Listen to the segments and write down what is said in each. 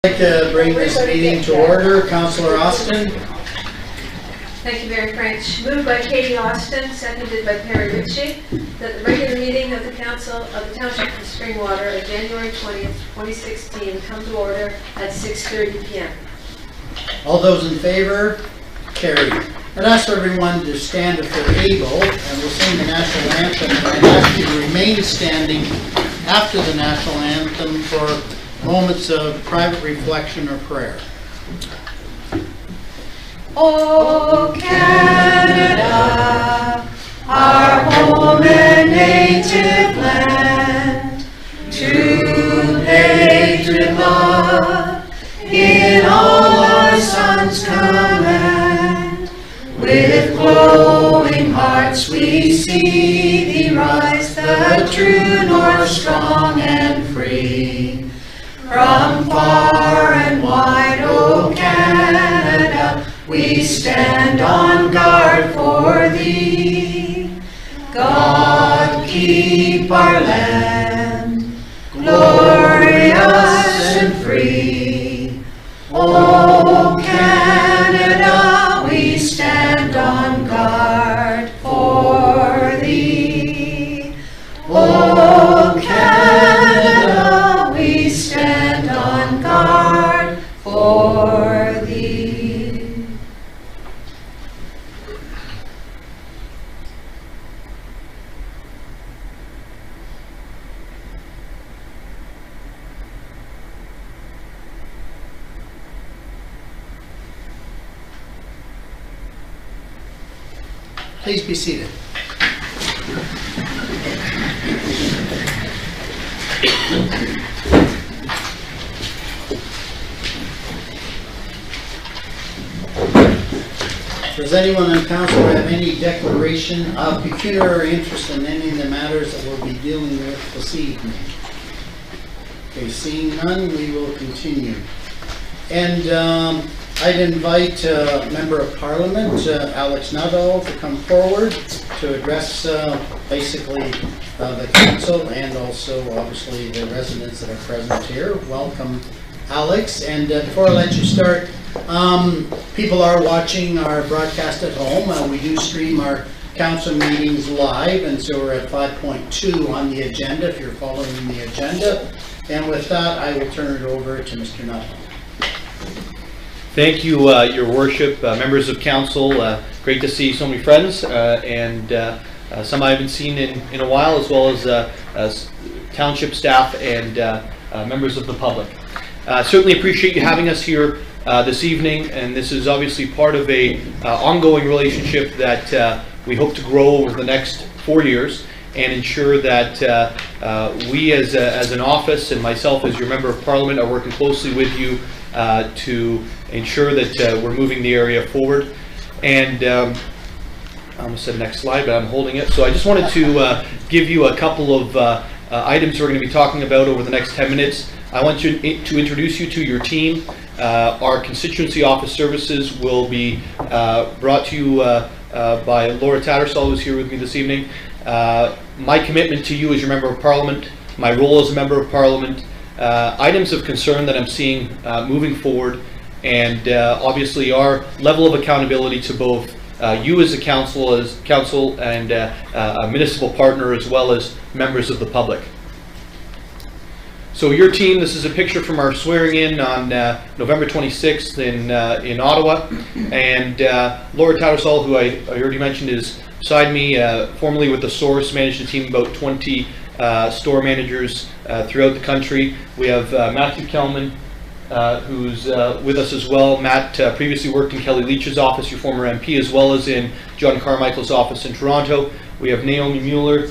I'd like to bring this meeting to order. Councillor Austin. Thank you, Mayor French. Moved by Katie Austin, seconded by Perry Ritchie, that the regular meeting of the Council of the Township of Springwater of January 20th, 2016 come to order at 6:30 p.m. All those in favor? Carried. I'd ask everyone to stand if they're able, and we'll sing the national anthem. I'd ask you to remain standing after the national anthem for moments of private reflection or prayer. Oh, Canada, our home and native land, true patriot love, in all our sons' command. With glowing hearts we see thee rise, the true north, strong and free. From far and wide, O Canada, we stand on guard for thee. God keep our land glorious and free. O Canada, we stand on guard for thee. O Canada, we stand on guard for thee. Please be seated. Does anyone on council have any declaration of pecuniary interest in any of the matters that we'll be dealing with this evening? Okay, seeing none, we will continue. And I'd invite Member of Parliament, Alex Nuttall, to come forward to address basically the council and also obviously the residents that are present here. Welcome, Alex. And before I let you start, people are watching our broadcast at home. We do stream our council meetings live, and so we're at 5.2 on the agenda if you're following the agenda. And with that, I will turn it over to Mr. Nuttall. Thank you, Your Worship, members of council. Great to see so many friends, and some I haven't seen in a while, as well as township staff and members of the public. Certainly appreciate you having us here this evening, and this is obviously part of a ongoing relationship that we hope to grow over the next 4 years and ensure that we as an office and myself as your Member of Parliament are working closely with you to ensure that we're moving the area forward. And I almost said next slide, but I'm holding it. So I just wanted to give you a couple of items we're going to be talking about over the next 10 minutes. I want to introduce you to your team. Our constituency office services will be brought to you by Laura Tattersall, who's here with me this evening. My commitment to you as your Member of Parliament, my role as a Member of Parliament, items of concern that I'm seeing moving forward, and obviously our level of accountability to both you as a council and a municipal partner, as well as members of the public. So your team, this is a picture from our swearing in on November 26th in Ottawa, and Laura Tattersall, who I already mentioned, is beside me, formerly with The Source, managed a team of about 20 store managers throughout the country. We have Matthew Kelman, who's with us as well. Matt previously worked in Kelly Leach's office, your former MP, as well as in John Carmichael's office in Toronto. We have Naomi Mueller,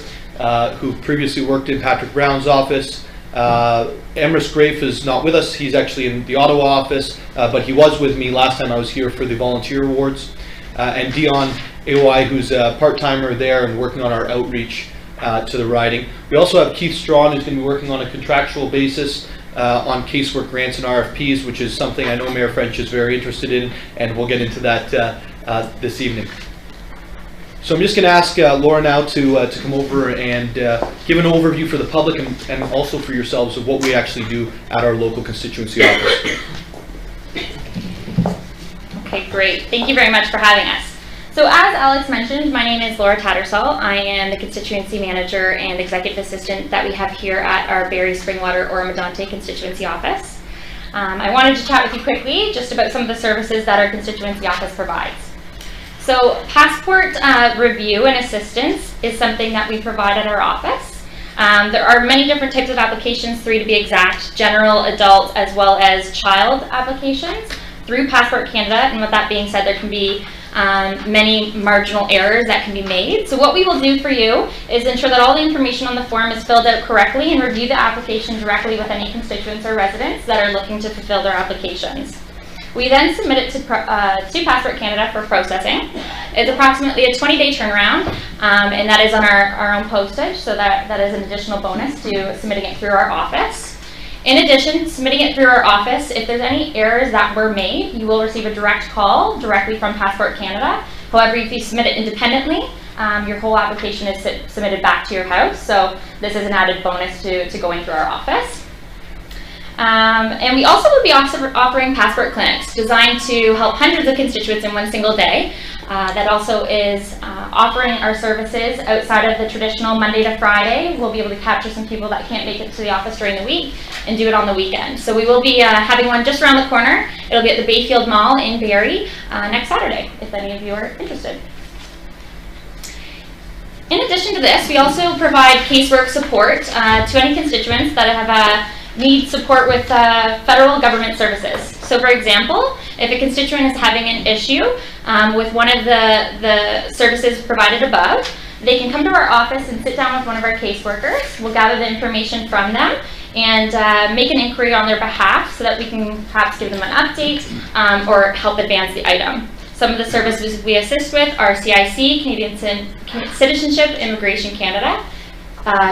who previously worked in Patrick Brown's office. Emrys Grafe is not with us. He's actually in the Ottawa office, but he was with me last time I was here for the volunteer awards. And Dion AY, who's a part-timer there and working on our outreach to the riding. We also have Keith Strawn, who's going to be working on a contractual basis on casework grants and RFPs, which is something I know Mayor French is very interested in, and we'll get into that this evening. So I'm just going to ask Laura now to come over and give an overview for the public and also for yourselves of what we actually do at our local constituency office. Okay, great. Thank you very much for having us. So as Alex mentioned, my name is Laura Tattersall. I am the constituency manager and executive assistant that we have here at our Barrie Springwater Oro-Medonte constituency office. I wanted to chat with you quickly just about some of the services that our constituency office provides. So passport review and assistance is something that we provide at our office. There are many different types of applications, 3 to be exact, general, adult, as well as child applications through Passport Canada. And with that being said, there can be many marginal errors that can be made. So what we will do for you is ensure that all the information on the form is filled out correctly and review the application directly with any constituents or residents that are looking to fulfill their applications. We then submit it to Passport Canada for processing. It's approximately a 20-day turnaround, and that is on our own postage, so that is an additional bonus to submitting it through our office. In addition, submitting it through our office, if there's any errors that were made, you will receive a direct call directly from Passport Canada. However, if you submit it independently, your whole application is submitted back to your house, so this is an added bonus to going through our office. And we also will be offering passport clinics designed to help hundreds of constituents in one single day. That also is offering our services outside of the traditional Monday to Friday. We'll be able to capture some people that can't make it to the office during the week and do it on the weekend. So we will be having one just around the corner. It'll be at the Bayfield Mall in Barrie next Saturday, if any of you are interested. In addition to this, we also provide casework support to any constituents that have need support with federal government services. So for example, if a constituent is having an issue with one of the services provided above, they can come to our office and sit down with one of our caseworkers. We'll gather the information from them and make an inquiry on their behalf so that we can perhaps give them an update or help advance the item. Some of the services we assist with are CIC, Canadian Citizenship, Immigration Canada,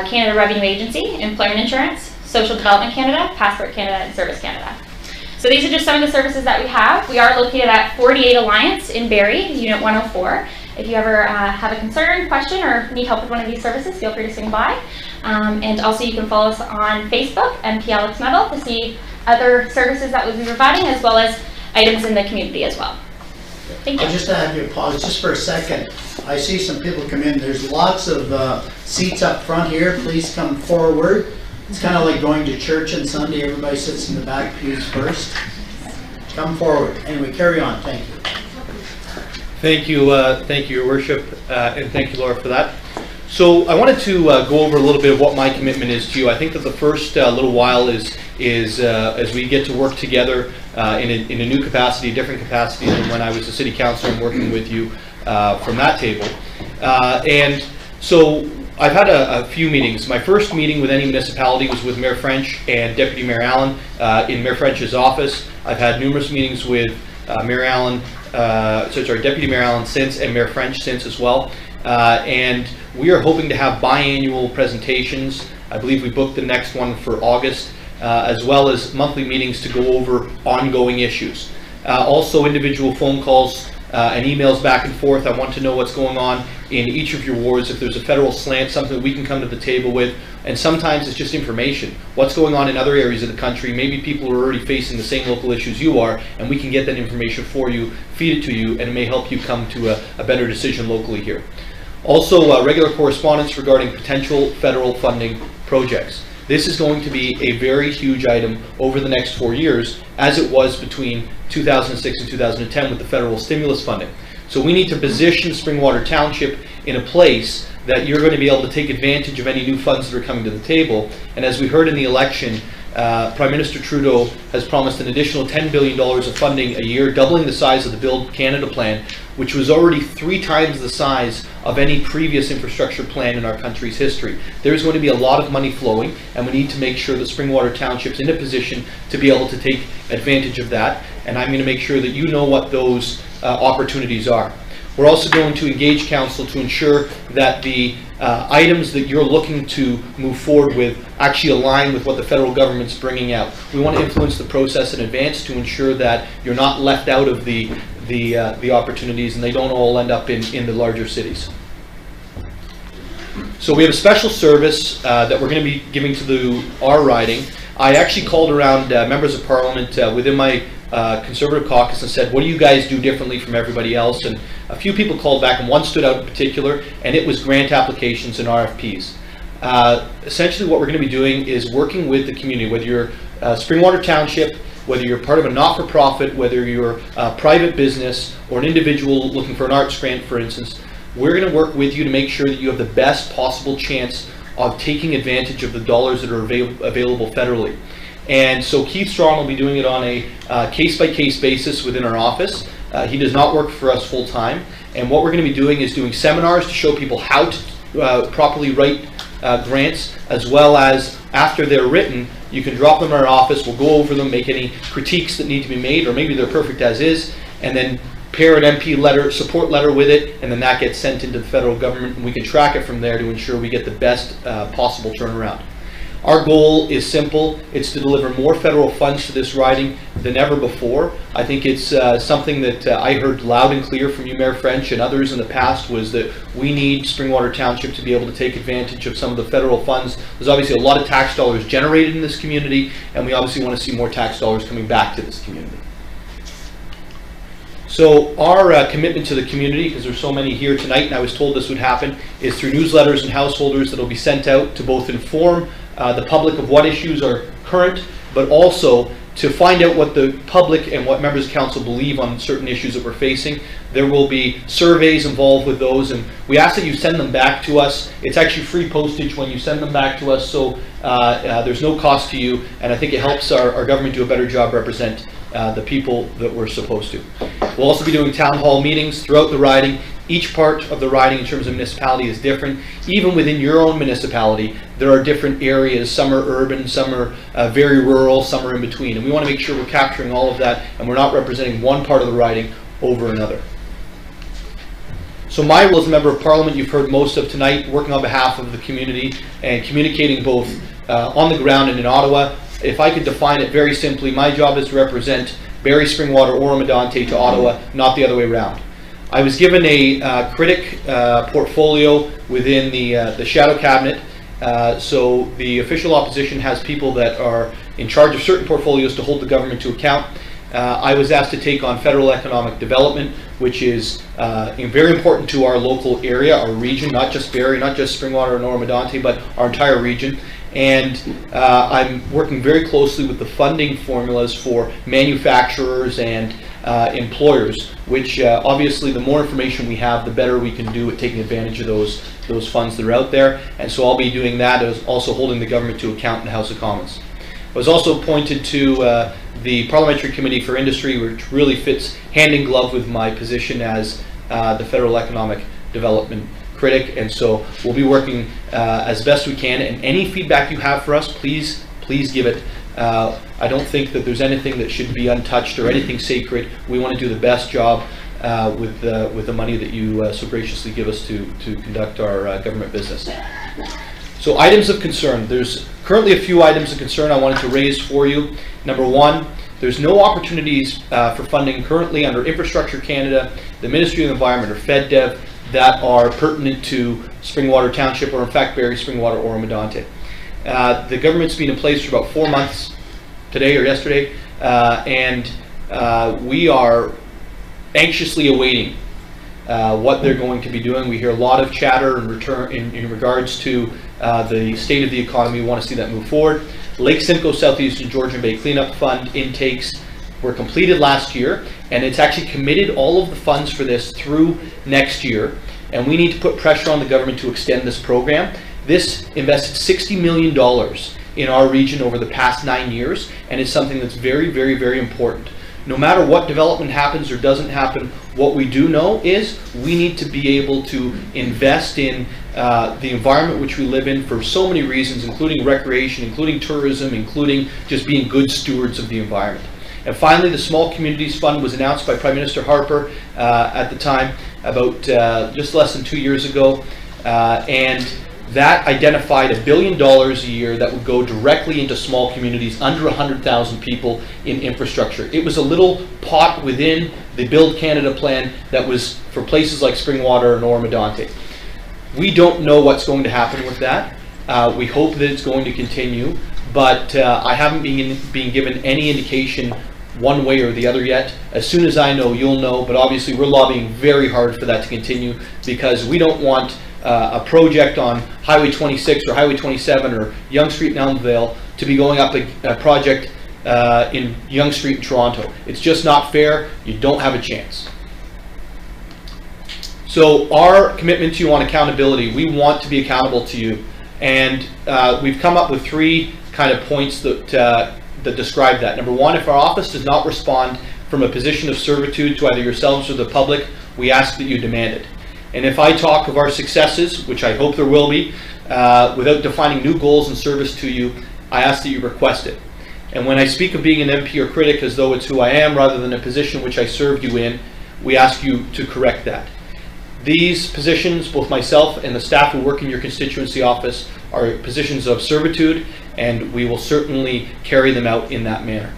Canada Revenue Agency, Employment Insurance, Social Development Canada, Passport Canada, and Service Canada. So these are just some of the services that we have. We are located at 48 Alliance in Barrie, Unit 104. If you ever have a concern, question, or need help with one of these services, feel free to swing by. And also you can follow us on Facebook, MP Alex Medal, to see other services that we'll be providing, as well as items in the community as well. Thank you. I'll just have you pause just for a second. I see some people come in. There's lots of seats up front here. Please come forward. It's kind of like going to church on Sunday. Everybody sits in the back pews first. Come forward. Anyway, carry on. Thank you. Thank you, Your Worship, and thank you, Laura, for that. So I wanted to go over a little bit of what my commitment is to you. I think that the first little while is as we get to work together in a new capacity, a different capacity than when I was a city councilor and working with you from that table. And so I've had a few meetings. My first meeting with any municipality was with Mayor French and Deputy Mayor Allen in Mayor French's office. I've had numerous meetings with Deputy Mayor Allen since, and Mayor French since as well. And we are hoping to have biannual presentations. I believe we booked the next one for August, as well as monthly meetings to go over ongoing issues. Also individual phone calls and emails back and forth. I want to know what's going on in each of your wards. If there's a federal slant, something that we can come to the table with. And sometimes it's just information. What's going on in other areas of the country? Maybe people are already facing the same local issues you are, and we can get that information for you, feed it to you, and it may help you come to a better decision locally here. Also, regular correspondence regarding potential federal funding projects. This is going to be a very huge item over the next 4 years, as it was between 2006 and 2010 with the federal stimulus funding. So we need to position Springwater Township in a place that you're going to be able to take advantage of any new funds that are coming to the table. And as we heard in the election, Prime Minister Trudeau has promised an additional $10 billion of funding a year, doubling the size of the Build Canada plan, which was already 3 times the size of any previous infrastructure plan in our country's history. There's going to be a lot of money flowing, and we need to make sure that Springwater Township's in a position to be able to take advantage of that. And I'm going to make sure that you know what those opportunities are. We're also going to engage council to ensure that the items that you're looking to move forward with actually align with what the federal government's bringing out. We want to influence the process in advance to ensure that you're not left out of the opportunities and they don't all end up in the larger cities. So we have a special service that we're going to be giving to our riding. I actually called around members of Parliament within my Conservative caucus and said, what do you guys do differently from everybody else? And a few people called back, and one stood out in particular, and it was grant applications and RFPs. Essentially what we're going to be doing is working with the community, whether you're Springwater Township, whether you're part of a not-for-profit, whether you're a private business or an individual looking for an arts grant, for instance. We're going to work with you to make sure that you have the best possible chance of taking advantage of the dollars that are available federally. And so Keith Strong will be doing it on a case-by-case basis within our office. He does not work for us full-time. And what we're going to be doing is doing seminars to show people how to properly write grants, as well as after they're written, you can drop them in our office, we'll go over them, make any critiques that need to be made, or maybe they're perfect as is, and then pair an MP letter, support letter with it, and then that gets sent into the federal government, and we can track it from there to ensure we get the best possible turnaround. Our goal is simple. It's to deliver more federal funds to this riding than ever before. I think it's something that I heard loud and clear from you, Mayor French, and others in the past, was that we need Springwater Township to be able to take advantage of some of the federal funds. There's obviously a lot of tax dollars generated in this community, and we obviously want to see more tax dollars coming back to this community. So our commitment to the community, because there's so many here tonight, and I was told this would happen, is through newsletters and householders that will be sent out to both inform the public of what issues are current, but also to find out what the public and what members of council believe on certain issues that we're facing. There will be surveys involved with those, and we ask that you send them back to us. It's actually free postage when you send them back to us, so there's no cost to you, and I think it helps our government do a better job represent the people that we're supposed to. We'll also be doing town hall meetings throughout the riding. Each part of the riding in terms of municipality is different. Even within your own municipality, there are different areas. Some are urban, some are very rural, some are in between. And we want to make sure we're capturing all of that and we're not representing one part of the riding over another. So my role as a member of Parliament, you've heard most of tonight, working on behalf of the community and communicating both on the ground and in Ottawa. If I could define it very simply, my job is to represent Barrie, Springwater, Oro-Medonte to Ottawa, not the other way around. I was given a critic portfolio within the shadow cabinet. So the official opposition has people that are in charge of certain portfolios to hold the government to account. I was asked to take on federal economic development, which is very important to our local area, our region, not just Barrie, not just Springwater and Oro-Medonte, but our entire region. And I'm working very closely with the funding formulas for manufacturers and employers, which obviously the more information we have, the better we can do at taking advantage of those funds that are out there. And so I'll be doing that, as also holding the government to account in the House of Commons. I was also appointed to the Parliamentary Committee for Industry, which really fits hand in glove with my position as the Federal Economic Development Critic, and so we'll be working as best we can, and any feedback you have for us, please give it. I don't think that there's anything that should be untouched or anything sacred. We want to do the best job with the money that you so graciously give us to conduct our government business. So items of concern. There's currently a few items of concern I wanted to raise for you. Number one, there's no opportunities for funding currently under Infrastructure Canada, the Ministry of the Environment, or FedDev, that are pertinent to Springwater Township, or in fact Barrie, Springwater, or Oro-Medonte. The government's been in place for about 4 months, today or yesterday, and we are anxiously awaiting what they're going to be doing. We hear a lot of chatter in regards to the state of the economy. We want to see that move forward. Lake Simcoe Southeastern Georgian Bay Cleanup Fund intakes were completed last year, and it's actually committed all of the funds for this through next year, and we need to put pressure on the government to extend this program. This invested $60 million in our region over the past 9 years, and it's something that's very, very, very important. No matter what development happens or doesn't happen, what we do know is we need to be able to invest in the environment which we live in for so many reasons, including recreation, including tourism, including just being good stewards of the environment. And finally, the Small Communities Fund was announced by Prime Minister Harper at the time, about just less than 2 years ago, and that identified $1 billion a year that would go directly into small communities under 100,000 people in infrastructure. It was a little pot within the Build Canada plan that was for places like Springwater and Oro-Medonte. We don't know what's going to happen with that. We hope that it's going to continue, but I haven't been given any indication one way or the other yet. As soon as I know, you'll know, but obviously we're lobbying very hard for that to continue, because we don't want a project on Highway 26 or Highway 27 or Yonge Street in Elmvale to be going up a project in Yonge Street in Toronto. It's just not fair. You don't have a chance. So our commitment to you on accountability, we want to be accountable to you, and we've come up with 3 kind of points that describe that. Number 1, if our office does not respond from a position of servitude to either yourselves or the public, we ask that you demand it. And if I talk of our successes, which I hope there will be, without defining new goals and service to you, I ask that you request it. And when I speak of being an MP or critic as though it's who I am rather than a position which I served you in, we ask you to correct that. These positions, both myself and the staff who work in your constituency office, are positions of servitude, and we will certainly carry them out in that manner.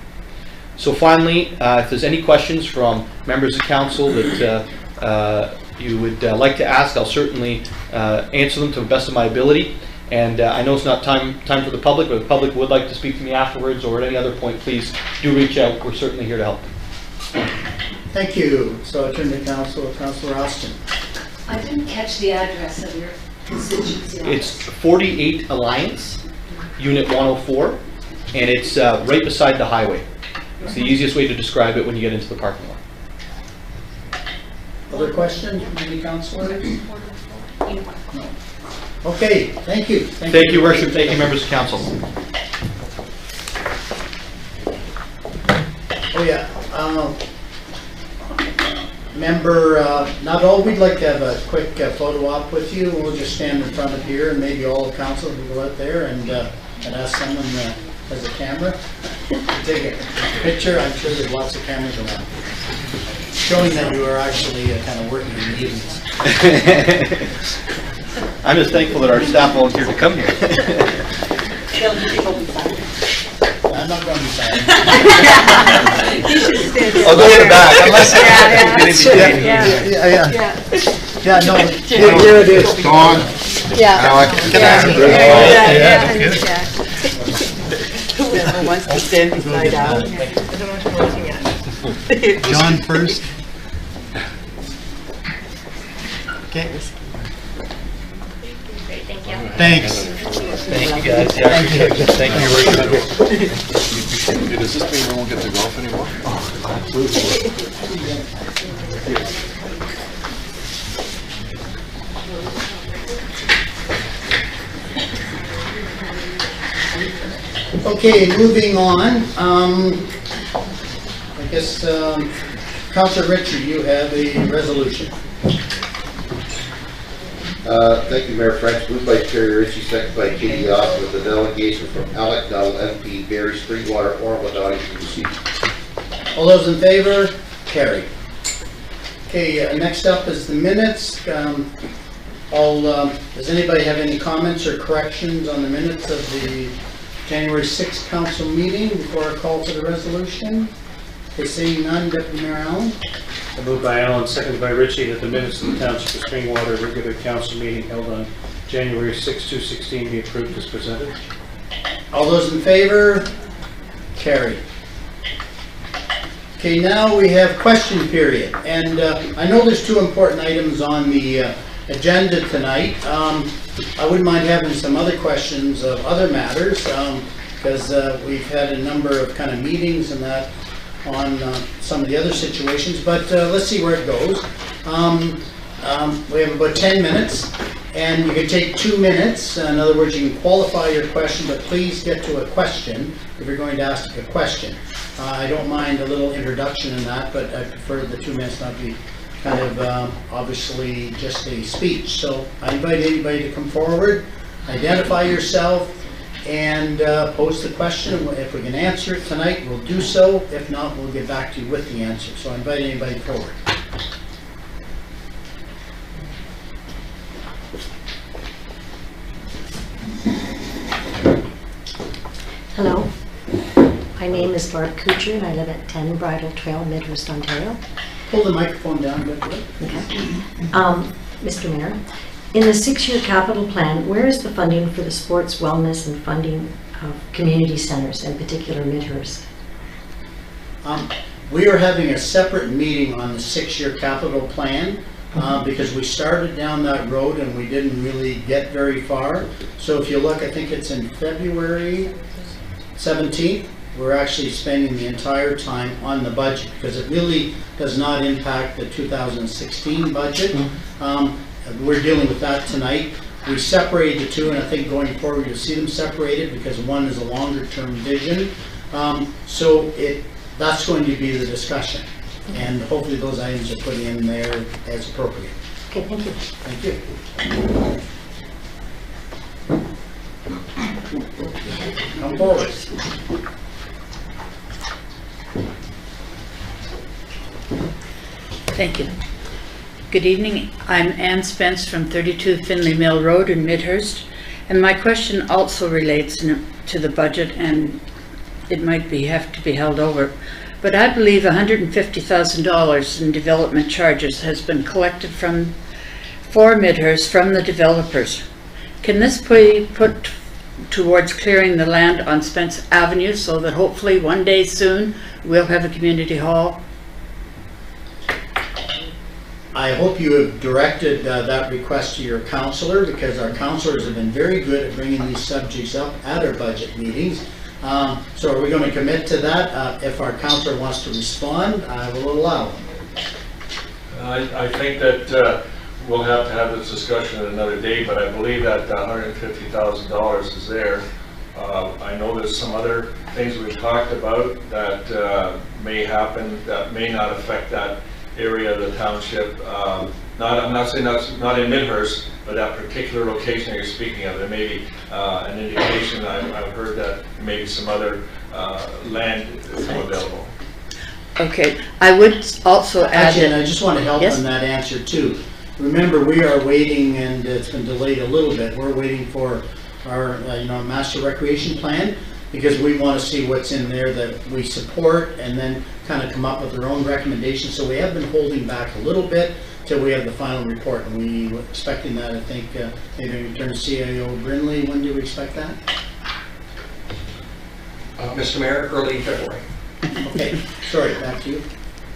So finally, if there's any questions from members of council that you would like to ask, I'll certainly answer them to the best of my ability. And I know it's not time for the public, but if the public would like to speak to me afterwards or at any other point, please do reach out. We're certainly here to help. Thank you. So I turn to Councillor Austin. I didn't catch the address of your constituency office. It's 48 Alliance, Unit 104, and it's right beside the highway. It's the easiest way to describe it when you get into the parking lot. Other questions from any councillors? No. Okay, thank you. Thank you, Worship. Thank you, members of council. Oh yeah, member Nuttall, we'd like to have a quick photo op with you. We'll just stand in front of here, and maybe all of council can go out there and ask someone that has a camera to take a picture. I'm sure there's lots of cameras around, showing that you are actually kind of working in the evenings. I'm just thankful that our staff volunteered to come here. I'm not going to be silent. I'll go to the back. Yeah, no. Here it is. Dawn. Alec. Whoever wants to stand beside Alec. I don't know what you're looking at. John first. Okay. Great, thank you. Thanks. Thank you, guys. Yeah, thank you. Thank you, Does this mean we won't get to golf anymore? Okay, moving on. I guess, Councillor Richard, you have a resolution. Thank you, Mayor French. Moved by Terry Ritchie, second by Katie Austin, with the delegation from Alec Nuttall, MP, Barrie, Springwater, Ormo, Dottie, to receive. All those in favor? Carried. Okay, next up is the minutes. Does anybody have any comments or corrections on the minutes of the January 6th council meeting before I call to the resolution? Okay, seeing none, Deputy Mayor Allen. Moved by Allen, seconded by Ritchie, that the minutes of the Township of Springwater regular council meeting held on January 6, 2016 be approved as presented. All those in favor? Carried. Okay, now we have question period. And I know there's 2 important items on the agenda tonight. I wouldn't mind having some other questions of other matters, because we've had a number of kind of meetings and that on some of the other situations, but let's see where it goes. We have about 10 minutes, and you can take 2 minutes. In other words, you can qualify your question, but please get to a question if you're going to ask a question. I don't mind a little introduction in that, but I prefer the 2 minutes not be kind of obviously just a speech. So I invite anybody to come forward, identify yourself, and pose the question. If we can answer it tonight, we'll do so. If not, we'll get back to you with the answer. So I invite anybody forward. Hello, my name is Barb Kucher and I live at 10 Bridle Trail, Midhurst, Ontario. Pull the microphone down a bit. Okay. Mr. Mayor, In the 6-year capital plan, where is the funding for the sports, wellness, and funding of community centers, in particular Midhurst? We are having a separate meeting on the 6-year capital plan because we started down that road and we didn't really get very far. So if you look, I think it's in February 17th, we're actually spending the entire time on the budget because it really does not impact the 2016 budget. We're dealing with that tonight. We separated the two, and I think going forward you'll see them separated because one is a longer term vision. So that's going to be the discussion, and hopefully those items are put in there as appropriate. Okay, thank you. Thank you. Come forward. Thank you. Good evening. I'm Ann Spence from 32 Finley Mill Road in Midhurst, and my question also relates to the budget, and it might have to be held over. But I believe $150,000 in development charges has been collected for Midhurst from the developers. Can this be put towards clearing the land on Spence Avenue so that hopefully one day soon we'll have a community hall? I hope you have directed that request to your counselor, because our counselors have been very good at bringing these subjects up at our budget meetings. So are we going to commit to that? If our counselor wants to respond, I will allow him. I think that we'll have to have this discussion at another day, but I believe that $150,000 is there. I know there's some other things we've talked about that may happen that may not affect that area of the township. I'm not saying that's not in Midhurst, but that particular location you're speaking of, there may be an indication. I've heard that maybe some other land is available. Okay, I would also add Actually, and I just want to help yes? on that answer too. Remember, we are waiting, and it's been delayed a little bit. We're waiting for our master recreation plan, because we want to see what's in there that we support and then kind of come up with our own recommendations. So we have been holding back a little bit till we have the final report, and we were expecting that. I think maybe we turn to CIO Brindley. When do we expect that? Mr. Mayor, early February. Okay, sorry, back to you.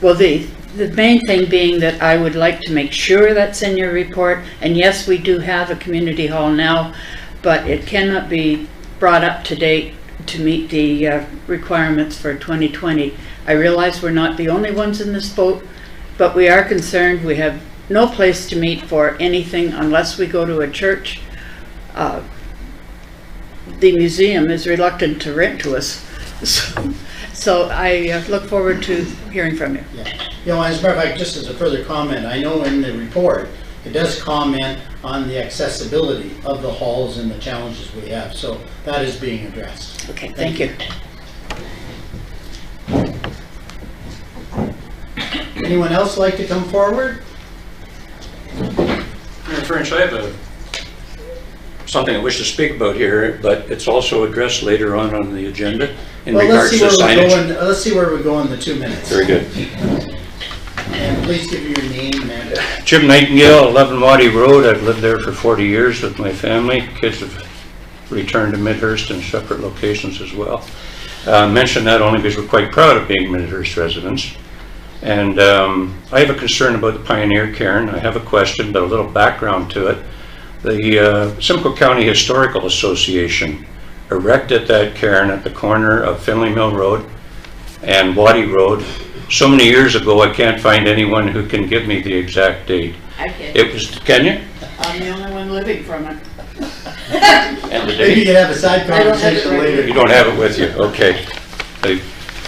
Well, the main thing being that I would like to make sure that's in your report, and yes, we do have a community hall now, but it cannot be brought up to date to meet the requirements for 2020. I realize we're not the only ones in this boat, but we are concerned. We have no place to meet for anything unless we go to a church. The museum is reluctant to rent to us. So I look forward to hearing from you. Yeah. As a matter of fact, just as a further comment, I know in the report, it does comment on the accessibility of the halls and the challenges we have. So that is being addressed. Okay, thank you. Anyone else like to come forward? Mayor French, I have something I wish to speak about here, but it's also addressed later on the agenda in regards to signage. Let's see where we go in the 2 minutes. Very good. And please give me your name, Amanda. Jim Nightingale, 11 Waddy Road. I've lived there for 40 years with my family. Kids have returned to Midhurst in separate locations as well. Mention that only because we're quite proud of being Midhurst residents. And I have a concern about the Pioneer Cairn. I have a question, but a little background to it. The Simcoe County Historical Association erected that cairn at the corner of Finley Mill Road and Waddy Road so many years ago. I can't find anyone who can give me the exact date. I can. It was, can you? I'm the only one living from it. And the Maybe you date? can have a side conversation later. You don't have it with you, okay. I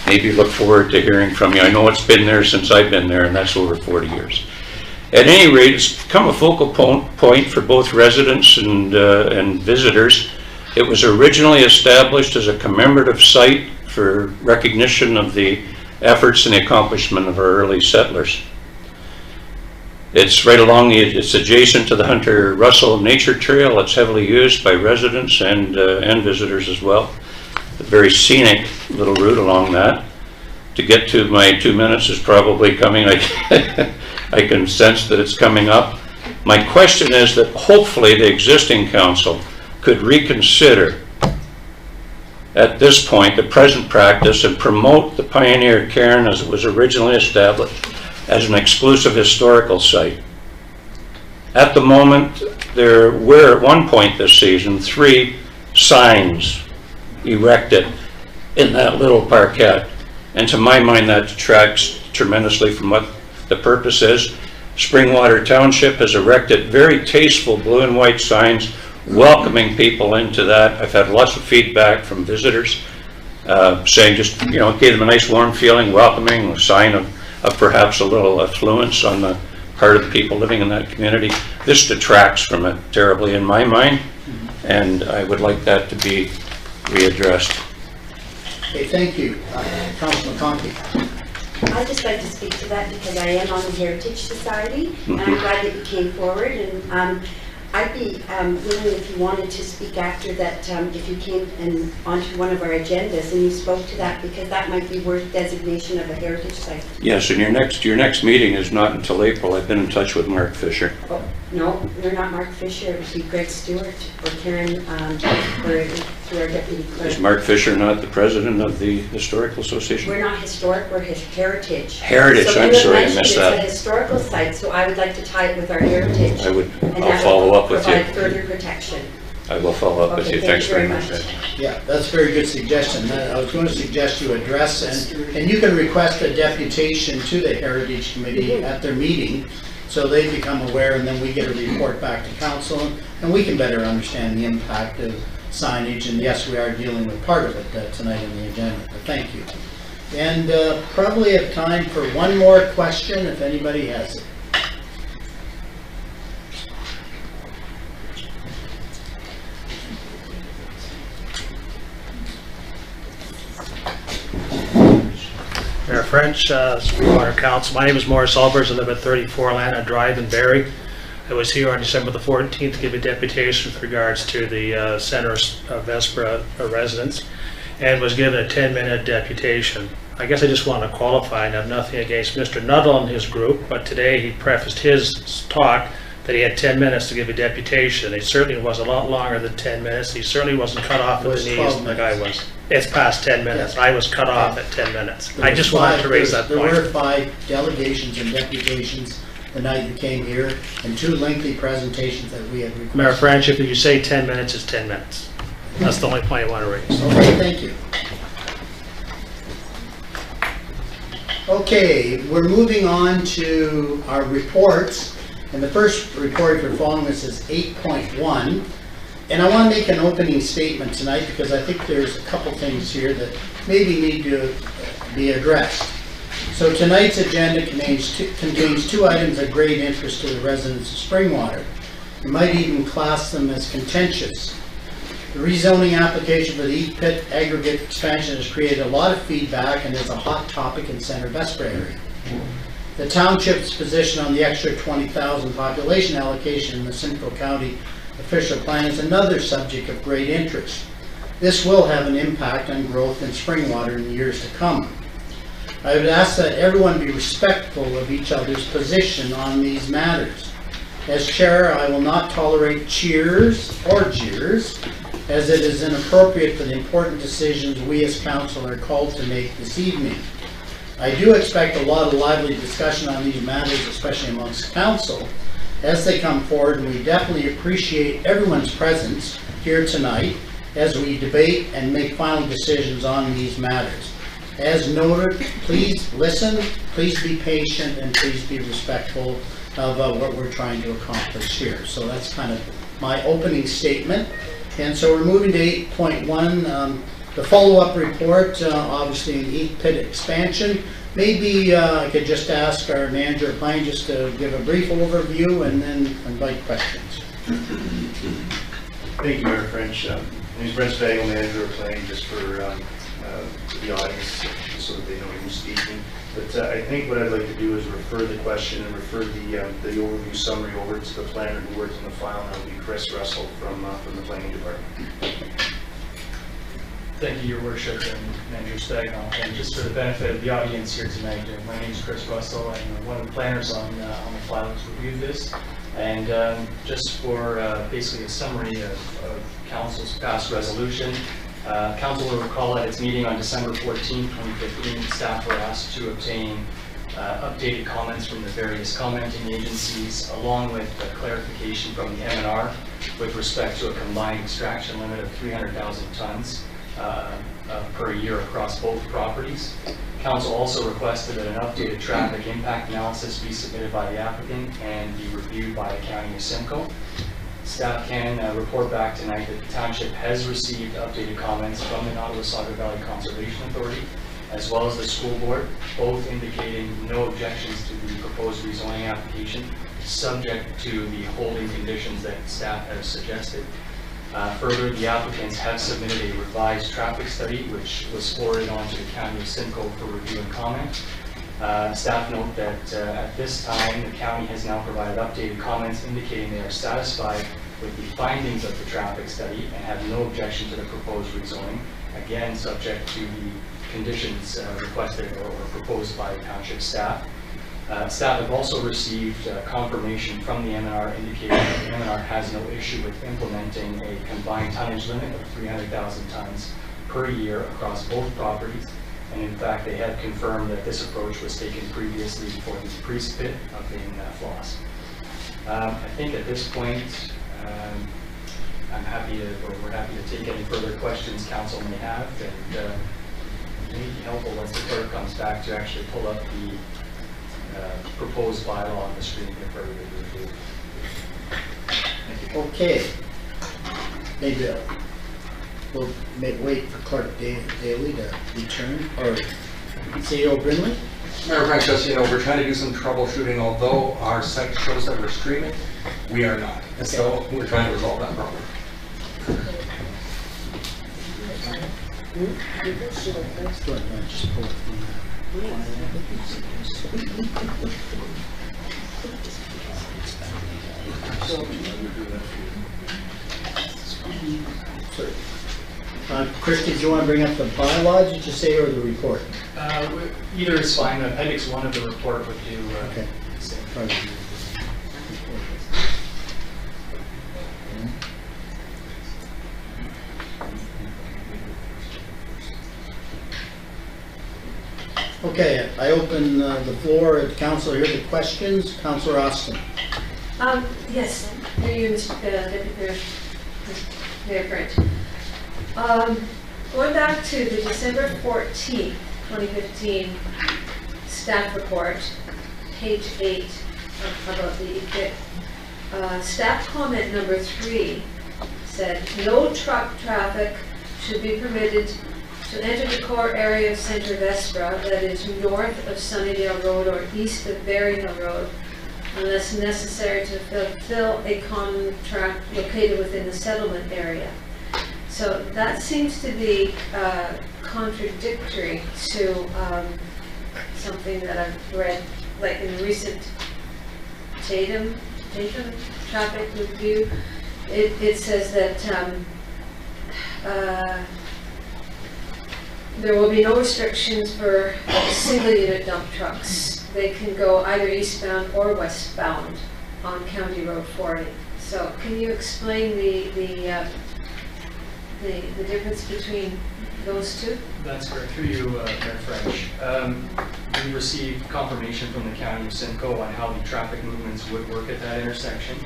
maybe look forward to hearing from you. I know it's been there since I've been there, and that's over 40 years. At any rate, it's become a focal point for both residents and visitors. It was originally established as a commemorative site for recognition of the efforts and the accomplishment of our early settlers. It's right along it's adjacent to the Hunter Russell Nature Trail. It's heavily used by residents and visitors as well. A very scenic little route along that. To get to my 2 minutes is probably coming. I can sense that it's coming up. My question is that hopefully the existing council could reconsider at this point the present practice and promote the Pioneer Cairn as it was originally established as an exclusive historical site. At the moment, there were at one point this season 3 signs erected in that little parkette, and to my mind that detracts tremendously from what the purpose is. Springwater Township has erected very tasteful blue and white signs welcoming people into that. I've had lots of feedback from visitors saying just, you know, it gave them a nice warm feeling, welcoming, a sign of perhaps a little affluence on the part of the people living in that community. This detracts from it terribly in my mind, and I would like that to be readdressed. Okay, thank you. Councilman Conkey. I'd just like to speak to that because I am on the Heritage Society, and I'm glad that you came forward. And I'd be willing, if you wanted to speak after that, if you came and onto one of our agendas and you spoke to that, because that might be worth designation of a heritage site. Yes, and your next meeting is not until April. I've been in touch with Mark Fisher. Oh, no, you're not Mark Fisher. It would be Greg Stewart or Karen, or through our deputy clerk. Is Mark Fisher not the president of the Historical Association? We're not historic, we're heritage. Heritage, so I'm sorry, I missed that. It's a historical site, so I would like to tie it with our heritage. I'll follow up with you. Provide further protection. I will follow up with you. Thanks very much. Yeah, that's a very good suggestion. I was going to suggest you address, and you can request a deputation to the Heritage Committee at their meeting, so they become aware, and then we get a report back to council, and we can better understand the impact of signage. And yes, we are dealing with part of it tonight on the agenda, but thank you. And probably have time for one more question if anybody has it. Mayor French, Springwater Council. My name is Morris Albers. I live at 34 Lana Drive in Barrie. I was here on December the 14th to give a deputation with regards to the Center of Vespera residents, and was given a 10-minute deputation. I guess I just want to qualify and have nothing against Mr. Nuttall and his group, but today he prefaced his talk that he had 10 minutes to give a deputation. It certainly was a lot longer than 10 minutes. He certainly wasn't cut off at the knees like I was. It's past 10 minutes. I was cut off at 10 minutes. I just wanted to raise that point. There were 5 delegations and deputations the night you came here, and 2 lengthy presentations that we had requested. Mayor French, if you say 10 minutes, it's 10 minutes. That's the only point I want to raise. Okay, thank you. Okay, we're moving on to our reports. And the first report you're following this is 8.1. And I want to make an opening statement tonight because I think there's a couple things here that maybe need to be addressed. So tonight's agenda contains 2 items of great interest to the residents of Springwater. You might even class them as contentious. The rezoning application for the East Pit aggregate expansion has created a lot of feedback and is a hot topic in Center Vespera area. The township's position on the extra 20,000 population allocation in the Simcoe County official plan is another subject of great interest. This will have an impact on growth in Springwater in the years to come. I would ask that everyone be respectful of each other's position on these matters. As chair, I will not tolerate cheers or jeers, as it is inappropriate for the important decisions we as council are called to make this evening. I do expect a lot of lively discussion on these matters, especially amongst council, as they come forward, and we definitely appreciate everyone's presence here tonight as we debate and make final decisions on these matters. As noted, please listen, please be patient, and please be respectful of what we're trying to accomplish here. So that's kind of my opening statement. And so we're moving to 8.1. The follow-up report, obviously in the East Pit expansion. Maybe I could just ask our manager of planning just to give a brief overview and then invite questions. Thank you, Mayor French. My name is Brent Spagel, manager of planning, just for the audience, so that they know who's speaking. But I think what I'd like to do is refer the question and refer the overview summary over to the planner who works on the file, and that will be Chris Russell from the planning department. Thank you, Your Worship, and Manager Stagnall. And just for the benefit of the audience here tonight, my name is Chris Russell. I'm one of the planners on the file that's reviewed this. And just for basically a summary of Council's past resolution, Council will recall at its meeting on December 14, 2015, staff were asked to obtain updated comments from the various commenting agencies, along with clarification from the M&R with respect to a combined extraction limit of 300,000 tons per year across both properties. Council also requested that an updated traffic impact analysis be submitted by the applicant and be reviewed by the County of Simcoe. Staff can report back tonight that the township has received updated comments from the Nottawasaga Valley Conservation Authority as well as the school board, both indicating no objections to the proposed rezoning application, subject to the holding conditions that staff has suggested. Further, the applicants have submitted a revised traffic study, which was forwarded on to the County of Simcoe for review and comment. Staff note that at this time, the county has now provided updated comments indicating they are satisfied with the findings of the traffic study and have no objection to the proposed rezoning, again subject to the conditions requested or proposed by township staff. Staff have also received confirmation from the M&R indicating that the M&R has no issue with implementing a combined tonnage limit of 300,000 tons per year across both properties. And in fact, they have confirmed that this approach was taken previously for the priest pit up in Floss. I think at this point, we're happy to take any further questions council may have, and it may be helpful once the clerk comes back to actually pull up the proposed bylaw on the screen here for everybody to review. Thank you. Okay. Maybe we'll wait for Clerk Daly to return, or CEO Brindley? Mayor Frank, just so you know, we're trying to do some troubleshooting. Although our site shows that we're streaming, we are not. And so we're trying to resolve that problem. Just pull it from Chris, did you want to bring up the bylaw, did you say, or the report? Either is fine. Appendix 1 of the report would do. Okay. Okay, I open the floor at council. Here are the questions. Councillor Austin. Yes, through you, Deputy Mayor French. Going back to the December 14th, 2015 staff report, page 8 about the EPIC. Staff comment number 3 said, no truck traffic should be permitted to enter the core area of Centre Vespra, that is north of Sunnydale Road or east of Berry Hill Road, unless necessary to fulfill a contract located within the settlement area. So that seems to be contradictory to something that I've read, like in the recent Tatum traffic review. It says that there will be no restrictions for single unit dump trucks. They can go either eastbound or westbound on County Road 40. So can you explain the difference between those two? That's correct. Through you, Mayor French. We received confirmation from the County of Simcoe on how the traffic movements would work at that intersection.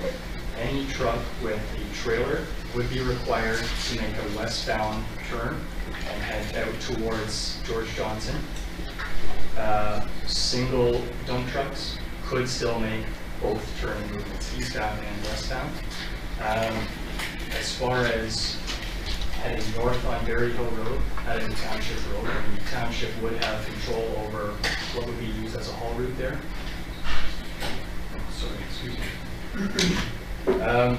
Any truck with a trailer would be required to make a westbound turn and head out towards George Johnson. Single dump trucks could still make both turn movements, eastbound and westbound. As far as heading north on Berry Hill Road, that is Township Road, and the township would have control over what would be used as a haul route there. Sorry, excuse me. I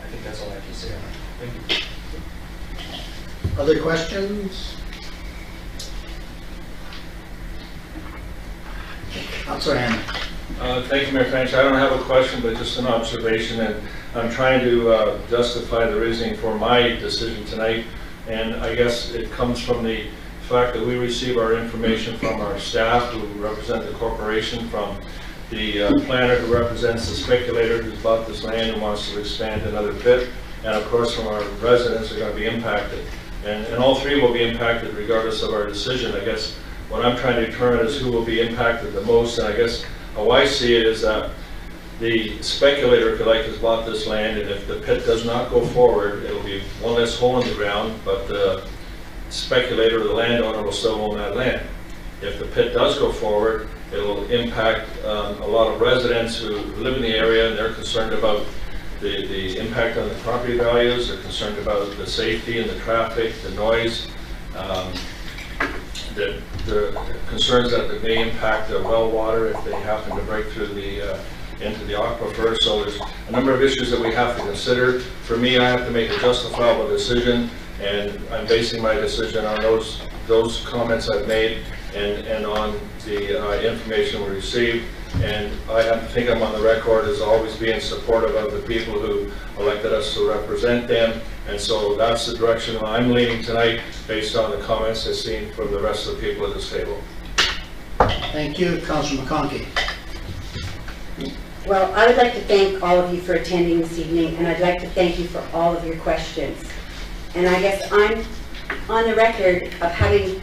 think that's all I have to say on that. Thank you. Other questions? Councilor Hammond. Thank you, Mayor French. I don't have a question, but just an observation, and I'm trying to justify the reasoning for my decision tonight. And I guess it comes from the fact that we receive our information from our staff who represent the corporation, from the planner who represents the speculator who's bought this land and wants to expand another pit, and of course from our residents who are going to be impacted. And all three will be impacted regardless of our decision. I guess what I'm trying to determine is who will be impacted the most, and I guess how I see it is that the speculator, if you like, has bought this land, and if the pit does not go forward, it'll be one less hole in the ground, but the speculator or the landowner will still own that land. If the pit does go forward, it'll impact a lot of residents who live in the area, and they're concerned about the impact on the property values. They're concerned about the safety and the traffic, the noise, the concerns that it may impact the well water if they happen to break through into the aquifer. So there's a number of issues that we have to consider. For me, I have to make a justifiable decision, and I'm basing my decision on those comments I've made and on the information we received. And I think I'm on the record as always being supportive of the people who elected us to represent them. And so that's the direction I'm leaning tonight based on the comments I've seen from the rest of the people at this table. Thank you. Councilor McConkey. Well, I would like to thank all of you for attending this evening, and I'd like to thank you for all of your questions. And I guess I'm on the record of having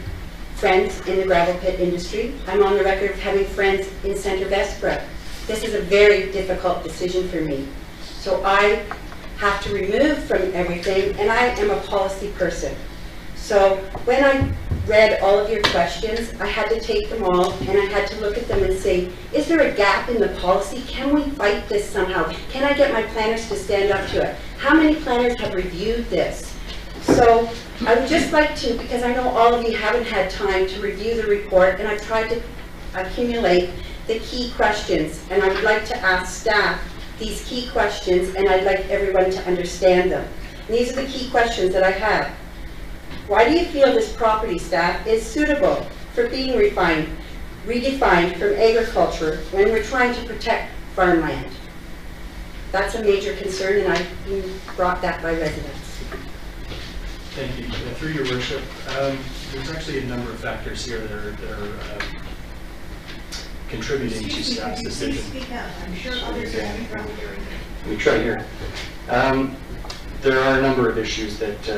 friends in the gravel pit industry. I'm on the record of having friends in Centre Westbrook. This is a very difficult decision for me. So I have to remove from everything, and I am a policy person. So when I read all of your questions, I had to take them all and I had to look at them and say, is there a gap in the policy? Can we fight this somehow? Can I get my planners to stand up to it? How many planners have reviewed this? So I would just like to, because I know all of you haven't had time to review the report, and I've tried to accumulate the key questions, and I would like to ask staff these key questions, and I'd like everyone to understand them. And these are the key questions that I have. Why do you feel this property, staff, is suitable for being redefined from agriculture when we're trying to protect farmland? That's a major concern, and I've been brought that by residents. Thank you. Through your worship, there's actually a number of factors here that are contributing to staff's decision. Speak up. I'm sure others are having trouble hearing you. Let me try here. There are a number of issues that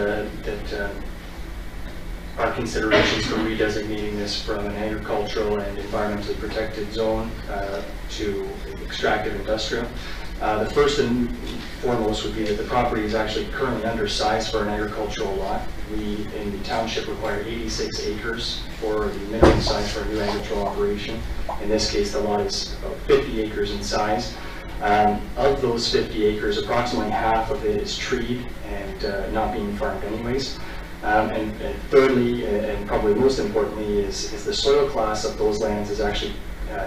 are considerations for redesignating this from an agricultural and environmentally protected zone to extractive industrial. The first and foremost would be that the property is actually currently undersized for an agricultural lot. We in the township require 86 acres for the minimum size for a new agricultural operation. In this case, the lot is about 50 acres in size. Of those 50 acres, approximately half of it is treed and not being farmed anyways. And thirdly, and probably most importantly, is the soil class of those lands is actually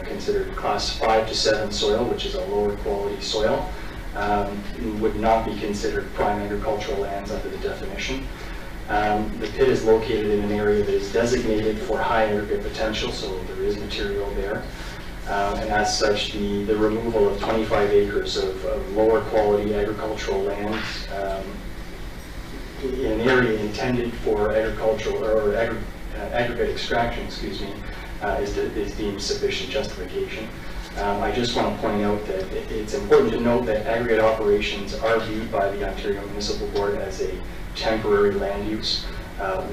considered class 5 to 7 soil, which is a lower quality soil. Would not be considered prime agricultural lands under the definition. The pit is located in an area that is designated for high aggregate potential, so there is material there. And as such, the removal of 25 acres of lower quality agricultural land in an area intended for agricultural or aggregate extraction, is deemed sufficient justification. I just want to point out that it's important to note that aggregate operations are viewed by the Ontario Municipal Board as a temporary land use.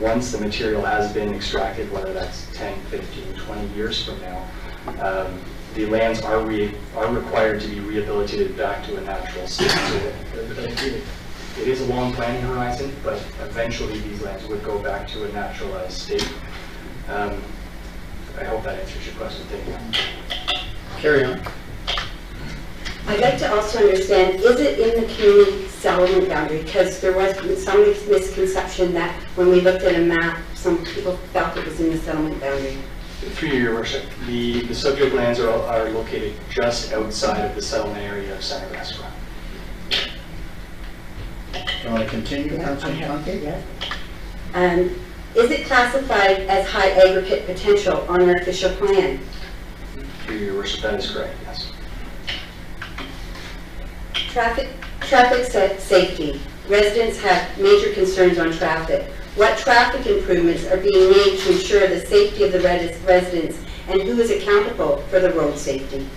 Once the material has been extracted, whether that's 10, 15, 20 years from now, the lands are required to be rehabilitated back to a natural state. So it is a long planning horizon, but eventually these lands would go back to a naturalized state. I hope that answers your question. Thank you. Carry on. I'd like to also understand, is it in the community settlement boundary? Because there was some misconception that when we looked at a map, some people felt it was in the settlement boundary. Through your worship, the subject lands are located just outside of the settlement area of Centre Westbrook. Do you want to continue, Councilor McConkey? Yes. Is it classified as high aggregate potential on our official plan? Through your worship, that is correct, yes. Traffic safety. Residents have major concerns on traffic. What traffic improvements are being made to ensure the safety of the residents, and who is accountable for the road safety?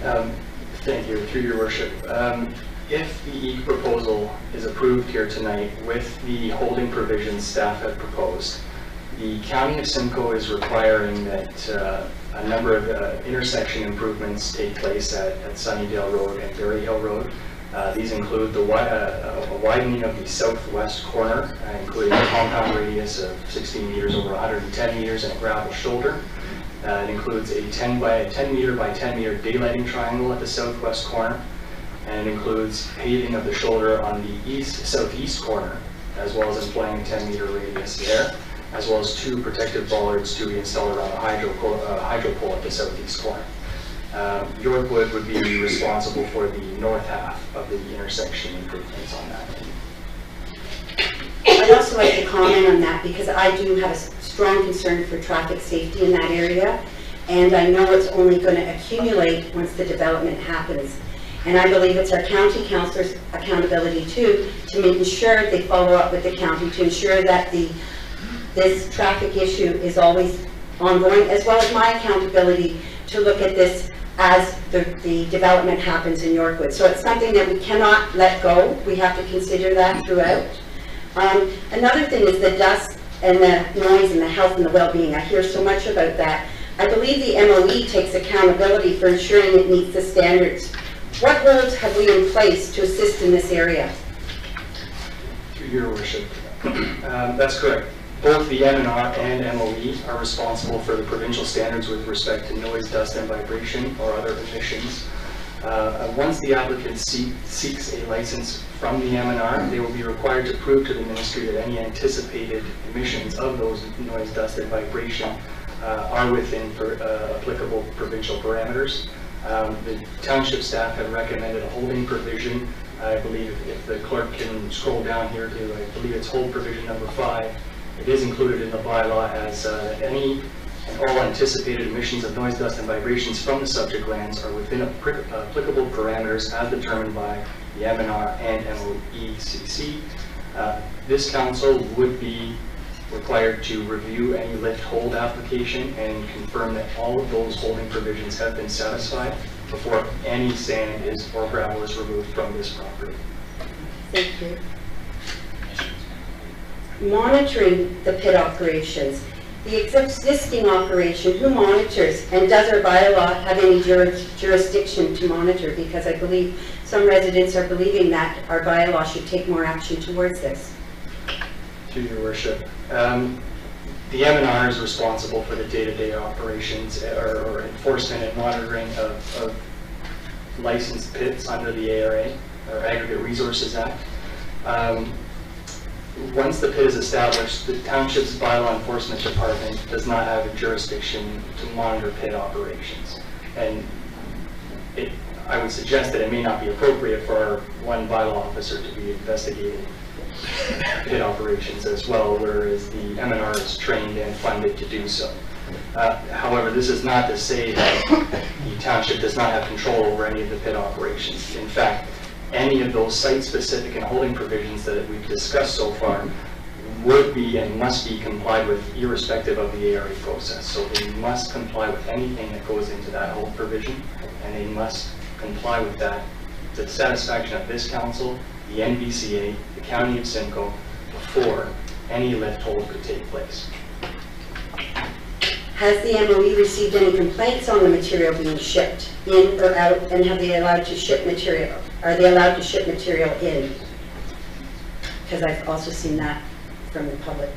Thank you, through your worship. If the proposal is approved here tonight with the holding provisions staff have proposed, the County of Simcoe is requiring that a number of intersection improvements take place at Sunnydale Road and Berry Hill Road. These include the a widening of the southwest corner, including a compound radius of 16 meters over 110 meters and a gravel shoulder. It includes a 10 meter by 10 meter daylighting triangle at the southwest corner, and it includes paving of the shoulder on the southeast corner, as well as employing a 10 meter radius there, as well as 2 protective bollards to be installed around a hydro pole at the southeast corner. Yorkwood would be responsible for the north half of the intersection improvements on that. I'd also like to comment on that because I do have a strong concern for traffic safety in that area, and I know it's only going to accumulate once the development happens. And I believe it's our county councillors' accountability too to making sure they follow up with the county to ensure that this traffic issue is always ongoing, as well as my accountability to look at this as the development happens in Yorkwood. So it's something that we cannot let go. We have to consider that throughout. Another thing is the dust and the noise and the health and the well-being. I hear so much about that. I believe the MOE takes accountability for ensuring it meets the standards. What holds have we in place to assist in this area? Through your worship. That's correct. Both the MNR and MOE are responsible for the provincial standards with respect to noise, dust, and vibration or other emissions. Once the applicant seeks a license from the MNR, they will be required to prove to the ministry that any anticipated emissions of those noise, dust, and vibration are within applicable provincial parameters. The township staff have recommended a holding provision. I believe if the clerk can scroll down here to, I believe it's hold provision number 5. It is included in the bylaw as any and all anticipated emissions of noise, dust, and vibrations from the subject lands are within applicable parameters as determined by the MNR and MOECC. This council would be required to review any lift hold application and confirm that all of those holding provisions have been satisfied before any sand or gravel is removed from this property. Thank you. Monitoring the pit operations. The existing operation, who monitors, and does our bylaw have any jurisdiction to monitor? Because I believe some residents are believing that our bylaw should take more action towards this. To your worship. The MNR is responsible for the day-to-day operations or enforcement and monitoring of licensed pits under the ARA, or Aggregate Resources Act. Once the pit is established, the township's bylaw enforcement department does not have a jurisdiction to monitor pit operations. And I would suggest that it may not be appropriate for our one bylaw officer to be investigating pit operations as well, whereas the MNR is trained and funded to do so. However, this is not to say that the township does not have control over any of the pit operations. In fact, any of those site-specific and holding provisions that we've discussed so far would be and must be complied with irrespective of the ARA process. So they must comply with anything that goes into that hold provision, and they must comply with that to the satisfaction of this council, the NVCA, the County of Simcoe, before any lift hold could take place. Has the MOE received any complaints on the material being shipped in or out, and have they allowed to ship material? Are they allowed to ship material in? Because I've also seen that from the public.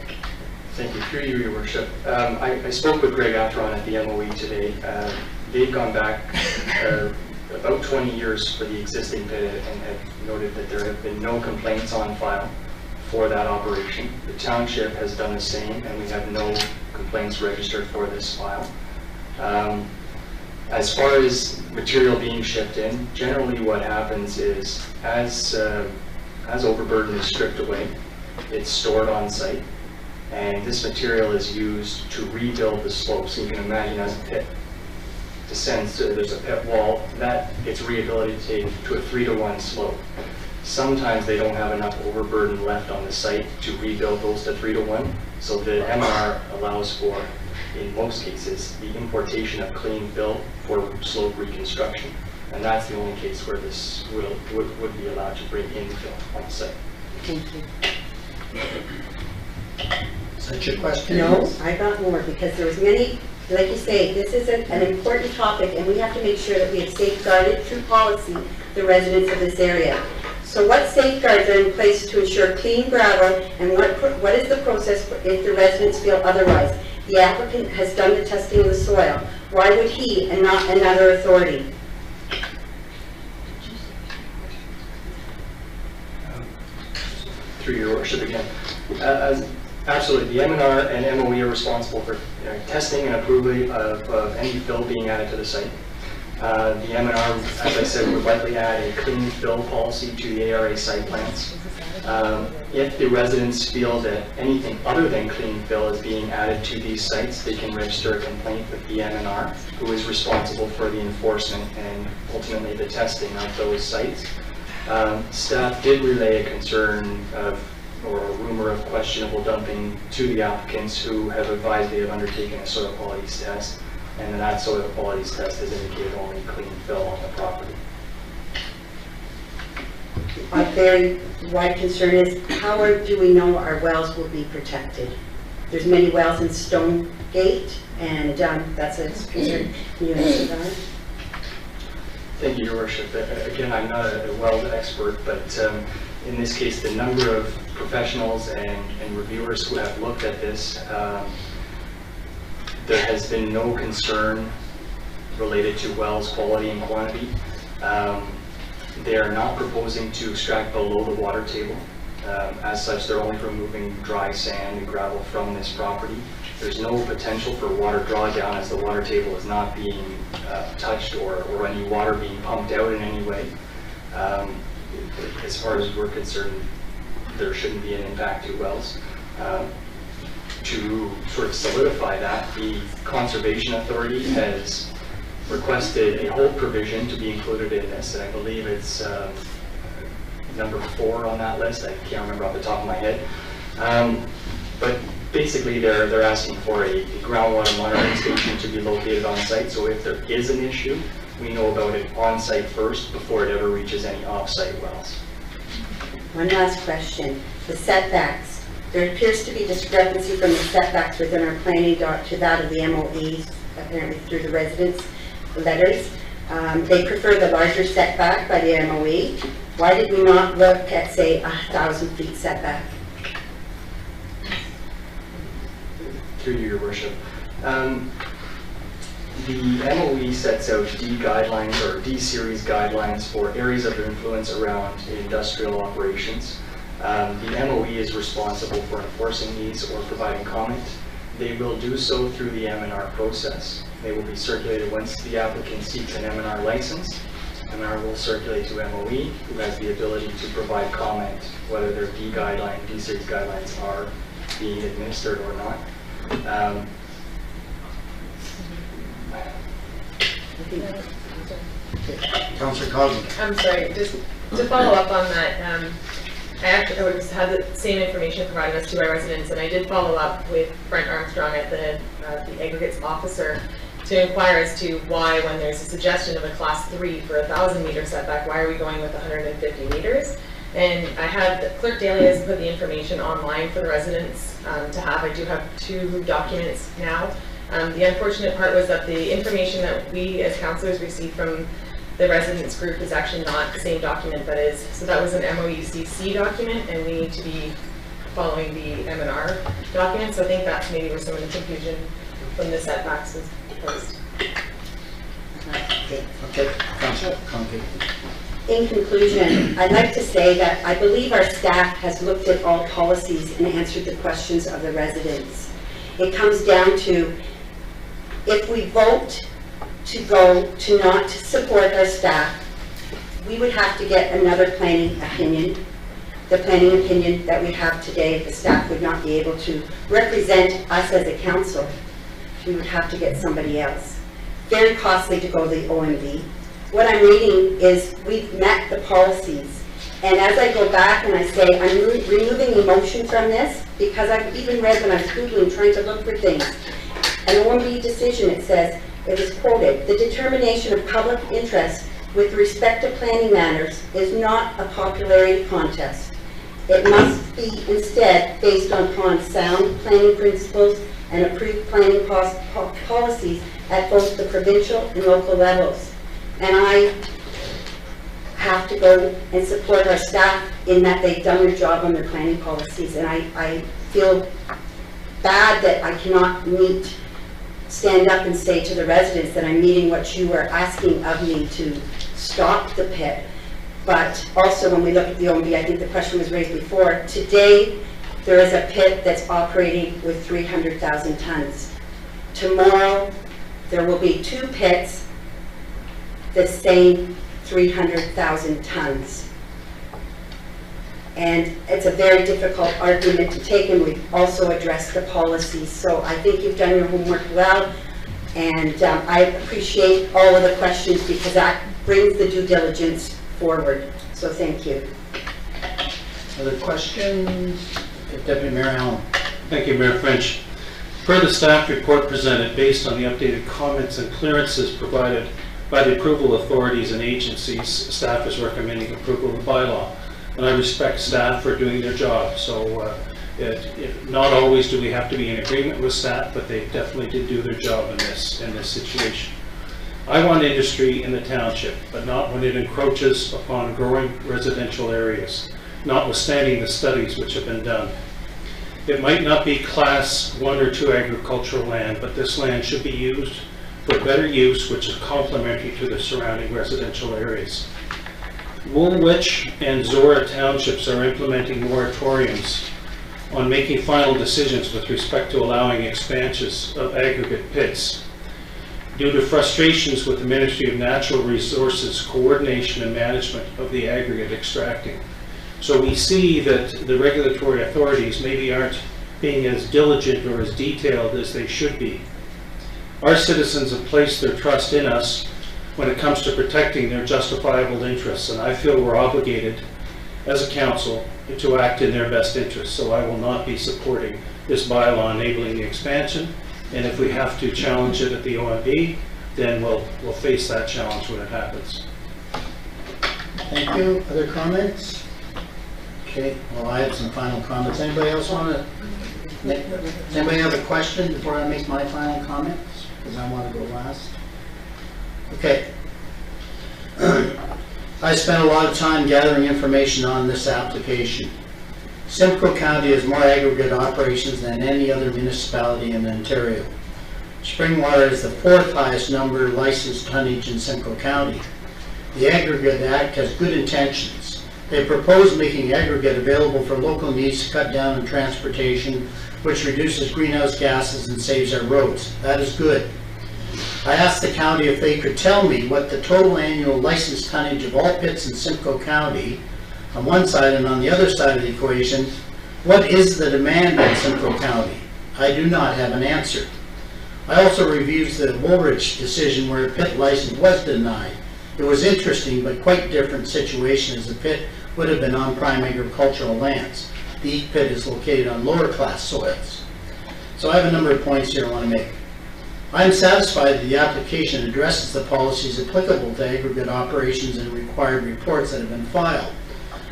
Thank you. Through you, Your Worship. I spoke with Greg Atron at the MOE today. They've gone back about 20 years for the existing pit and have noted that there have been no complaints on file for that operation. The township has done the same, and we have no complaints registered for this file. As far as material being shipped in, generally what happens is as overburden is stripped away, it's stored on site, and this material is used to rebuild the slope. So you can imagine as a pit descends, there's a pit wall, that gets rehabilitated to a 3-to-1 slope. Sometimes they don't have enough overburden left on the site to rebuild those to 3-to-1. So the M&R allows for, in most cases, the importation of clean fill for slope reconstruction. And that's the only case where this would be allowed to bring infill on the site. Thank you. Is that your question? No, I got more, because there was many, like you say, this is an important topic, and we have to make sure that we have safeguarded through policy the residents of this area. So what safeguards are in place to ensure clean gravel, and what is the process if the residents feel otherwise? The applicant has done the testing of the soil. Why would he and not another authority? Through your worship again. Absolutely, the M&R and MOE are responsible for testing and approval of any fill being added to the site. The M&R, as I said, would likely add a clean fill policy to the ARA site plans. If the residents feel that anything other than clean fill is being added to these sites, they can register a complaint with the M&R, who is responsible for the enforcement and ultimately the testing of those sites. Staff did relay a concern or a rumor of questionable dumping to the applicants, who have advised they have undertaken a soil qualities test, and that soil qualities test has indicated only clean fill on the property. A very wide concern is, how do we know our wells will be protected? There's many wells in Stonegate, and that's a concern. Can you answer that? Thank you, Your Worship. Again, I'm not a wells expert, but in this case, the number of professionals and reviewers who have looked at this, there has been no concern related to wells quality and quantity. They are not proposing to extract below the water table. As such, they're only removing dry sand and gravel from this property. There's no potential for water drawdown, as the water table is not being touched or any water being pumped out in any way. As far as we're concerned, there shouldn't be an impact to wells. To sort of solidify that, the Conservation Authority has requested a hold provision to be included in this, and I believe it's number 4 on that list. I can't remember off the top of my head. But basically they're asking for a groundwater monitoring station to be located on site, so if there is an issue, we know about it on site first before it ever reaches any off-site wells. One last question. The setbacks. There appears to be discrepancy from the setbacks within our planning doc to that of the MOEs, apparently through the residents' letters. They prefer the larger setback by the MOE. Why did we not look at, say, 1,000 feet setback? Through you, Your Worship. The MOE sets out D guidelines or D series guidelines for areas of influence around industrial operations. The MOE is responsible for enforcing these or providing comment. They will do so through the M&R process. They will be circulated once the applicant seeks an M&R license. M&R will circulate to MOE, who has the ability to provide comment whether their D series guidelines are being administered or not. Councillor Cosmo. I'm sorry, just to follow up on that, I had the same information provided us to our residents, and I did follow up with Brent Armstrong at the aggregates officer to inquire as to why, when there's a suggestion of a class 3 for 1,000 meter setback, why are we going with 150 meters? And I had, Clerk Daly has put the information online for the residents to have. I do have 2 documents now. The unfortunate part was that the information that we as councillors received from the residents group is actually not the same document that is. So that was an MOUCC document, and we need to be following the M&R document. So I think that's maybe where some of the confusion from the setbacks was posed. Okay. Councillor Conklin. In conclusion, I'd like to say that I believe our staff has looked at all policies and answered the questions of the residents. It comes down to, if we vote to go to not support our staff, we would have to get another planning opinion. The planning opinion that we have today, the staff would not be able to represent us as a council. We would have to get somebody else. Very costly to go to the OMB. What I'm reading is we've met the policies, And as I go back and I say, I'm removing emotion from this, because I've even read when I was Googling, trying to look for things. And the OMB decision, it says, it is quoted, "The determination of public interest with respect to planning matters is not a popularity contest. It must be instead based upon sound planning principles and approved planning policies at both the provincial and local levels." And I have to go and support our staff in that they've done their job on their planning policies. And I feel bad that I cannot stand up and say to the residents that I'm meeting what you were asking of me to stop the pit. But also when we look at the OMB, I think the question was raised before, today there is a pit that's operating with 300,000 tons. Tomorrow there will be 2 pits the same 300,000 tons. And it's a very difficult argument to take, and we've also addressed the policies. So I think you've done your homework well, and I appreciate all of the questions because that brings the due diligence forward. So thank you. Other questions? Deputy Mayor Allen. Thank you, Mayor French. Per the staff report presented, based on the updated comments and clearances provided by the approval authorities and agencies, staff is recommending approval of the bylaw. And I respect staff for doing their job. So not always do we have to be in agreement with staff, but they definitely did do their job in this situation. I want industry in the township, but not when it encroaches upon growing residential areas, notwithstanding the studies which have been done. It might not be class 1 or 2 agricultural land, but this land should be used for better use, which is complementary to the surrounding residential areas. Woolwich and Zora townships are implementing moratoriums on making final decisions with respect to allowing expansions of aggregate pits due to frustrations with the Ministry of Natural Resources coordination and management of the aggregate extracting. So we see that the regulatory authorities maybe aren't being as diligent or as detailed as they should be. Our citizens have placed their trust in us when it comes to protecting their justifiable interests, and I feel we're obligated as a council to act in their best interests. So I will not be supporting this bylaw enabling the expansion, and if we have to challenge it at the OMB, then we'll face that challenge when it happens. Thank you. Other comments? Okay, well, I have some final comments. Anybody else want to does anybody have a question before I make my final comments? Because I want to go last. Okay. I spent a lot of time gathering information on this application. Simcoe County has more aggregate operations than any other municipality in Ontario. Springwater is the 4th highest number licensed tonnage in Simcoe County. The Aggregate Act has good intentions. They propose making aggregate available for local needs to cut down on transportation, which reduces greenhouse gases and saves our roads. That is good. I asked the county if they could tell me what the total annual licensed tonnage of all pits in Simcoe County on one side, and on the other side of the equation, what is the demand in Simcoe County? I do not have an answer. I also reviewed the Woolwich decision where a pit license was denied. It was interesting but quite different situation, as the pit would have been on prime agricultural lands. The Eek pit is located on lower class soils. So I have a number of points here I want to make. I am satisfied that the application addresses the policies applicable to aggregate operations and required reports that have been filed.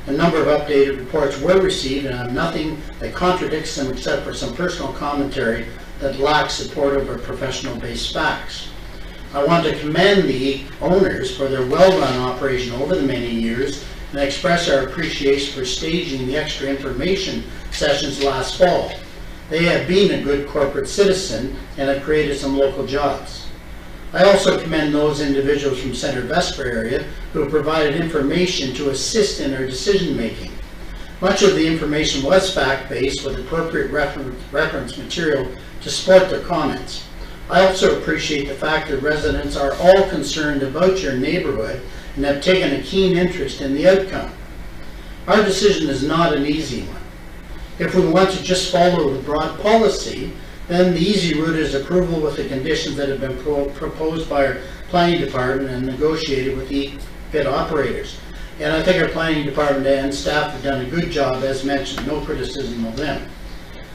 A number of updated reports were received, and I have nothing that contradicts them except for some personal commentary that lacks supportive or professional-based facts. I want to commend the owners for their well-run operation over the many years and express our appreciation for staging the extra information sessions last fall. They have been a good corporate citizen and have created some local jobs. I also commend those individuals from Centre Vesper area who have provided information to assist in our decision making. Much of the information was fact-based with appropriate reference material to support their comments. I also appreciate the fact that residents are all concerned about your neighborhood and have taken a keen interest in the outcome. Our decision is not an easy one. If we want to just follow the broad policy, then the easy route is approval with the conditions that have been proposed by our planning department and negotiated with the pit operators. And I think our planning department and staff have done a good job, as mentioned, no criticism of them.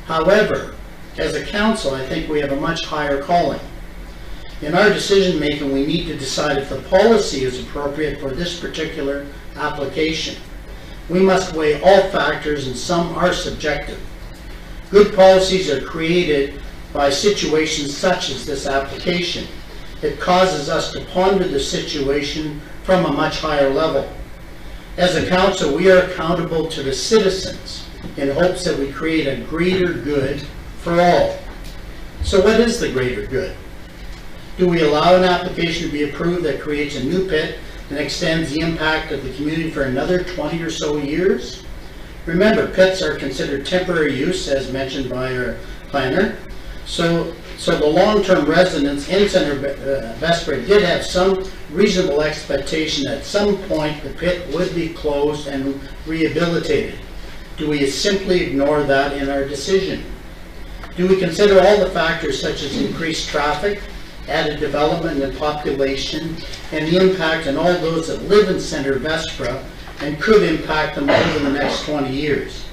However, as a council, I think we have a much higher calling. In our decision making, we need to decide if the policy is appropriate for this particular application. We must weigh all factors, and some are subjective. Good policies are created by situations such as this application. It causes us to ponder the situation from a much higher level. As a council, we are accountable to the citizens in hopes that we create a greater good for all. So what is the greater good? Do we allow an application to be approved that creates a new pit and extends the impact of the community for another 20 or so years? Remember, pits are considered temporary use, as mentioned by our planner. So the long-term residents in Center Vesper did have some reasonable expectation that at some point the pit would be closed and rehabilitated. Do we simply ignore that in our decision? Do we consider all the factors such as increased traffic, added development and population, and the impact on all those that live in Center Vesper and could impact them over the next 20 years?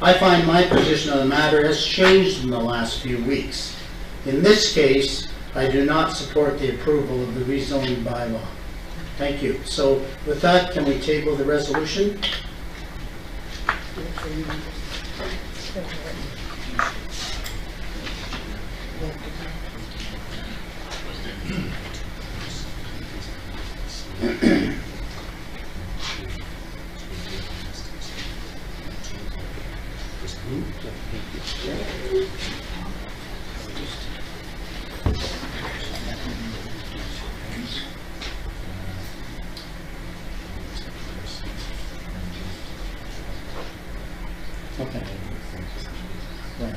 I find my position on the matter has changed in the last few weeks. In this case, I do not support the approval of the rezoning bylaw. Thank you. So with that, can we table the resolution? Okay. Right.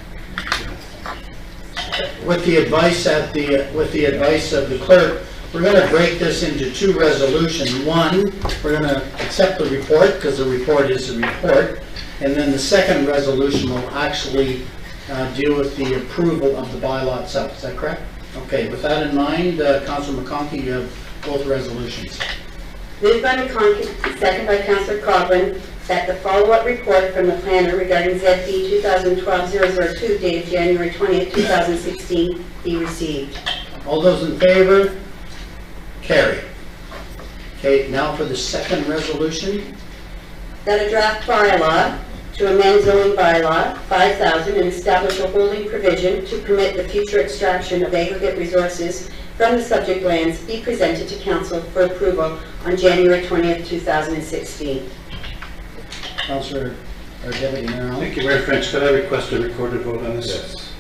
With the advice of the clerk, we're going to break this into two resolutions. One, we're going to accept the report because the report is a report, and then the second resolution will actually deal with the approval of the bylaw itself. Is that correct? Okay. With that in mind, Councillor McConkey, you have both resolutions. Moved by McConkey, second by Councillor Coghlan, that the follow-up report from the planner regarding ZB 2012-002 dated January 20th, 2016 be received. All those in favor? Carry. Okay, now for the second resolution. That a draft bylaw to amend zoning bylaw 5000 and establish a holding provision to permit the future extraction of aggregate resources from the subject lands be presented to council for approval on January 20th, 2016. Councillor, or Deputy Mayor Allen. Thank you, Mayor French. Could I request a recorded vote on this? Yes.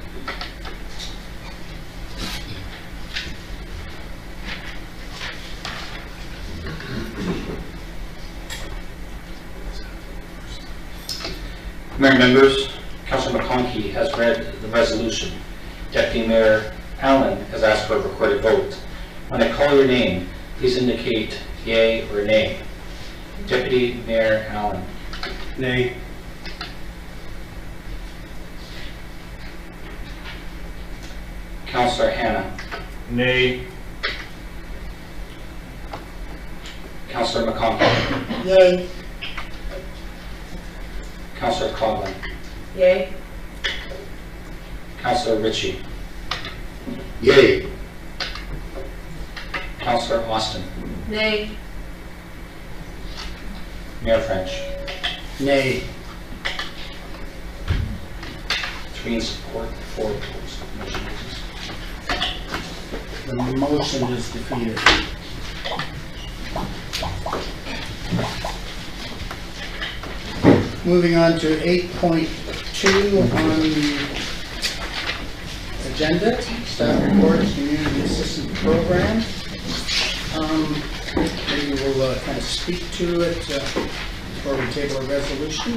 Mayor members, Councillor McConkey has read the resolution. Deputy Mayor Allen has asked for a recorded vote. When I call your name, please indicate yea or nay. Deputy Mayor Allen. Nay. Councillor Hanna. Nay. Councillor McConkey. Yay. Councillor Coghlan. Yay. Councillor Ritchie. Yay. Councillor Austin. Nay. Mayor French. Nay. 3 in support, 4 opposed. Motion passes. The motion is defeated. Moving on to 8.2 on the agenda, staff reports, community assistance program. Maybe we'll kind of speak to it before we table a resolution.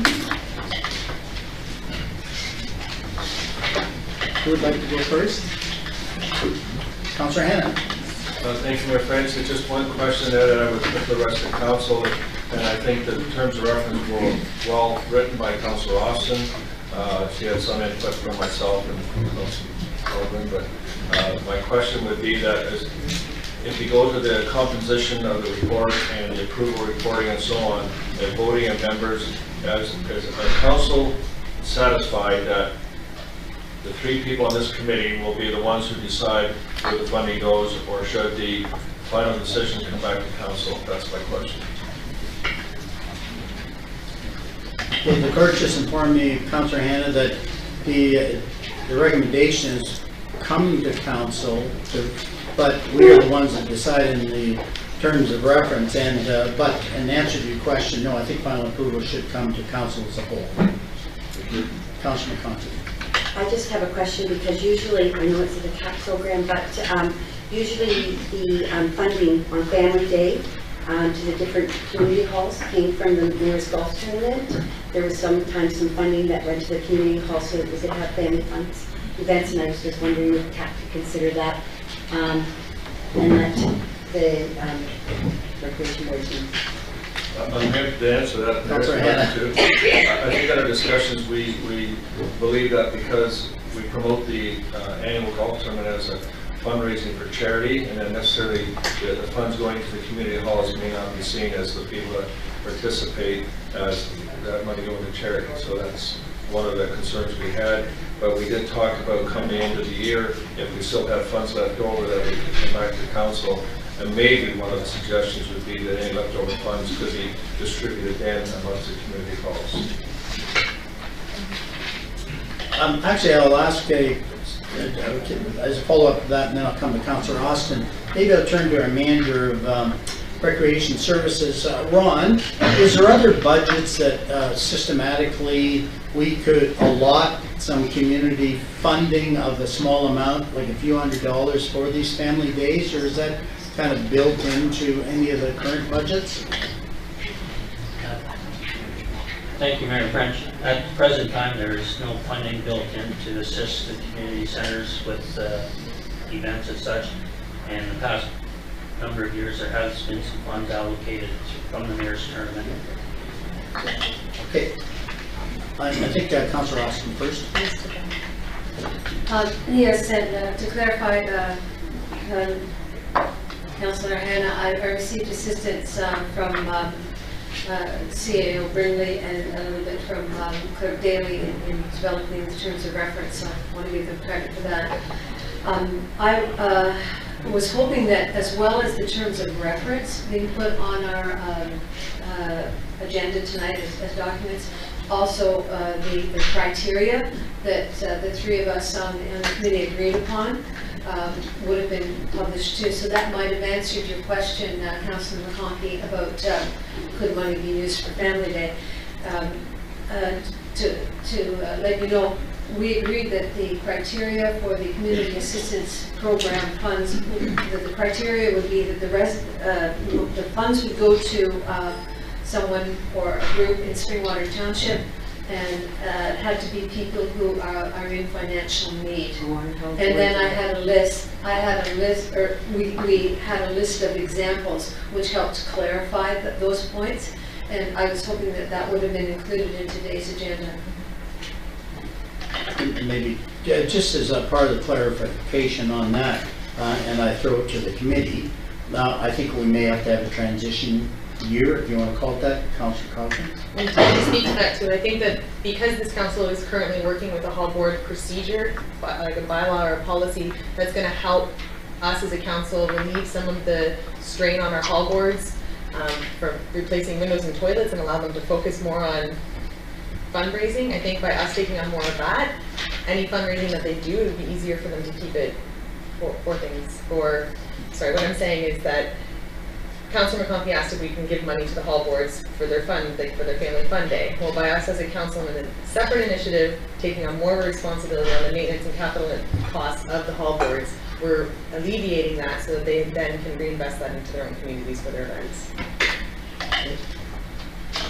Who would like to go first? Councillor Hanna. Thank you, Mayor French. There's just one question there that I would put to the rest of the council, and I think that the terms of reference were well written by Councillor Austin. She had some input from myself and Councillor Coghlan, but my question would be that if you go to the composition of the report and the approval reporting and so on, the voting of members, as a council satisfied that the 3 people on this committee will be the ones who decide where the funding goes, or should the final decision come back to council? That's my question. Okay, the clerk just informed me, Councillor Hanna, that the recommendation is coming to council, but we are the ones that decide in the terms of reference. And but in answer to your question, no, I think final approval should come to council as a whole. Councillor McConkie. I just have a question, because usually, I know it's in the CAP program, but usually the funding on Family Day to the different community halls came from the Mayor's Golf Tournament. There was sometimes some funding that went to the community hall so that we could have family funds events, and I was just wondering if CAP could consider that, and that the recreation board team. I'm happy to answer that. I think in our discussions, we believe that because we promote the annual golf tournament as a fundraising for charity, and then necessarily the funds going to the community halls may not be seen as the people that participate as that money going to charity. So that's one of the concerns we had. But we did talk about coming the end of the year, if we still have funds left over, that we could come back to council. And maybe one of the suggestions would be that any leftover funds could be distributed then amongst the community halls. Actually, I'll ask as a follow-up to that, and then I'll come to Councillor Austin. Maybe I'll turn to our manager of Recreation Services. Ron, is there other budgets that systematically we could allot some community funding of a small amount, like a few $100s for these family days, or is that kind of built into any of the current budgets? Thank you, Mayor French. At the present time, there is no funding built in to assist the community centers with events and such. And in the past number of years, there has been some funds allocated from the mayor's tournament. Okay. I think Councillor Austin first. Yes, and to clarify, Councillor Hanna, I received assistance from CAO Burnley and a little bit from Clerk Daly in developing the terms of reference, so I want to give them credit for that. I was hoping that as well as the terms of reference being put on our agenda tonight as documents, also the criteria that the 3 of us on the committee agreed upon would have been published too. So that might have answered your question, Councillor McConkie, about could money be used for Family Day. To let you know, we agreed that the criteria for the community assistance program funds, that the criteria would be that the funds would go to someone or a group in Springwater Township, and had to be people who are in financial need. And then I had a list, or we had a list of examples which helped clarify those points, and I was hoping that that would have been included in today's agenda. Maybe just as a part of the clarification on that, and I throw it to the committee. Now, I think we may have to have a transition year, if you want to call it that, Councillor Cochran. And to speak to that too, I think that because this council is currently working with a hall board procedure, like a bylaw or a policy, that's going to help us as a council relieve some of the strain on our hall boards for replacing windows and toilets, and allow them to focus more on fundraising. I think by us taking on more of that, any fundraising that they do, it would be easier for them to keep it for things. Or, sorry, what I'm saying is that Councillor McConkie asked if we can give money to the hall boards for their fund, like for their family fun day. Well, by us as a council in a separate initiative, taking on more responsibility on the maintenance and capital costs of the hall boards, we're alleviating that so that they then can reinvest that into their own communities for their events.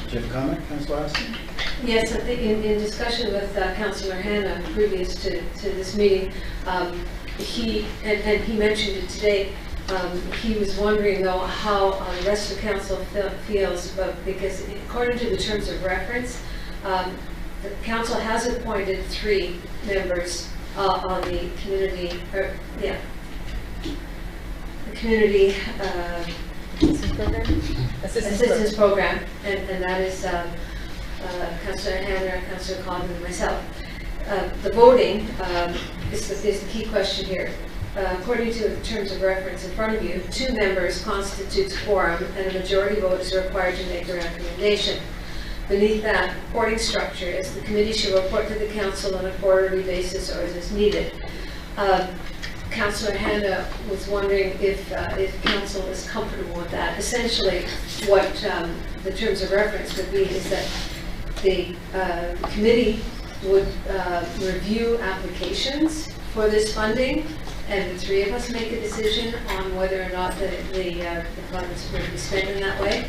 Do you have a comment, Councillor Austin? Yes, I think in discussion with Councillor Hanna previous to this meeting, he mentioned it today. He was wondering though how the rest of the council feels about, because according to the terms of reference, the council has appointed 3 members on the community. The community assistance program, and that is Councillor Hanna, Councillor Coleman, and myself. The voting is the key question here. According to the terms of reference in front of you, 2 members constitutes quorum, and a majority vote is required to make a recommendation. Beneath that reporting structure is the committee shall report to the council on a quarterly basis or as needed. Councillor Hanna was wondering if council is comfortable with that. Essentially, what the terms of reference would be is that the committee would review applications for this funding, and the 3 of us make a decision on whether or not the funds will be spent in that way.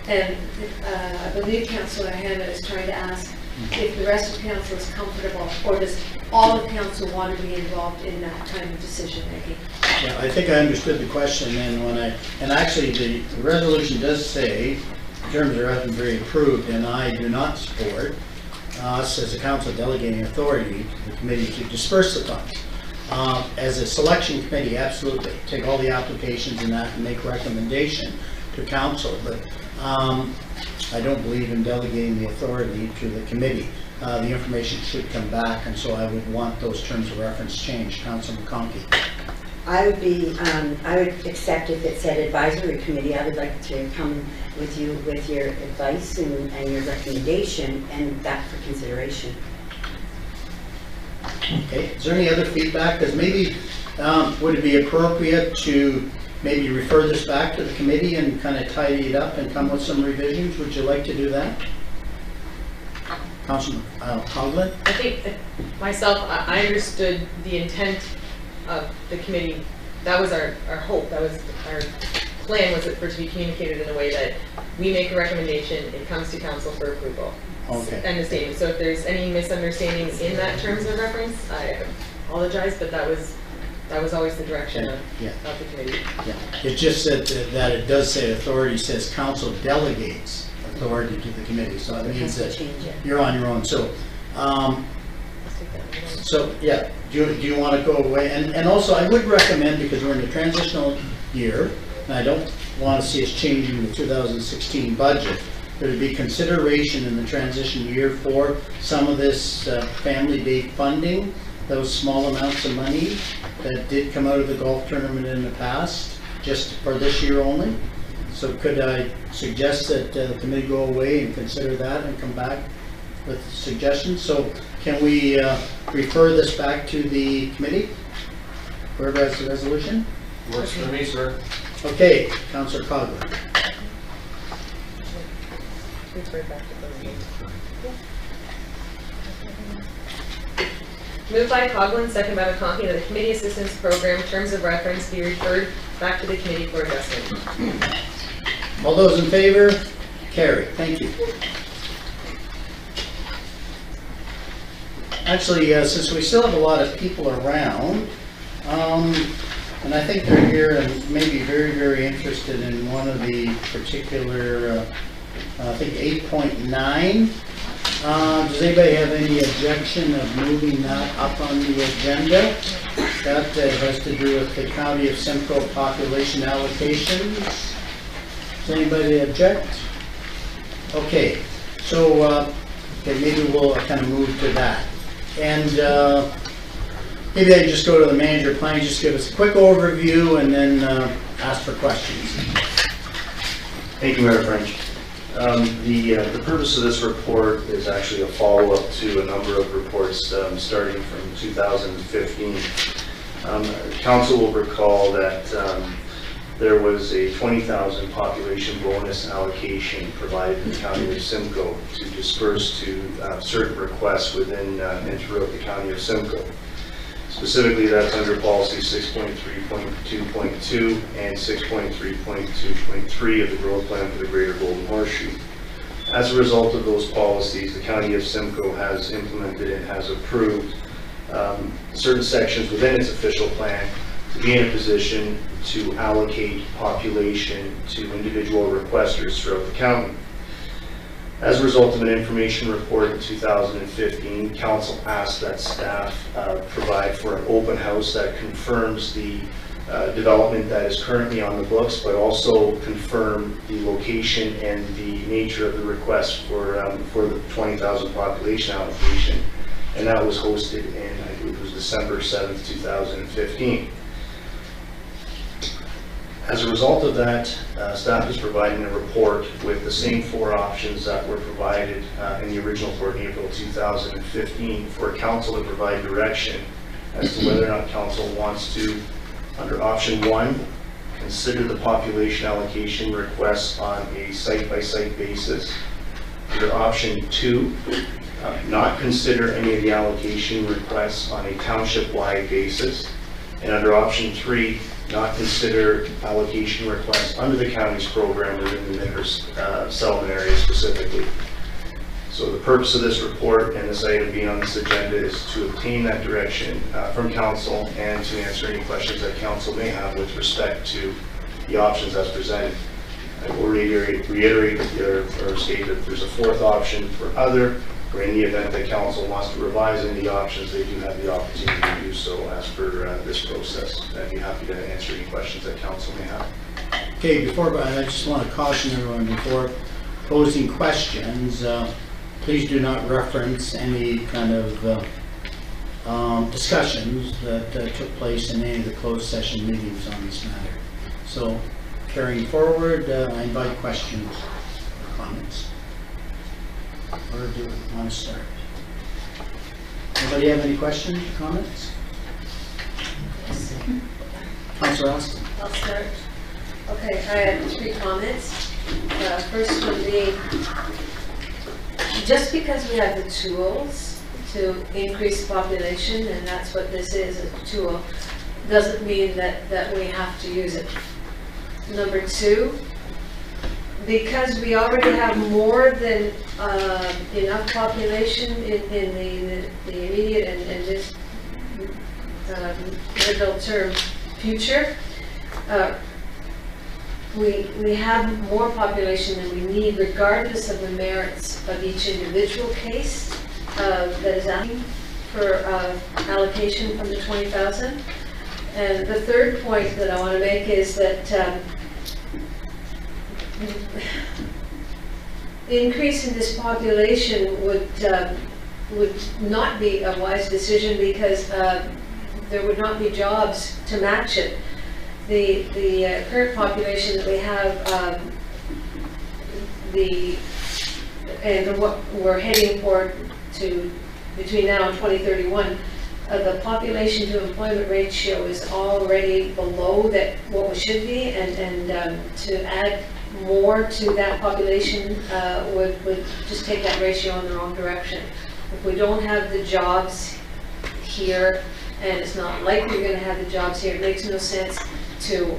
And I believe Councillor Hanna is trying to ask if the rest of council is comfortable, or does all of council want to be involved in that kind of decision making? Yeah, I think I understood the question, and actually the resolution does say, in terms of reference very approved, and I do not support us as a council delegating authority to the committee to disperse the funds. As a selection committee, absolutely, take all the applications and that and make recommendation to council, but I don't believe in delegating the authority to the committee. The information should come back, and so I would want those terms of reference changed. Councilor McConkey. I would accept if it said advisory committee. I would like to come with you with your advice and your recommendation, and that for consideration. Okay, is there any other feedback? Because maybe, would it be appropriate to maybe refer this back to the committee and kind of tidy it up and come with some revisions? Would you like to do that? Councilman Coughlin? I think myself, I understood the intent of the committee. That was our hope. That was our plan, was for it to be communicated in a way that we make a recommendation, it comes to council for approval. Okay. End of statement. So if there's any misunderstandings in that terms of reference, I apologize, but that was always the direction of the committee. Yeah. It's just that it does say authority, says council delegates authority to the committee, so it means that you're on your own. So, yeah, do you want to go away? And also, I would recommend, because we're in a transitional year, and I don't want to see us changing the 2016 budget, there would be consideration in the transition year for some of this family day funding, those small amounts of money that did come out of the golf tournament in the past, just for this year only. So could I suggest that the committee go away and consider that and come back with suggestions? So can we refer this back to the committee? Whoever has the resolution? Works for me, sir. Okay, Councillor Coughlin. Moved by Coughlin, second by McConkey, that the committee assistance program terms of reference be referred back to the committee for adjustment. All those in favor? Carried. Thank you. Actually, since we still have a lot of people around, and I think they're here and maybe very, very interested in one of the particular, I think 8.9. Does anybody have any objection of moving that up on the agenda? That has to do with the County of Simcoe population allocations. Does anybody object? Okay, so maybe we'll kind of move to that. And maybe I can just go to the manager planning, just give us a quick overview and then ask for questions. Thank you, Mayor French. The purpose of this report is actually a follow-up to a number of reports starting from 2015. Council will recall that there was a 20,000 population bonus allocation provided in the County of Simcoe to disperse to certain requests within and throughout the County of Simcoe. Specifically, that's under policy 6.3.2.2 and 6.3.2.3 of the growth plan for the Greater Golden Horseshoe. As a result of those policies, the County of Simcoe has implemented and has approved certain sections within its official plan to be in a position to allocate population to individual requesters throughout the county. As a result of an information report in 2015, Council asked that staff provide for an open house that confirms the development that is currently on the books, but also confirm the location and the nature of the request for the 20,000 population allocation. And that was hosted in, I believe it was December 7th, 2015. As a result of that, staff is providing a report with the same 4 options that were provided in the original report in April 2015 for council to provide direction as to whether or not council wants to, under option 1, consider the population allocation requests on a site-by-site basis. Under option 2, not consider any of the allocation requests on a township-wide basis. And under option 3, not consider allocation requests under the county's program within the Midhurst settlement area specifically. So the purpose of this report and this item being on this agenda is to obtain that direction from council and to answer any questions that council may have with respect to the options as presented. I will reiterate or state that there's a 4th option for other, or in the event that council wants to revise any of the options, they do have the opportunity to do so as per this process. I'd be happy to answer any questions that council may have. Okay, I just want to caution everyone before posing questions, please do not reference any kind of discussions that took place in any of the closed session meetings on this matter. So, carrying forward, I invite questions or comments. Where do we want to start? Anybody have any questions or comments? Yes. Councilor Austin. I'll start. Okay, I have 3 comments. First would be, just because we have the tools to increase population, and that's what this is, a tool, doesn't mean that we have to use it. Number 2, because we already have more than enough population in the immediate and this middle term future, we have more population than we need, regardless of the merits of each individual case that is asking for allocation from the 20,000. And the third point that I want to make is that the increase in this population would not be a wise decision, because there would not be jobs to match it. The current population that we have, and what we're heading for to between now and 2031, the population to employment ratio is already below that what we should be, and to add more to that population would just take that ratio in the wrong direction. If we don't have the jobs here, and it's not likely we're going to have the jobs here, it makes no sense to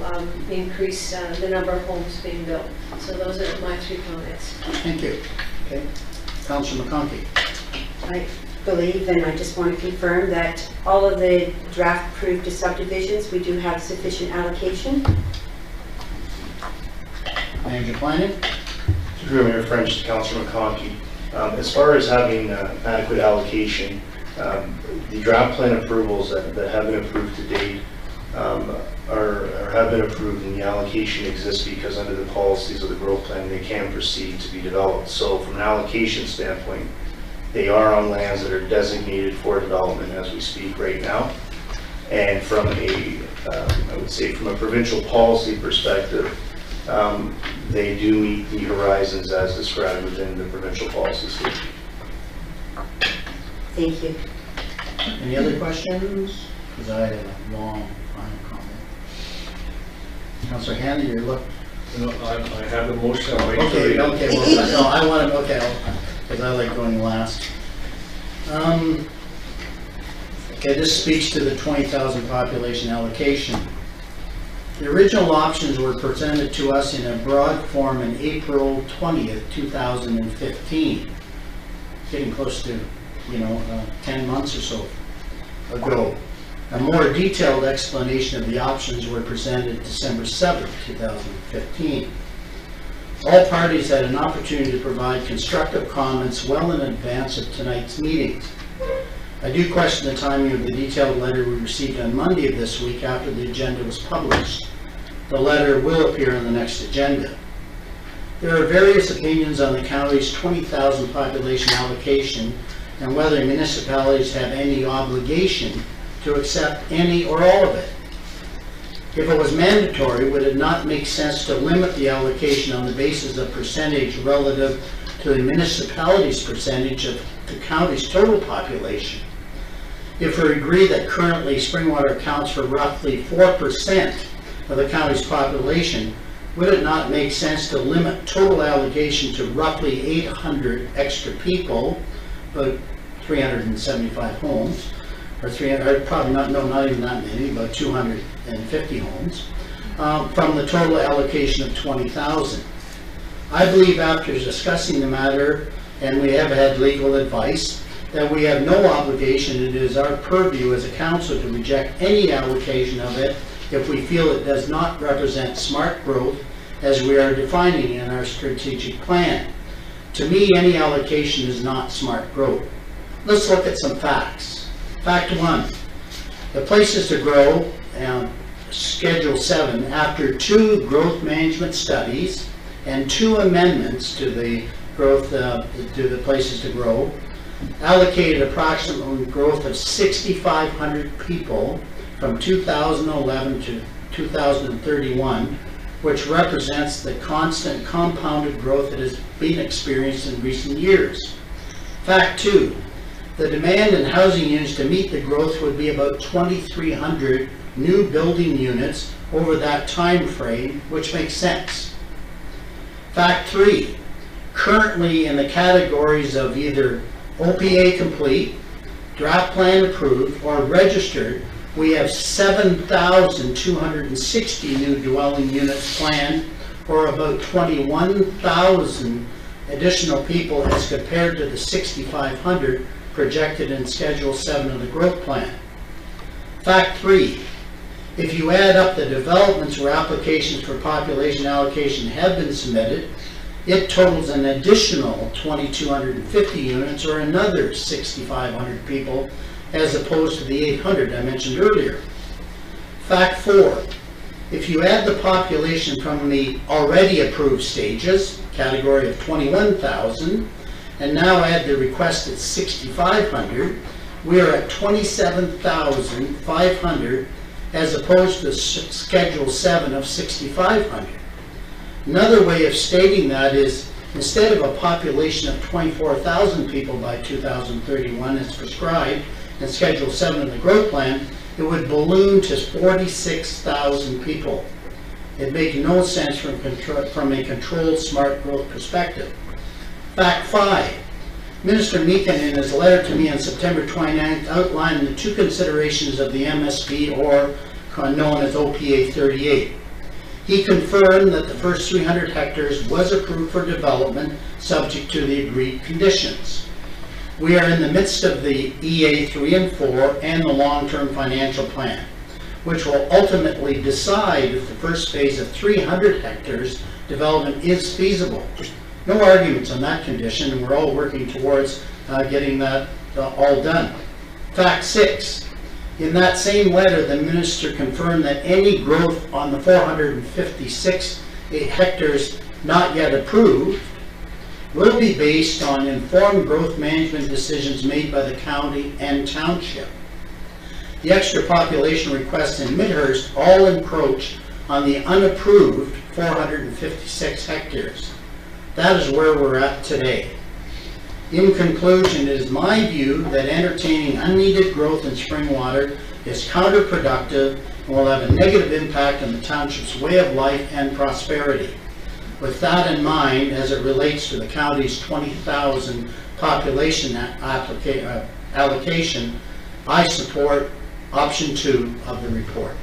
increase the number of homes being built. So those are my 3 comments. Thank you. Okay, Councilor McConkey. I believe, and I just want to confirm, that all of the draft approved subdivisions, we do have sufficient allocation. Manager Planning. Through Mayor French to Councilor McConkey. As far as having adequate allocation, the draft plan approvals that have been approved to date have been approved, and the allocation exists because under the policies of the growth plan they can proceed to be developed. So from an allocation standpoint, they are on lands that are designated for development as we speak right now. And from a, I would say from a provincial policy perspective, they do meet the horizons as described within the provincial policy statement. Thank you. Any other questions? Because I had a long final comment. Councilor Hanley, you're looking. No, I have the motion. Okay, well, no, I want to, okay, because I like going last. Okay, this speaks to the 20,000 population allocation. The original options were presented to us in a broad form in April 20th, 2015. Getting close to, 10 months or so ago. A more detailed explanation of the options were presented December 7th, 2015. All parties had an opportunity to provide constructive comments well in advance of tonight's meetings. I do question the timing of the detailed letter we received on Monday of this week after the agenda was published. The letter will appear on the next agenda. There are various opinions on the county's 20,000 population allocation and whether municipalities have any obligation to accept any or all of it. If it was mandatory, would it not make sense to limit the allocation on the basis of percentage relative to the municipality's percentage of the county's total population? If we agree that currently Springwater accounts for roughly 4% of the county's population, would it not make sense to limit total allocation to roughly 800 extra people, about 375 homes, or 300, probably not even that many, about 250 homes, from the total allocation of 20,000? I believe after discussing the matter, and we have had legal advice, that we have no obligation, it is our purview as a council to reject any allocation of it if we feel it does not represent smart growth as we are defining in our strategic plan. To me, any allocation is not smart growth. Let's look at some facts. Fact 1, the places to grow, Schedule 7, after 2 growth management studies and 2 amendments to the growth, to the places to grow, allocated approximately growth of 6,500 people from 2011 to 2031, which represents the constant compounded growth that has been experienced in recent years. Fact 2, the demand in housing units to meet the growth would be about 2,300 new building units over that time frame, which makes sense. Fact 3, currently in the categories of either OPA complete, draft plan approved, or registered, we have 7,260 new dwelling units planned, or about 21,000 additional people as compared to the 6,500 projected in Schedule 7 of the growth plan. Fact 3, if you add up the developments where applications for population allocation have been submitted, it totals an additional 2,250 units, or another 6,500 people, as opposed to the 800 I mentioned earlier. Fact 4, if you add the population from the already approved stages, category of 21,000, and now add the requested 6,500, we are at 27,500 as opposed to Schedule 7 of 6,500. Another way of stating that is, instead of a population of 24,000 people by 2031 as prescribed in Schedule 7 of the growth plan, it would balloon to 46,000 people. It makes no sense from a controlled smart growth perspective. Fact 5, Minister Meekin in his letter to me on September 29th outlined the 2 considerations of the MSP, or known as OPA 38. He confirmed that the first 300 hectares was approved for development subject to the agreed conditions. We are in the midst of the EA 3 and 4 and the long-term financial plan, which will ultimately decide if the first phase of 300 hectares development is feasible. No arguments on that condition, and we're all working towards getting that all done. Fact 6, in that same letter, the minister confirmed that any growth on the 456 hectares not yet approved will be based on informed growth management decisions made by the county and township. The extra population requests in Midhurst all encroach on the unapproved 456 hectares. That is where we're at today. In conclusion, it is my view that entertaining unneeded growth in Springwater is counterproductive and will have a negative impact on the township's way of life and prosperity. With that in mind, as it relates to the county's 20,000 population allocation, I support option 2 of the report.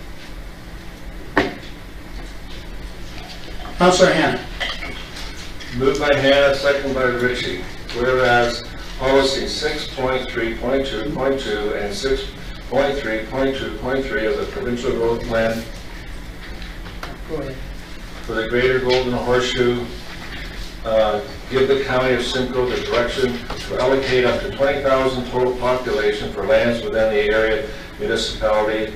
Councillor Hanna. Moved by Hannah, second by Ritchie. Whereas policy 6.3.2.2 and 6.3.2.3 of the provincial growth plan for the Greater Golden Horseshoe give the county of Simcoe the direction to allocate up to 20,000 total population for lands within the area municipality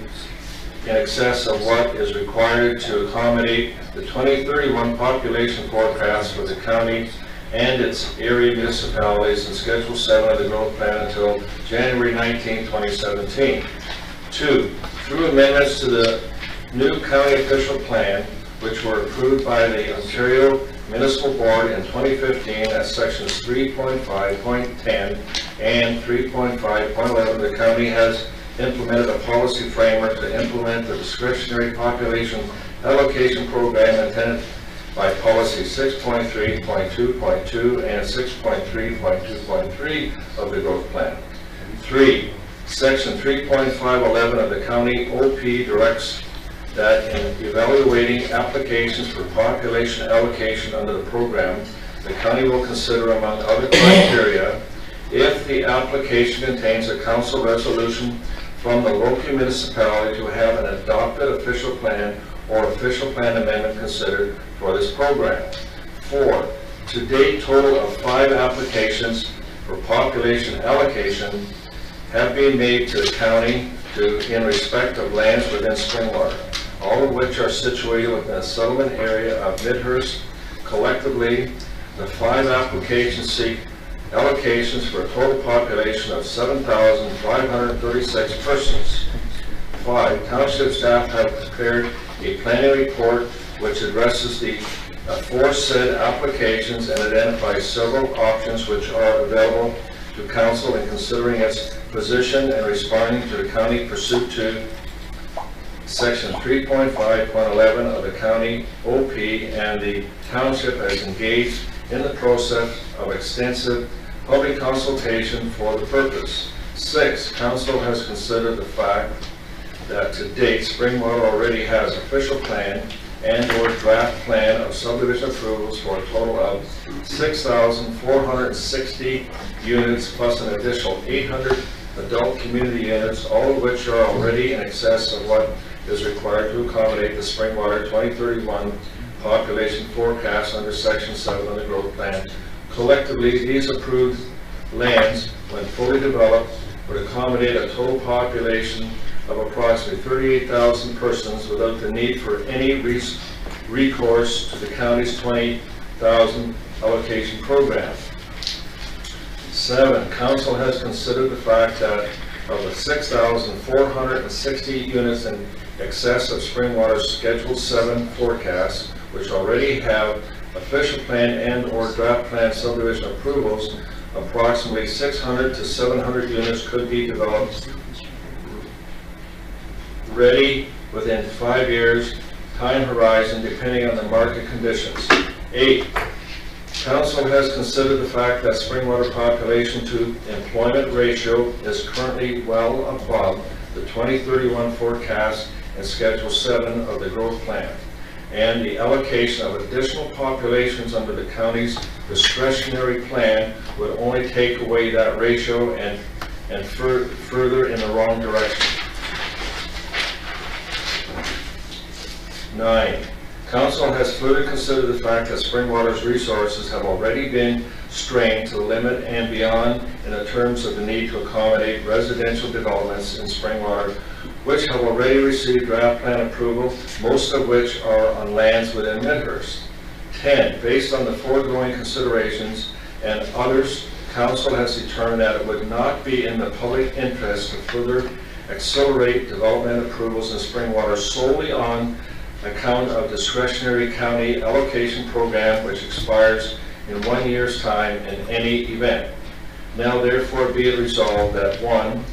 in excess of what is required to accommodate the 2031 population forecast for the county and its area municipalities in Schedule 7 of the growth plan until January 19, 2017. 2, through amendments to the new county official plan, which were approved by the Ontario Municipal Board in 2015 at sections 3.5.10 and 3.5.11, the county has implemented a policy framework to implement the discretionary population allocation program intended by policy 6.3.2.2 and 6.3.2.3 of the growth plan. 3, section 3.511 of the county OP directs that in evaluating applications for population allocation under the program, the county will consider, among other criteria, if the application contains a council resolution from the local municipality to have an adopted official plan or official plan amendment considered for this program. 4, to date, total of 5 applications for population allocation have been made to the county in respect of lands within Springwater, all of which are situated within a settlement area of Midhurst. Collectively, the 5 applications seek allocations for a total population of 7,536 persons. 5, township staff have prepared a planning report which addresses the aforesaid applications and identifies several options which are available to council in considering its position and responding to the county pursuant to section 3.5.11 of the county OP, and the township has engaged in the process of extensive public consultation for the purpose. 6, council has considered the fact that to date Springwater already has official plan and or draft plan of subdivision approvals for a total of 6,460 units plus an additional 800 adult community units, all of which are already in excess of what is required to accommodate the Springwater 2031 population forecast under section 7 of the growth plan. Collectively, these approved lands, when fully developed, would accommodate a total population of approximately 38,000 persons without the need for any recourse to the county's 20,000 allocation program. 7, council has considered the fact that of the 6,460 units in excess of Springwater's Schedule 7 forecast, which already have official plan and or draft plan subdivision approvals, approximately 600 to 700 units could be developed ready within 5 years time horizon depending on the market conditions. 8, council has considered the fact that Springwater population to employment ratio is currently well above the 2031 forecast and Schedule 7 of the growth plan, and the allocation of additional populations under the county's discretionary plan would only take away that ratio and further in the wrong direction. 9, council has further considered the fact that Springwater's resources have already been strained to the limit and beyond in the terms of the need to accommodate residential developments in Springwater, which have already received draft plan approval, most of which are on lands within Midhurst. 10, based on the foregoing considerations and others, council has determined that it would not be in the public interest to further accelerate development approvals in Springwater solely on account of discretionary county allocation program which expires in 1 year's time in any event. Now therefore be it resolved that 1,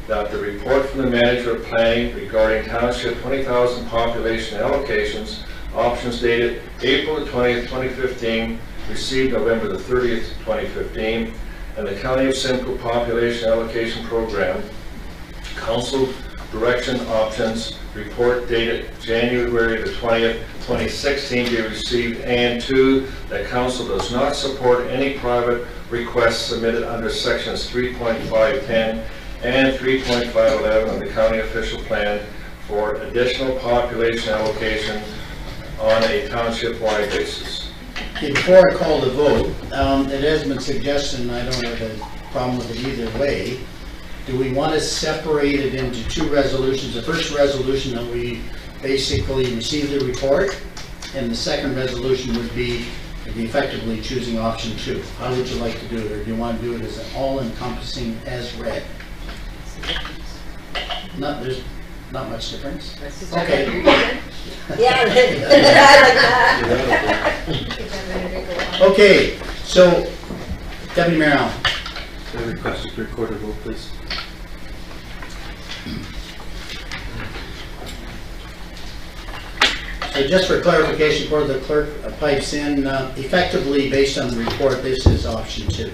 that the report from the manager of planning regarding township 20,000 population allocations options dated April the 20th, 2015, received November the 30th, 2015, and the County of Simcoe population allocation program council direction options report dated January the 20th, 2016 be received, and 2, that council does not support any private requests submitted under sections 3.510 and 3.511 of the county official plan for additional population allocation on a township-wide basis. Okay, before I call the vote, it has been suggested, and I don't have a problem with it either way. Do we want to separate it into two resolutions? The first resolution that we basically receive the report, and the second resolution would be effectively choosing option 2. How would you like to do it, or do you want to do it as an all-encompassing as read? There's not much difference. Okay. Yeah, I like that. Okay, so Deputy Mayor Allen. I request a recorded vote, please. So just for clarification, before the clerk pipes in, effectively based on the report, this is option 2.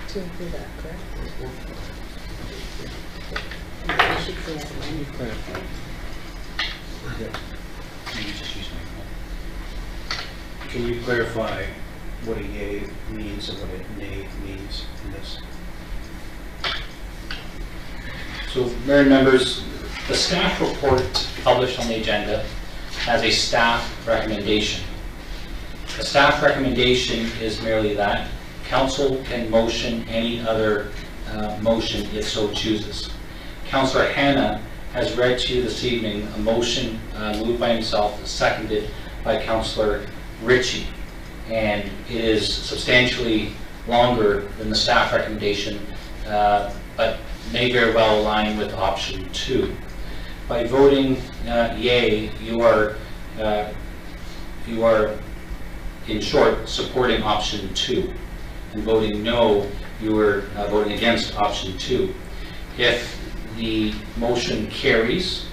To include that, correct? Can you clarify what a yay means and what a nay means in this? So, Mayor and members, the staff report published on the agenda has a staff recommendation. A staff recommendation is merely that. Council can motion any other motion if so chooses. Councillor Hanna has read to you this evening a motion moved by himself, seconded by Councillor Ritchie, and it is substantially longer than the staff recommendation, but may very well align with option 2. By voting yay, you are in short supporting option 2, and voting no, you are voting against option 2. If the motion carries,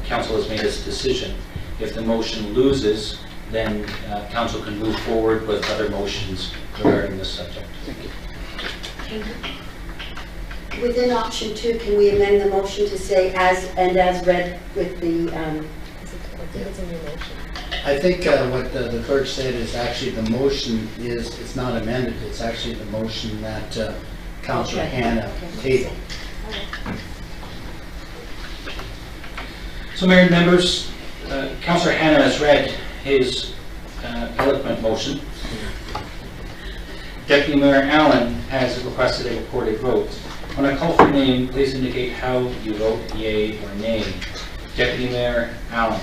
council has made its decision. If the motion loses, then council can move forward with other motions regarding this subject. Thank you. Within option 2, can we amend the motion to say as read with the, I think what the clerk said is actually the motion is, it's not amended, it's actually the motion that Councillor Hanna tabled. So, Mayor and members, Councillor Hanna has read his eloquent motion. Deputy Mayor Allen has requested a recorded vote. When I call for your name, please indicate how you vote, yea or nay. Deputy Mayor Allen.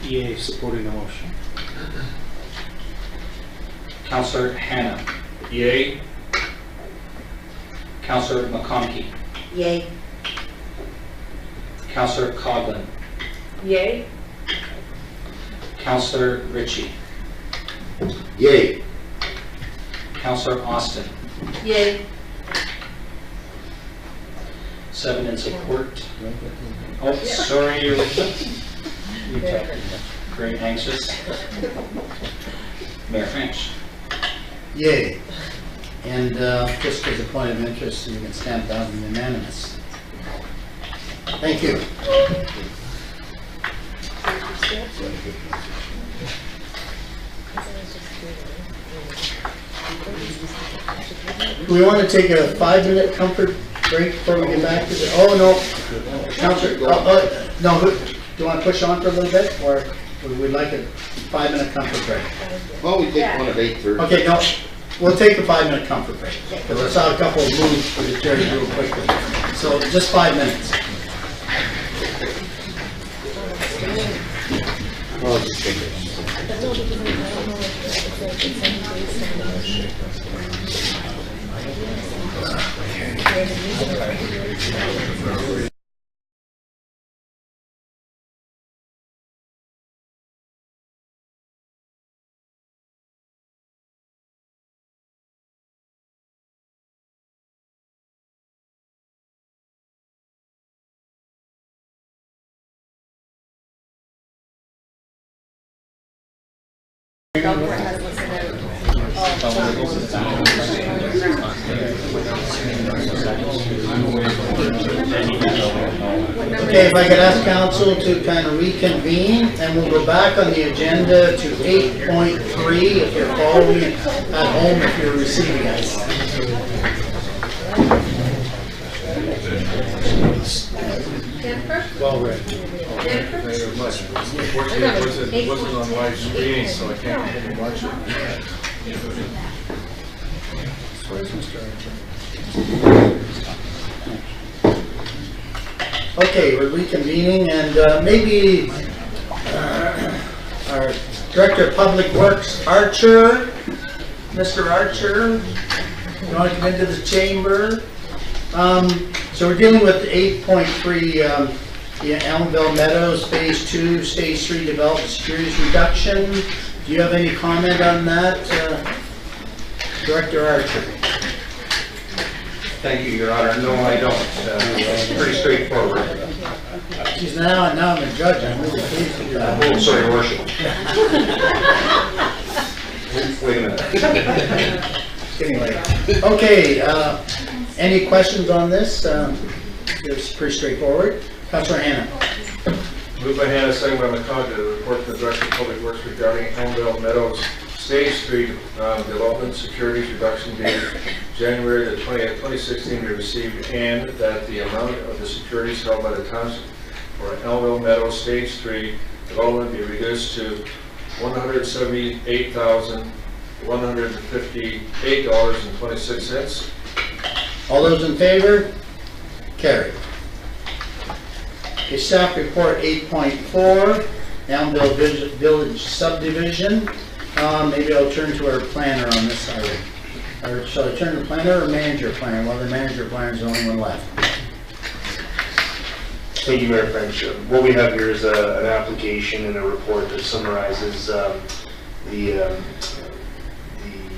Yea, supporting the motion. Councillor Hanna. Yea. Councillor McConkey. yay? Councillor Coghlan. Yay. Councillor Ritchie. Yay. Councillor Austin. Yay. 7 in support. Oh, sorry, you're very anxious. Mayor French. Yay. And just as a point of interest, you can stamp down unanimous. Thank you. Do we want to take a 5-minute comfort break before we get back to the, oh no, Councillor, no, do you want to push on for a little bit, or we'd like a 5-minute comfort break? Well, we take one at 8:30. Okay, no, we'll take a 5-minute comfort break. Because I saw a couple of moves for the chair real quickly. So just 5 minutes. Well, just take it. Okay, if I could ask council to kind of reconvene, and we'll go back on the agenda to 8.3 if you're following it at home, if you're receiving us. Jennifer? Well read. Unfortunately, it wasn't on live streaming, so I can't watch it. Where's Mr. Archer? Okay, we're reconvening, and maybe our Director of Public Works, Archer, Mr. Archer, you want to come into the chamber? So we're dealing with 8.3, Elmville Meadows, Phase 2, Stage 3 Development Securities Reduction. Do you have any comment on that, Director Archer? Thank you, Your Honor. No, I don't. It's pretty straightforward. Geez, now I'm a judge. I'm really pleased with that. Oh, sorry, Your Worship. Wait a minute. Anyway, okay, any questions on this? It's pretty straightforward. Councilor Hannah. Moved by Hannah, second by McCog, to report to the Director of Public Works regarding Elmville Meadows Stage 3 Development Securities Reduction date January the 20th, 2016 be received, and that the amount of the securities held by the township for Elmville Meadows Stage 3 development be reduced to $178,158.26. All those in favor? Carried. Okay, staff report 8.4, Elmville Village Subdivision. Maybe I'll turn to our planner on this item. Or shall I turn to planner or manager planner? Well, the manager planner is the only one left. Thank you, Mayor French. What we have here is an application and a report that summarizes the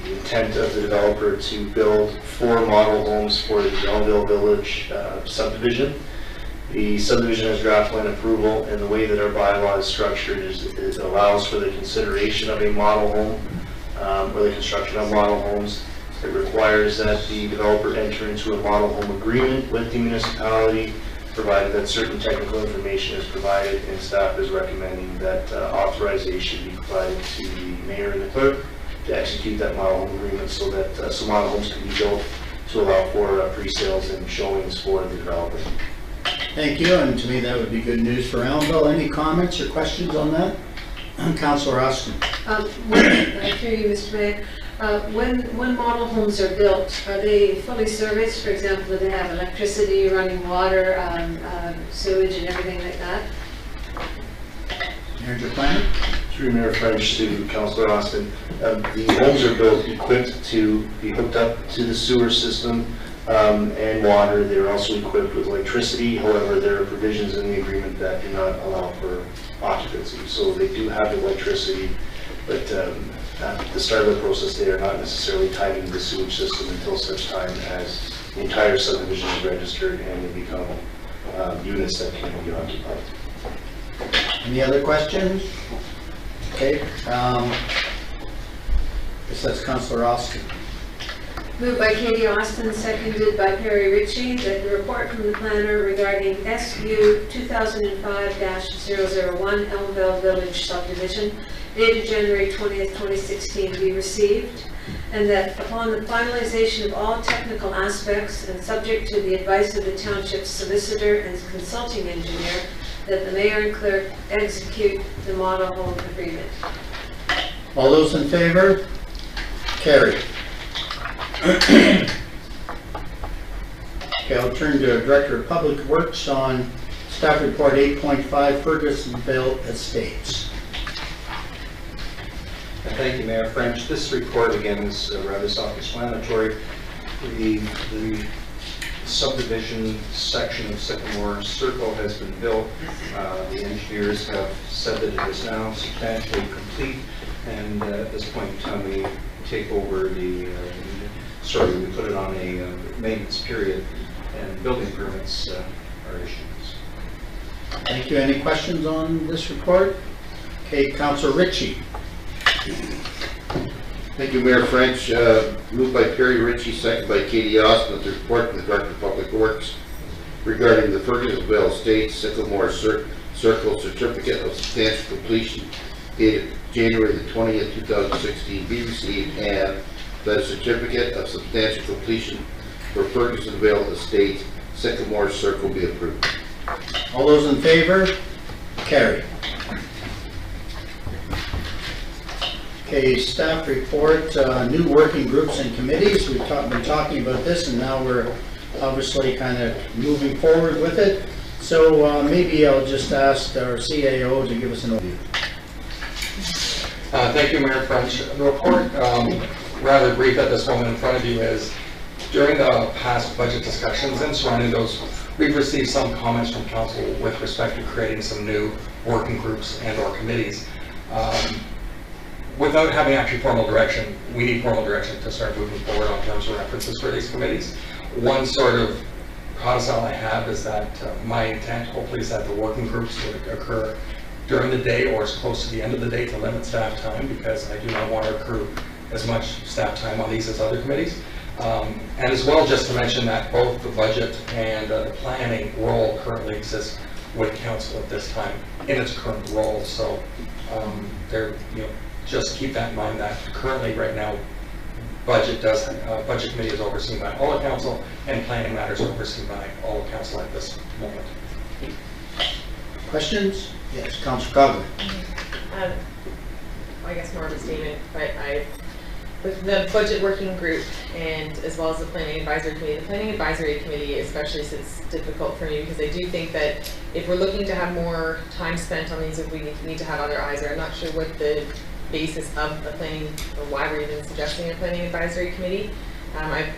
intent of the developer to build 4 model homes for the Elmville Village subdivision. The subdivision has draft plan approval, and the way that our bylaw is structured is it allows for the consideration of a model home or the construction of model homes. It requires that the developer enter into a model home agreement with the municipality, provided that certain technical information is provided, and staff is recommending that authorization be provided to the mayor and the clerk to execute that model home agreement so that some model homes can be built to allow for pre-sales and showings for the developer. Thank you, and to me that would be good news for Elmville. Any comments or questions on that? Councilor Austin. I hear you, Mr. Mayor. When model homes are built, are they fully serviced? For example, do they have electricity, running water, sewage, and everything like that? Manager planner. Through Mayor French to Councilor Austin, the homes are built equipped to be hooked up to the sewer system and water. They're also equipped with electricity. However, there are provisions in the agreement that do not allow for occupancy. So they do have electricity, but at the start of the process, they are not necessarily tied into the sewage system until such time as the entire subdivision is registered and they become units that can be occupied. Any other questions? Okay. Guess that's Councilor Austin. Moved by Katie Austin, seconded by Perry Ritchie, that the report from the planner regarding SU 2005-001 Elmville Village Subdivision dated January 20th, 2016 be received, and that upon the finalization of all technical aspects and subject to the advice of the township's solicitor and consulting engineer, that the mayor and clerk execute the model home agreement. All those in favor? Carried. Okay, I'll turn to Director of Public Works on staff report 8.5, Fergusonville Estates. Thank you, Mayor French. This report again is rather self-explanatory. The subdivision section of Sycamore Circle has been built. The engineers have said that it is now substantially complete, and at this point in time we take over we put it on a maintenance period, and building permits are issued. Thank you. Any questions on this report? Okay, Councilor Ritchie. Thank you, Mayor French. Moved by Perry Ritchie, second by Katie Austin, with the report from the Director of Public Works regarding the Fergusonville Estates Sycamore Circle Certificate of Substantial Completion dated January the 20th, 2016 be received, and that a certificate of substantial completion for Fergusonville Estates Sycamore Circle be approved. All those in favor? carried. Okay, staff report, new working groups and committees. We've been talking about this, and now we're obviously kind of moving forward with it. So maybe I'll just ask our CAO to give us an overview. Thank you, Mayor French. The report, rather brief at this moment in front of you, is during the past budget discussions and surrounding those, we've received some comments from council with respect to creating some new working groups and or committees. Without having actually formal direction, we need formal direction to start moving forward on terms of references for these committees. One sort of codicil I have is that my intent hopefully is that the working groups would occur during the day or as close to the end of the day to limit staff time, because I do not want to accrue as much staff time on these as other committees. And as well, just to mention that both the budget and the planning role currently exists with council at this time in its current role. So just keep that in mind that currently right now budget committee is overseen by all of council and planning matters are overseen by all of council at this moment. Questions? Yes, Councillor Coghlan. I guess more of a statement, but with the budget working group and as well as the planning advisory committee especially sits difficult for me, because I do think that if we're looking to have more time spent on these, if we need to have other eyes, or I'm not sure what the basis of the planning or why we're even suggesting a planning advisory committee. I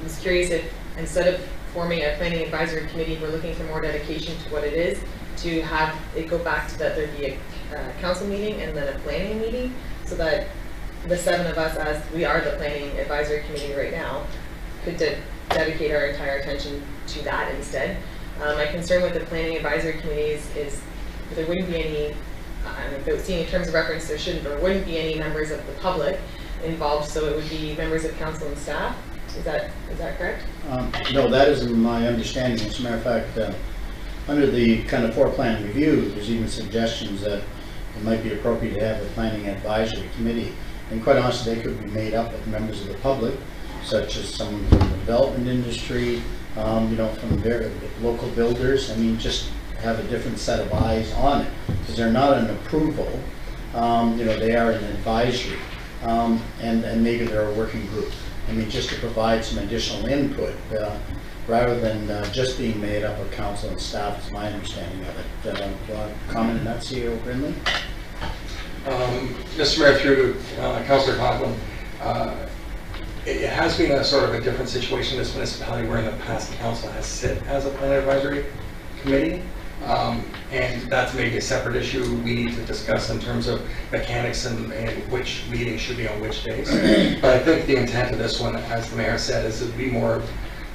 was curious if instead of forming a planning advisory committee, we're looking for more dedication to what it is, to have it go back to that there be a council meeting and then a planning meeting, so that the 7 of us, as we are the planning advisory committee right now, could dedicate our entire attention to that instead. My concern with the planning advisory committees is there wouldn't be any, without seeing in terms of reference, there wouldn't be any members of the public involved, so it would be members of council and staff. Is that correct? No, that isn't my understanding. As a matter of fact, under the kind of plan review, there's even suggestions that it might be appropriate to have a planning advisory committee. And quite honestly, they could be made up of members of the public, such as someone from the development industry, from their local builders. I mean, just have a different set of eyes on it, because they're not an approval. They are an advisory, and maybe they're a working group. I mean, just to provide some additional input, rather than just being made up of council and staff, is my understanding of it. Do you want to comment on that, CEO Brindley? Mr. Mayor, through Councillor Coghlan, it has been a sort of a different situation in this municipality, where in the past council has sit as a planning advisory committee, and that's maybe a separate issue we need to discuss in terms of mechanics and which meetings should be on which days. But I think the intent of this one, as the mayor said, is to be more of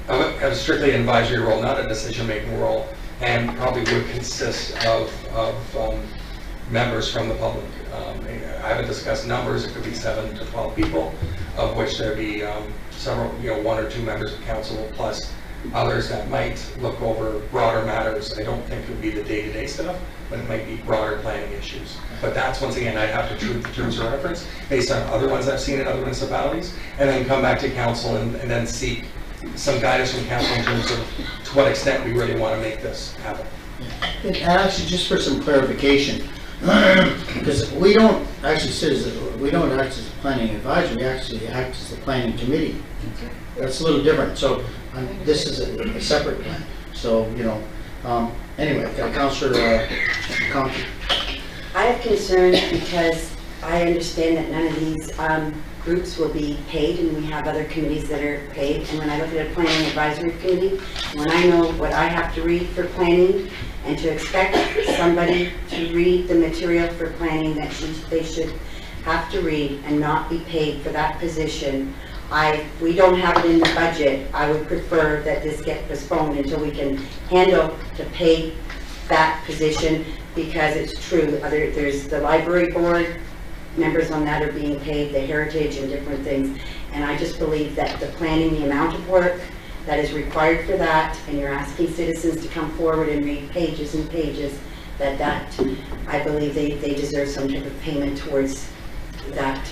a strictly advisory role, not a decision-making role, and probably would consist of members from the public. I haven't discussed numbers. It could be 7 to 12 people, of which there'd be several, 1 or 2 members of council, plus others that might look over broader matters. I don't think it would be the day-to-day stuff, but it might be broader planning issues. But that's, once again, I'd have to choose the terms of reference based on other ones I've seen in other municipalities, and then come back to council and then seek some guidance from council in terms of to what extent we really want to make this happen. And actually, just for some clarification, because we don't actually act as a planning advisor, we actually act as the planning committee. That's a little different. So this is a separate plan. So anyway, Councillor Conkey. I have concerns because I understand that none of these groups will be paid, and we have other committees that are paid. And when I look at a planning advisory committee, when I know what I have to read for planning, and to expect somebody to read the material for planning that they should have to read and not be paid for that position, we don't have it in the budget. I would prefer that this get postponed until we can handle to pay that position, because it's true. There's the library board, members on that are being paid, the heritage and different things. And I just believe that the planning, the amount of work that is required for that, and you're asking citizens to come forward and read pages and pages, that I believe they deserve some type of payment towards that.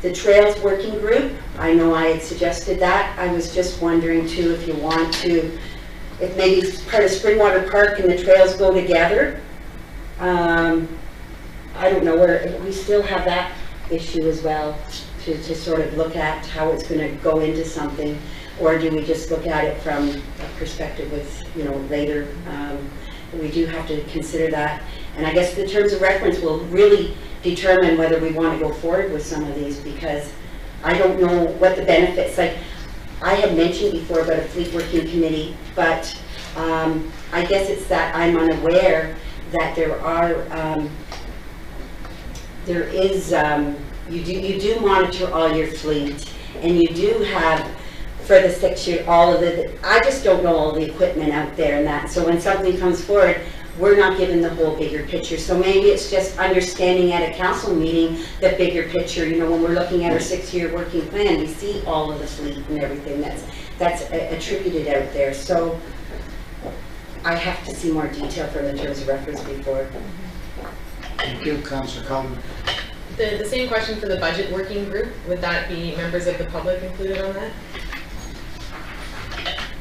The Trails Working Group, I know I had suggested that. I was just wondering too, if maybe part of Springwater Park and the trails go together, I don't know, we still have that issue as well to sort of look at how it's going to go into something, or do we just look at it from a perspective with, you know, later? We do have to consider that. And I guess the terms of reference will really determine whether we want to go forward with some of these, because I don't know what the benefits, like I had mentioned before about a fleet working committee, but I guess it's that I'm unaware that you do monitor all your fleet, and you do have for the 6 year all of the, I just don't know all the equipment out there and that. So when something comes forward, we're not given the whole bigger picture. So maybe it's just understanding at a council meeting the bigger picture. You know, when we're looking at our 6 year working plan, we see all of the fleet and everything that's attributed out there. So I have to see more detail from the terms of reference before. Thank you, Councillor Coleman. The same question for the budget working group. Would that be members of the public included on that?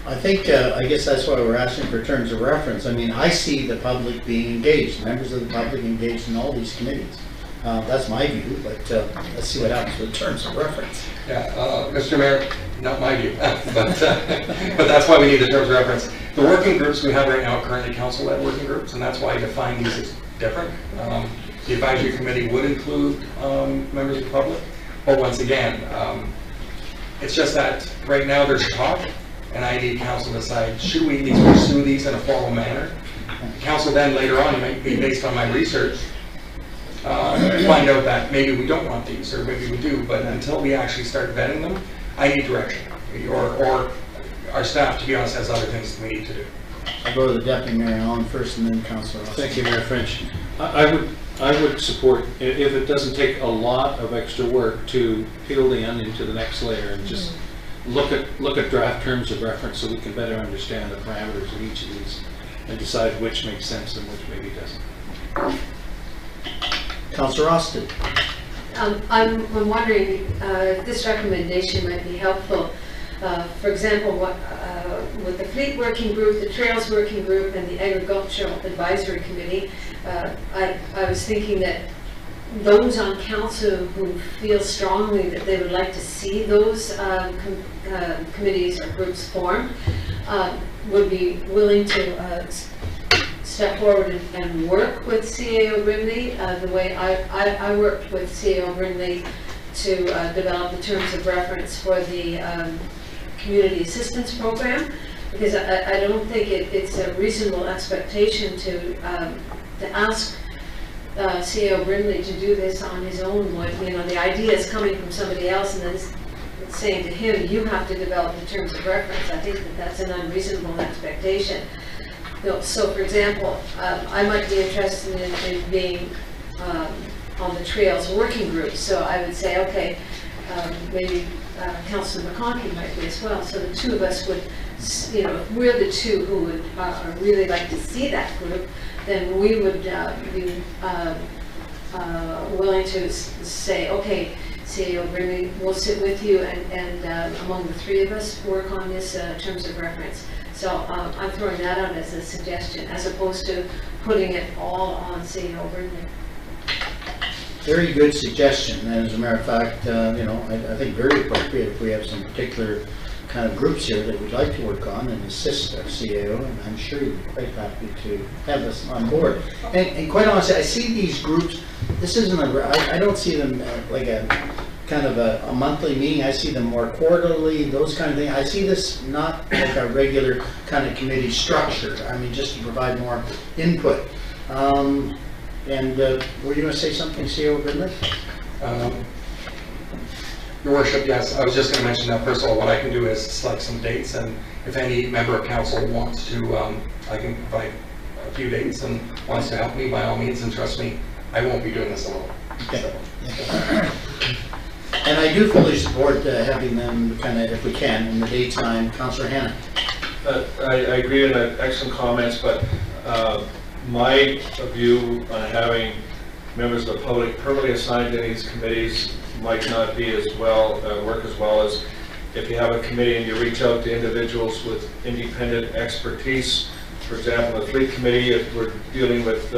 I think, I guess that's why we're asking for terms of reference. I mean, I see the public being engaged, members of the public engaged in all these committees. That's my view, but let's see what happens with terms of reference. Yeah, Mr. Mayor, not my view, but that's why we need the terms of reference. The working groups we have right now are currently council-led working groups, and that's why I define these as different. The advisory committee would include members of the public, but once again, it's just that right now there's talk, and I need council to decide, should we at least pursue these in a formal manner? Council then later on, might be based on my research, find out that maybe we don't want these, or maybe we do, but until we actually start vetting them, I need direction, or our staff, to be honest, has other things we need to do. I'll go to the Deputy Mayor Allen first, and then Councillor Ross. Thank you, Mayor French. I would support, if it doesn't take a lot of extra work, to peel the onion to the next layer and just look at draft terms of reference so we can better understand the parameters of each of these and decide which makes sense and which maybe doesn't. Councillor Austin. I'm wondering if this recommendation might be helpful. For example, with the fleet working group, the trails working group, and the agricultural advisory committee, I was thinking that those on council who feel strongly that they would like to see those committees or groups formed would be willing to step forward and work with CAO Brimley the way I worked with CAO Brimley to develop the terms of reference for the community assistance program, because I don't think it's a reasonable expectation to ask CAO Brimley to do this on his own. You know, the idea is coming from somebody else, and then it's saying to him, you have to develop the terms of reference. I think that that's an unreasonable expectation. You know, so, for example, I might be interested in being on the trails working group. So I would say, okay, maybe Councillor McConkie might be as well. So the two of us would, you know, if we're the two who would really like to see that group, then we would be willing to say, okay, CAO Brimley, we'll sit with you and among the three of us work on this terms of reference. So I'm throwing that out as a suggestion, as opposed to putting it all on CAO Brimley. Very good suggestion, and as a matter of fact, you know, I think very appropriate if we have some particular kind of groups here that we'd like to work on and assist our CAO, and I'm sure you'd be quite happy to have us on board. And quite honestly, I see these groups, this isn't I don't see them like a kind of a monthly meeting. I see them more quarterly, those kind of things. I see this not like a regular kind of committee structure. I mean, just to provide more input. And were you going to say something, CAO Brimley? Your Worship, yes. I was just going to mention that, first of all, what I can do is select some dates, and if any member of council wants to, I can provide a few dates and wants to help me, by all means, and trust me, I won't be doing this alone. Okay. And I do fully support having them kind of, if we can, in the daytime. Councillor Hanna. I agree with the excellent comments, but my view on having members of the public permanently assigned to these committees might not be as well, work as well as if you have a committee and you reach out to individuals with independent expertise. For example, the fleet committee, if we're dealing with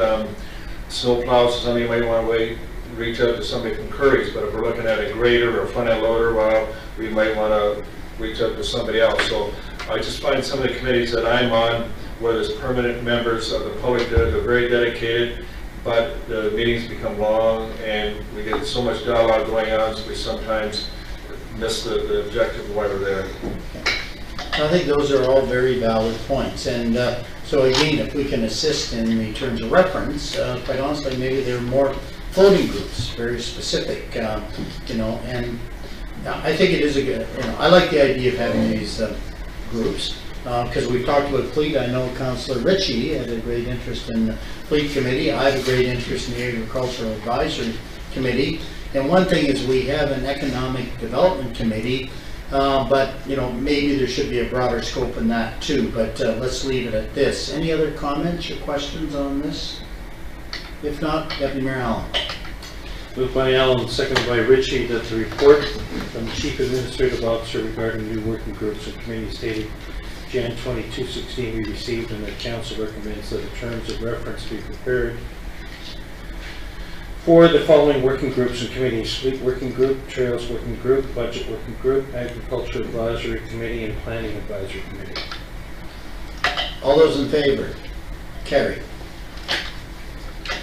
snow plows, somebody might want to reach out to somebody from Curry's, but if we're looking at a grader or a front-end loader, well, we might want to reach out to somebody else. So I just find some of the committees that I'm on, where there's permanent members of the public, they're very dedicated, but the meetings become long and we get so much dialogue going on, so we sometimes miss the objective of why we're there. I think those are all very valid points, and so again, if we can assist in the terms of reference, quite honestly, maybe there are more floating groups, very specific, you know, and I think it is a good, you know, I like the idea of having these groups, because we've talked about fleet. I know Councillor Ritchie had a great interest in the fleet committee. I have a great interest in the agricultural advisory committee, and one thing is we have an economic development committee, but you know, maybe there should be a broader scope in that too, but let's leave it at this. Any other comments or questions on this? If not, Deputy Mayor Allen. Moved by Allen, seconded by Ritchie, that the report from the Chief Administrative Officer regarding new working groups and committees dated Jan 22/16 be received, and that Council recommends that the terms of reference be prepared for the following working groups and committees: Fleet Working Group, Trails Working Group, Budget Working Group, Agriculture Advisory Committee, and Planning Advisory Committee. All those in favor? Carried.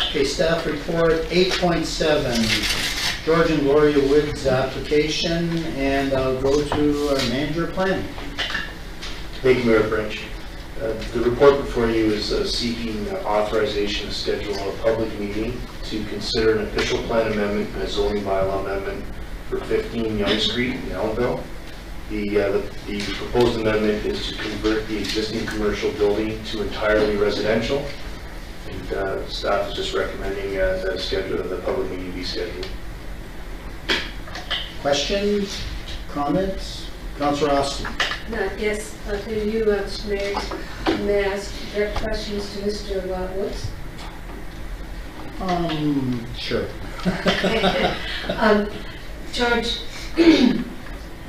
Okay, staff report 8.7, George and Gloria Wood's application, and I'll go to our manager of planning. Thank you, Mayor French. The report before you is seeking authorization to schedule a public meeting to consider an official plan amendment and a zoning bylaw amendment for 15 Yonge Street in Ellenville. The proposed amendment is to convert the existing commercial building to entirely residential, and staff is just recommending that the public meeting be scheduled. Questions, comments? Councillor Austin. Yes, could you, may I ask direct questions to Mr. Woods? Sure. George,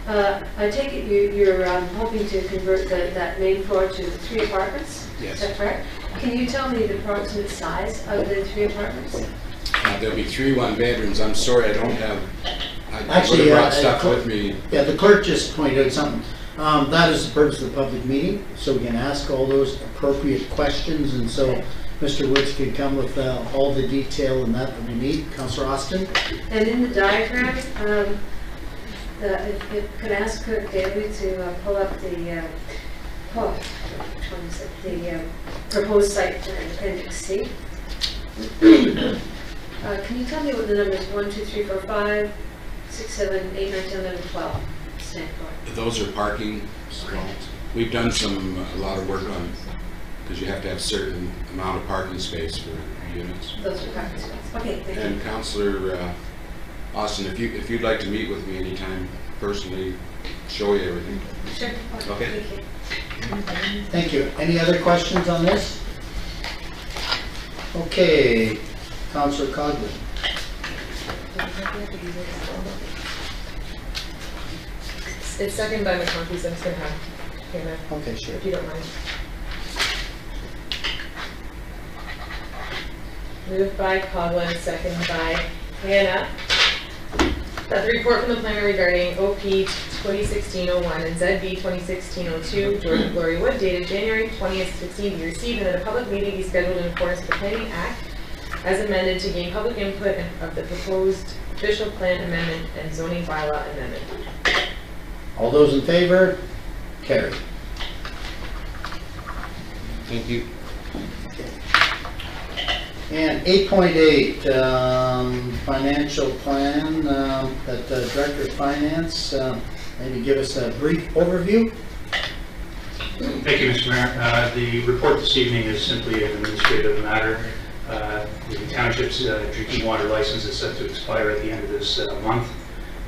I take it you're hoping to convert that main floor to 3 apartments? Yes. Is that correct? Can you tell me the approximate size of the 3 apartments? There'll be 3 one-bedrooms. I'm sorry, I don't have, I Actually, would have brought stuff with me. Yeah, the clerk just pointed out something. That is the purpose of the public meeting, so we can ask all those appropriate questions, and so Mr. Woods can come with all the detail and that we need. Councillor Austin? And in the diagram, could I ask Clerk Daly to pull up the, which one is it? The proposed site plan, Appendix C. Can you tell me what the numbers 1, 2, 3, 4, 5, 6, 7, 8, 9, 10, 11, 12 stand for? Those are parking stalls. We've done a lot of work on, because you have to have certain amount of parking space for units. Those are parking spaces. Okay, thank you. And Councillor Austin, if you'd like to meet with me anytime personally, show you everything. Sure. Okay. Thank you. Thank you. Any other questions on this? Okay, Councillor Coghlan. It's second by McConkey, so I'm just going to have Hannah. Okay, sure. If you don't mind. Moved by Coghlan, second by Hannah. That the report from the planner regarding OP 2016-01 and ZB 2016-02, George and Gloria Wood, dated January 20th, 16, be received, and that a public meeting be scheduled in accordance with the Planning Act as amended to gain public input of the proposed official plan amendment and zoning bylaw amendment. All those in favor? Carried. Thank you. And 8.8, financial plan, that the Director of Finance, maybe give us a brief overview. Thank you, Mr. Mayor. The report this evening is simply an administrative matter. The township's drinking water license is set to expire at the end of this month.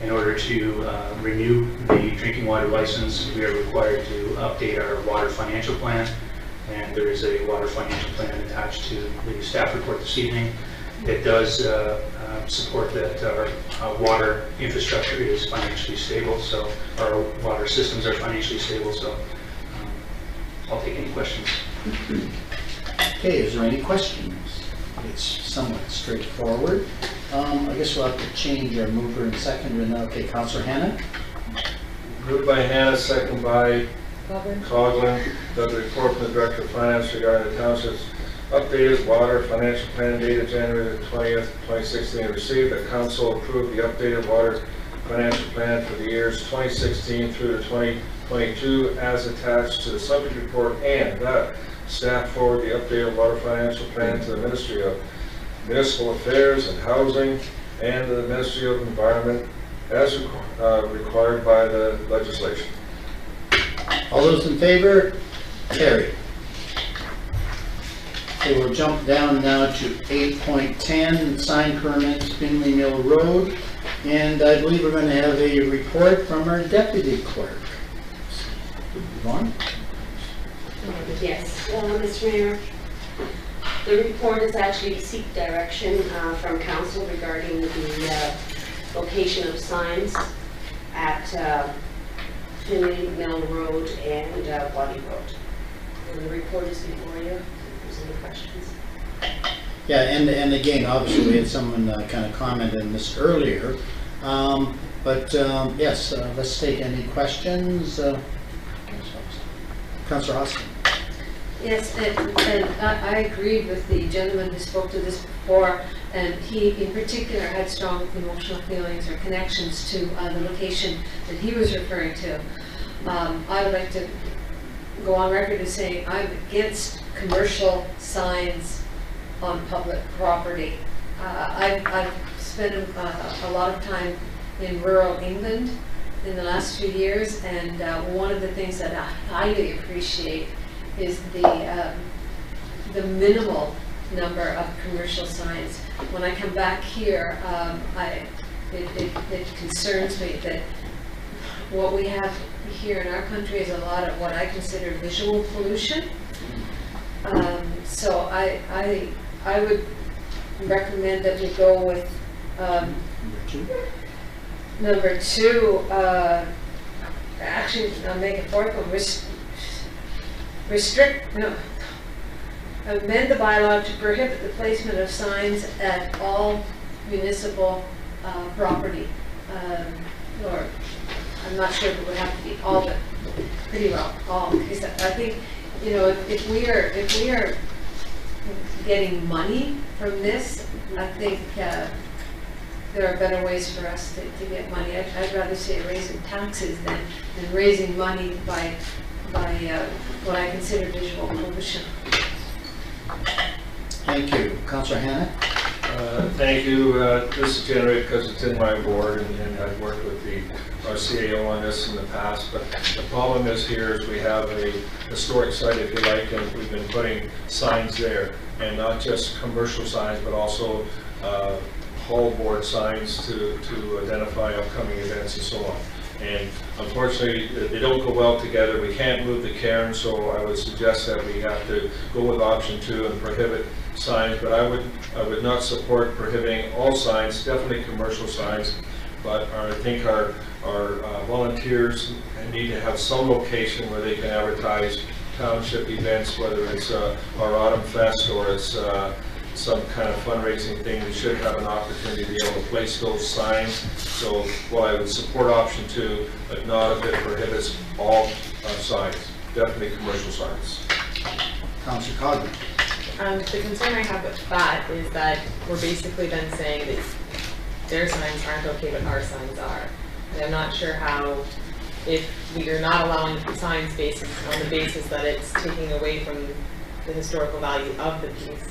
In order to renew the drinking water license, we are required to update our water financial plan, and there is a water financial plan attached to the staff report this evening. It does support that our water infrastructure is financially stable, so our water systems are financially stable, so I'll take any questions. Okay, is there any questions? it's somewhat straightforward. I guess we'll have to change our mover and seconder now. Okay, Councillor Hannah? Moved by Hannah, second by Coghlan, that the report from the Director of Finance regarding the township's updated water financial plan dated January the 20th, 2016 received, that council approved the updated water financial plan for the years 2016 through to 2022 as attached to the subject report, and that staff forward the updated water financial plan to the Ministry of Municipal Affairs and Housing and the Ministry of Environment as required by the legislation. All those in favor? Carried. Okay, we'll jump down now to 8.10, sign permits, Finley Mill Road. And I believe we're going to have a report from our deputy clerk. Yvonne? Yes, Mr. Mayor. The report is actually to seek direction from council regarding the location of signs at Finley Mill Road and Waddy Road. And the report is before you. If there's any questions. Yeah, and again, obviously we had someone kind of comment on this earlier. Yes, let's take any questions. Councillor Austin. Yes, and I agreed with the gentleman who spoke to this before, and he in particular had strong emotional feelings or connections to the location that he was referring to. I would like to go on record as saying I'm against commercial signs on public property. I've spent a lot of time in rural England in the last few years, and one of the things that I highly appreciate is the minimal number of commercial signs. When I come back here, it concerns me that what we have here in our country is a lot of what I consider visual pollution. So I would recommend that we go with number two. Actually, I'll make a fourth one. Amend the bylaw to prohibit the placement of signs at all municipal property. Or I'm not sure if it would have to be all, but pretty well all. Because I think, you know, if we are getting money from this, I think there are better ways for us to get money. I'd rather say raising taxes than raising money by what I consider visual pollution. Thank you. Councillor Hannah? Thank you. This is generated because it's in my ward, and I've worked with our CAO on this in the past. But the problem is here is we have a historic site, if you like, and we've been putting signs there, and not just commercial signs, but also hall board signs to identify upcoming events and so on. And unfortunately, they don't go well together. We can't move the cairn, so I would suggest that we have to go with option 2 and prohibit signs. But I would not support prohibiting all signs, definitely commercial signs. But I think our volunteers need to have some location where they can advertise township events, whether it's our Autumn Fest or it's some kind of fundraising thing. We should have an opportunity to be able to place those signs. So while I would support option 2, but not if it prohibits all signs, definitely commercial signs. Councillor Coghlan. The concern I have with that is that we're basically then saying that their signs aren't okay, but our signs are. And I'm not sure how, if we are not allowing signs on the basis that it's taking away from the historical value of the piece.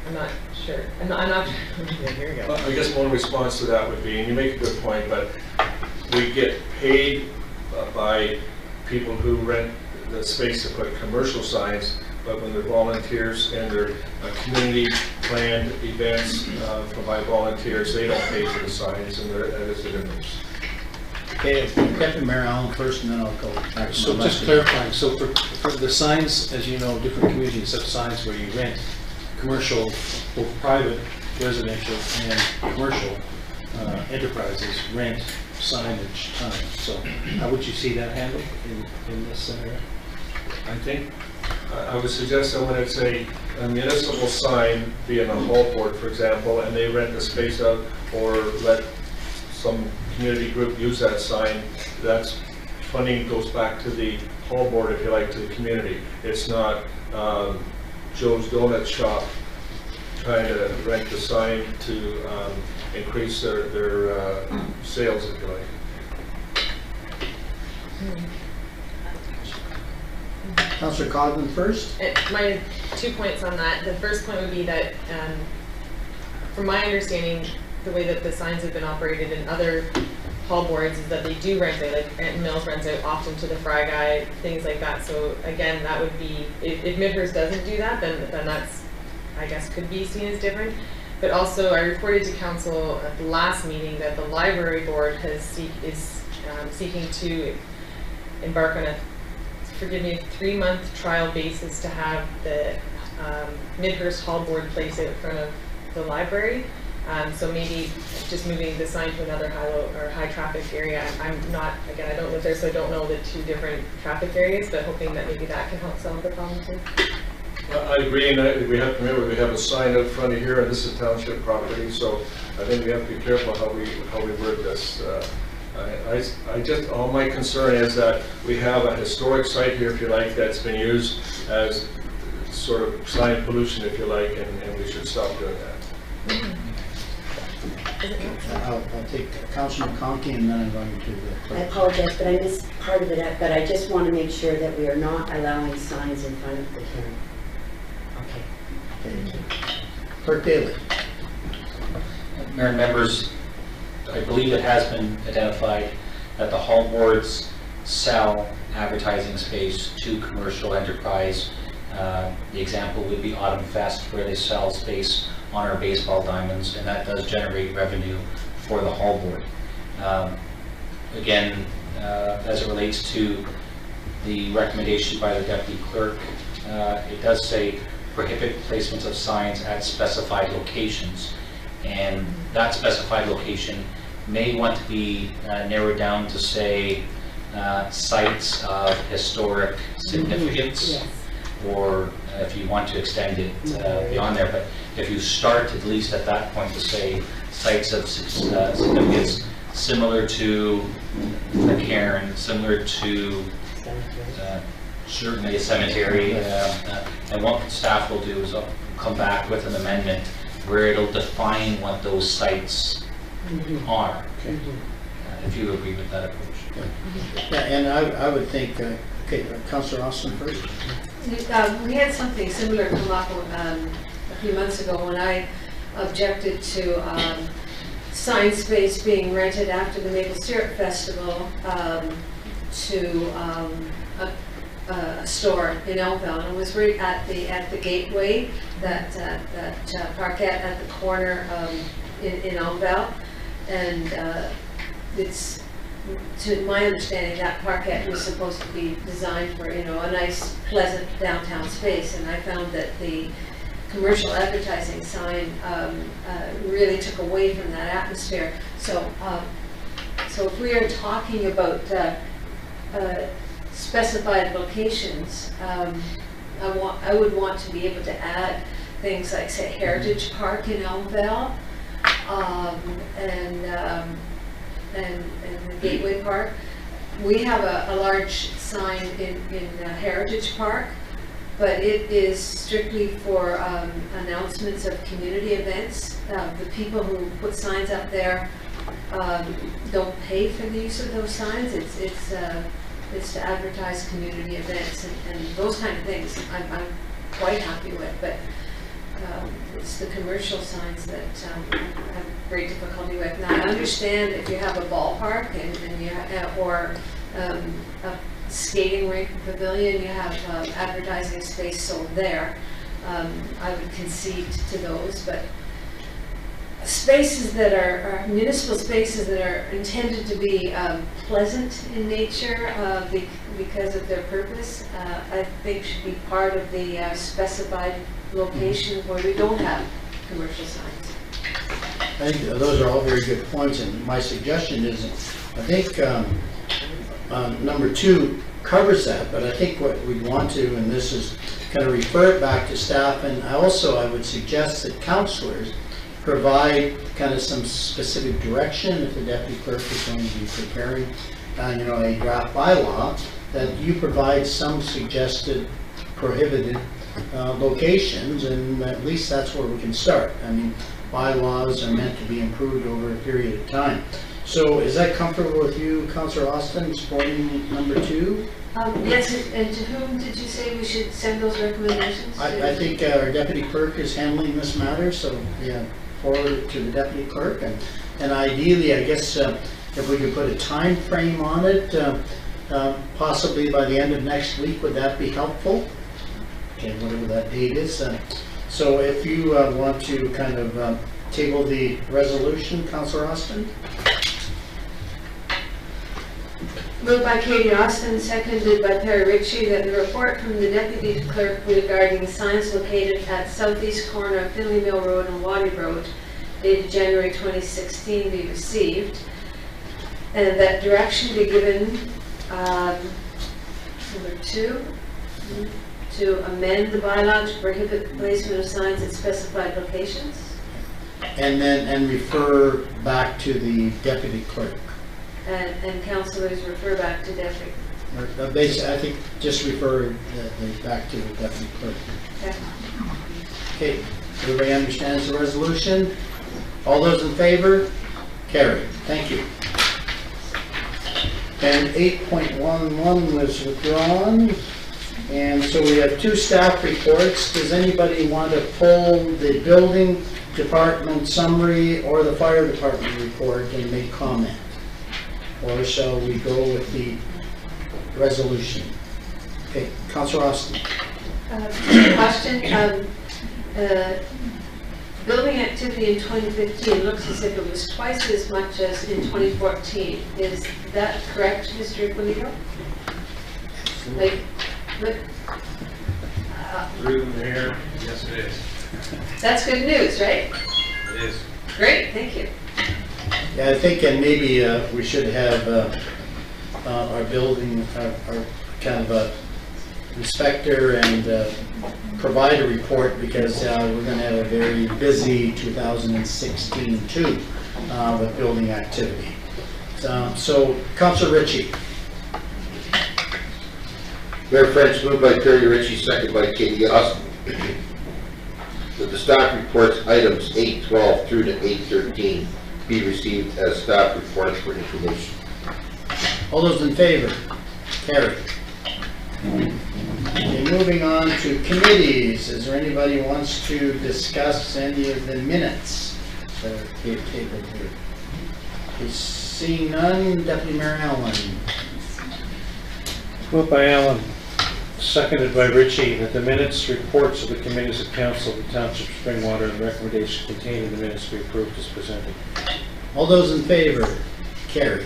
I'm not sure. I'm not sure. Yeah, here we go. I guess one response to that would be, and you make a good point, but we get paid by people who rent the space to put commercial signs, but when they're volunteers and they're community planned events by volunteers, they don't pay for the signs, and that is the difference. Okay, Deputy Mayor Allen first, and then I'll go back to So just clarifying, so for the signs, as you know, different communities have signs where you rent commercial, both private, residential, and commercial enterprises rent signage time. So how would you see that handled in this scenario? I think I would suggest that when it's a municipal sign, be in a hall board, for example, and they rent the space out or let some community group use that sign, that's funding goes back to the hall board, if you like, to the community. It's not Joe's Donut Shop trying to rent the sign to increase their sales, if you like. Councillor Coghlan first. My 2 points on that. The first point would be that, from my understanding, the way that the signs have been operated in other hall boards is that they do rent out, like Anton Mills rents out often to the Fry Guy, things like that. So again, that would be, if Midhurst doesn't do that, then that's, I guess, could be seen as different. But also, I reported to council at the last meeting that the library board is seeking to embark on a, forgive me, 3-month trial basis to have the Midhurst Hall Board place out in front of the library. So maybe just moving the sign to another high traffic area. I'm not, again, I don't live there, so I don't know the 2 different traffic areas, but hoping that maybe that can help solve the problem too. I agree, and we have to remember we have a sign out front of here, and this is township property, so I think we have to be careful how we word this. All my concern is that we have a historic site here, if you like, that's been used as sort of sign pollution, if you like, and we should stop doing that. I'll take Councillor McConkey and then I'm going to the clerk. I apologize, but I missed part of it, but I just want to make sure that we are not allowing signs in front of the hearing. Okay. Clerk Daly. Mayor and members, I believe it has been identified that the hall boards sell advertising space to commercial enterprise. The example would be Autumn Fest, where they sell space on our baseball diamonds, and that does generate revenue for the hall board. Again, as it relates to the recommendation by the deputy clerk, it does say prohibit placements of signs at specified locations, and that specified location may want to be narrowed down to say sites of historic significance, or if you want to extend it beyond there, but if you start at least at that point to say sites of significance similar to the cairn, similar to certainly a cemetery, and what staff will do is come back with an amendment where it'll define what those sites are, if you agree with that approach. Yeah, and I would think, okay, Councillor Austin first. We had something similar come up a few months ago when I objected to sign space being rented after the Maple Syrup Festival to a store in Elmville, and it was right at the gateway, that parkette at the corner in Elmville, and it's, to my understanding, that parkette was supposed to be designed for, a nice, pleasant downtown space, and I found that the commercial advertising sign really took away from that atmosphere. So, so if we are talking about specified locations, I would want to be able to add things like, say, Heritage Park in Elmville, and the Gateway Park. We have a large sign in Heritage Park, but it is strictly for announcements of community events. The people who put signs up there don't pay for the use of those signs. It's to advertise community events and those kind of things. I'm quite happy with, but it's the commercial signs that I have great difficulty with. Now, I understand if you have a ballpark and you have, or a skating rink pavilion, you have advertising space sold there. I would concede to those, but spaces that are municipal spaces that are intended to be pleasant in nature because of their purpose, I think should be part of the specified location where we don't have commercial signs. I think those are all very good points, and my suggestion is, I think number 2 covers that, but I think what we want to, and this is kind of refer it back to staff, and I would suggest that councillors provide kind of some specific direction if the deputy clerk is going to be preparing, a draft bylaw, that you provide some suggested prohibited locations, and at least that's where we can start. I mean, bylaws are meant to be improved over a period of time. So is that comfortable with you, Councillor Austin, supporting number 2? Yes, and to whom did you say we should send those recommendations? I think our deputy clerk is handling this matter, so yeah, forward it to the deputy clerk, and ideally, I guess, if we could put a time frame on it, possibly by the end of next week, would that be helpful? Okay, whatever that date is. So if you want to kind of table the resolution, Councillor Austin? Moved by Katie Austin, seconded by Perry Ritchie, that the report from the deputy clerk regarding signs located at southeast corner of Finley Mill Road and Waddy Road, dated January 2016, be received, and that direction be given, number 2, to amend the bylaw to prohibit placement of signs at specified locations. And refer back to the deputy clerk. And councillors refer back to deputy. Basically, I think just refer back to the deputy clerk. Okay. Okay, everybody understands the resolution? All those in favor? Carried. Thank you. And 8.11 was withdrawn. And so we have 2 staff reports. Does anybody want to pull the building department summary or the fire department report and make comment? Or shall we go with the resolution? Okay, Councillor Austin. Question. Building activity in 2015 looks as if it was twice as much as in 2014. Is that correct, Mr. Polito? Through there, yes it is. That's good news, right? It is. Great, thank you. Yeah, I think, and maybe we should have our building, our kind of a inspector and provide a report, because we're going to have a very busy 2016 too with building activity. So Councillor Ritchie. Mayor French, moved by Perry Ritchie, second by Katie Austin, that the staff reports items 8:12 through to 8:13 be received as staff reports for information. All those in favor? Carried. Okay, moving on to committees. Is there anybody who wants to discuss any of the minutes that are tabled here? Okay, seeing none, Deputy Mayor Allen. Moved by Allen, seconded by Ritchie, that the minutes, reports of the committees of council of the Township of Springwater and recommendations contained in the minutes be approved as presented. All those in favor? Carried.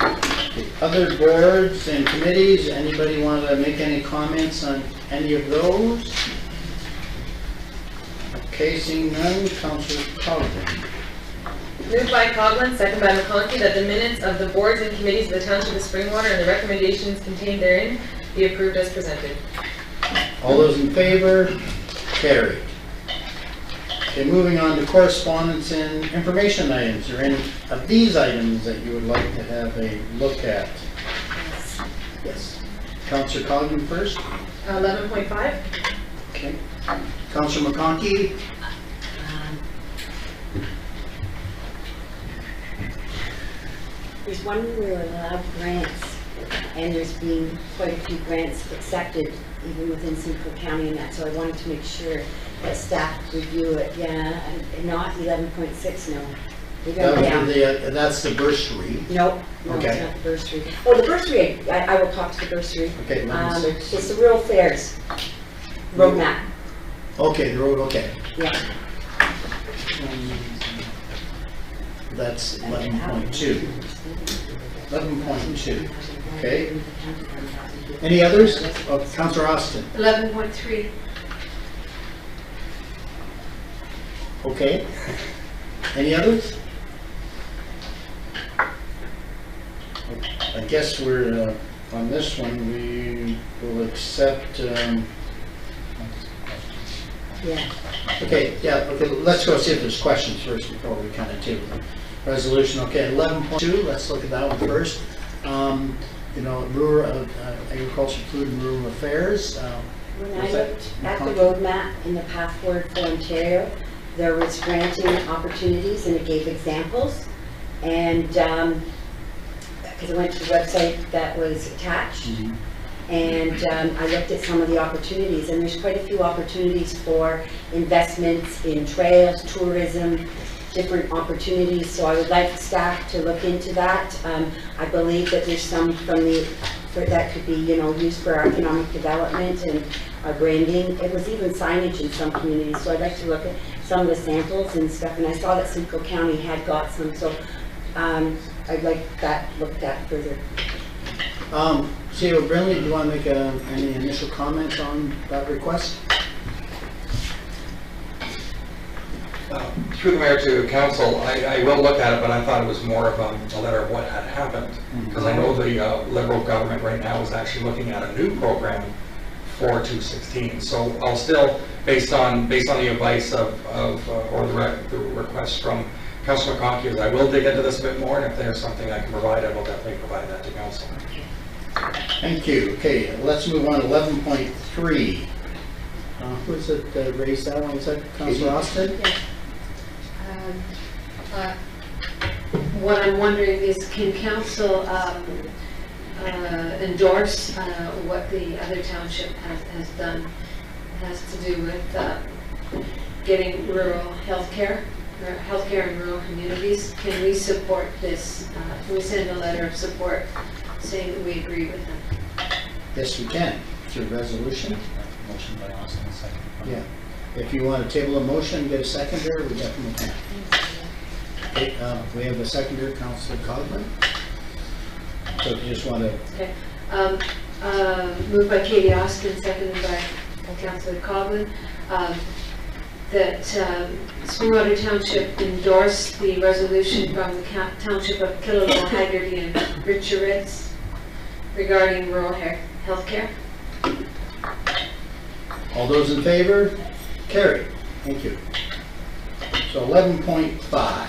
Okay, other boards and committees, anybody want to make any comments on any of those? Okay, seeing none, Councillor Coghlan. Moved by Coghlan, second by McConkey, that the minutes of the boards and committees of the Township of Springwater and the recommendations contained therein be approved as presented. All those in favor? Carried. Okay, moving on to correspondence and information items. Are any of these items that you would like to have a look at? Yes. Councillor Coghlan first. 11.5. Okay. Councillor McConkey. There's one where we're allowed grants, and there's been quite a few grants accepted, even within St. Clair County and that, so I wanted to make sure that staff review it. Yeah, and not 11.6, no. We're going down. That's the bursary. Nope, no, Okay. it's not the bursary. Oh, the bursary, I will talk to the bursary. Okay, 11.6. It's the rural fairs roadmap. Okay, the road, okay. Yeah. That's 11.2. 11.2. Okay. Any others? Oh, Councillor Austin. 11.3. Okay. Any others? I guess we're on this one, we will accept, Yeah. okay, let's go see if there's questions first before we kind of table the resolution. Okay, 11.2, let's look at that one first. Rural agriculture, food and rural affairs. When I looked at the roadmap in the path forward for Ontario, there was granting opportunities and it gave examples. And because I went to the website that was attached, and I looked at some of the opportunities, and there's quite a few opportunities for investments in trails, tourism, different opportunities. So I would like staff to look into that. I believe that there's some that could be, used for our economic development and our branding. It was even signage in some communities. So I'd like to look at some of the samples and stuff. And I saw that Simcoe County had got some. So I'd like that looked at further. CEO Brinley, do you want to make any initial comments on that request? Through the mayor to council, I will look at it, but I thought it was more of a letter of what had happened. Because I know the Liberal government right now is actually looking at a new program for 216. So I'll still, based on the advice or the request from Councilor McConkie, I will dig into this a bit more, and if there's something I can provide, I will definitely provide that to council. Thank you. Okay, let's move on to 11.3. Who is it that raised that one? Was that Councilor Austin? Yeah. What I'm wondering is, can council endorse what the other township has done? It has to do with getting rural healthcare in rural communities. Can we support this? Can we send a letter of support saying that we agree with them? Yes, we can. It's a resolution. Motion by Austin, second. Yeah. If you want to table a motion, get a seconder, we definitely can. Okay, we have a seconder, Councilor Coghlan. So if you just want to... Okay. Moved by Katie Austin, seconded by Councilor Coghlan, that Springwater Township endorse the resolution from the Township of Killaloe, Haggerty, and Richards regarding rural health care. All those in favor? Carried. Thank you. So 11.5.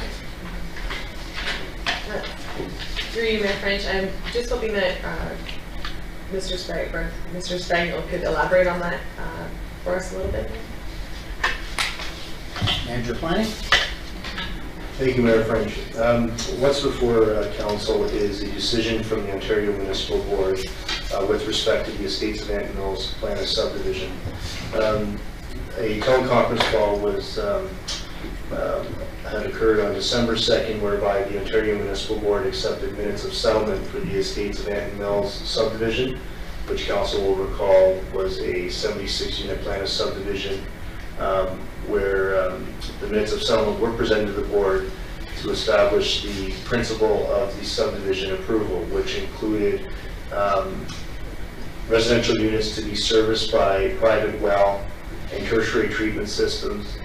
Through you, Mayor French, I'm just hoping that Mr. Spagnuolo could elaborate on that for us a little bit. Manager Planning. Thank you, Mayor French. What's before Council is a decision from the Ontario Municipal Board with respect to the Estates of Ant Mills plan of subdivision. A teleconference call was had occurred on December 2nd, whereby the Ontario Municipal Board accepted minutes of settlement for the Estates of Ant Mills subdivision, which Council will recall was a 76-unit plan of subdivision, where the minutes of settlement were presented to the board to establish the principle of the subdivision approval, which included residential units to be serviced by private well and tertiary treatment systems,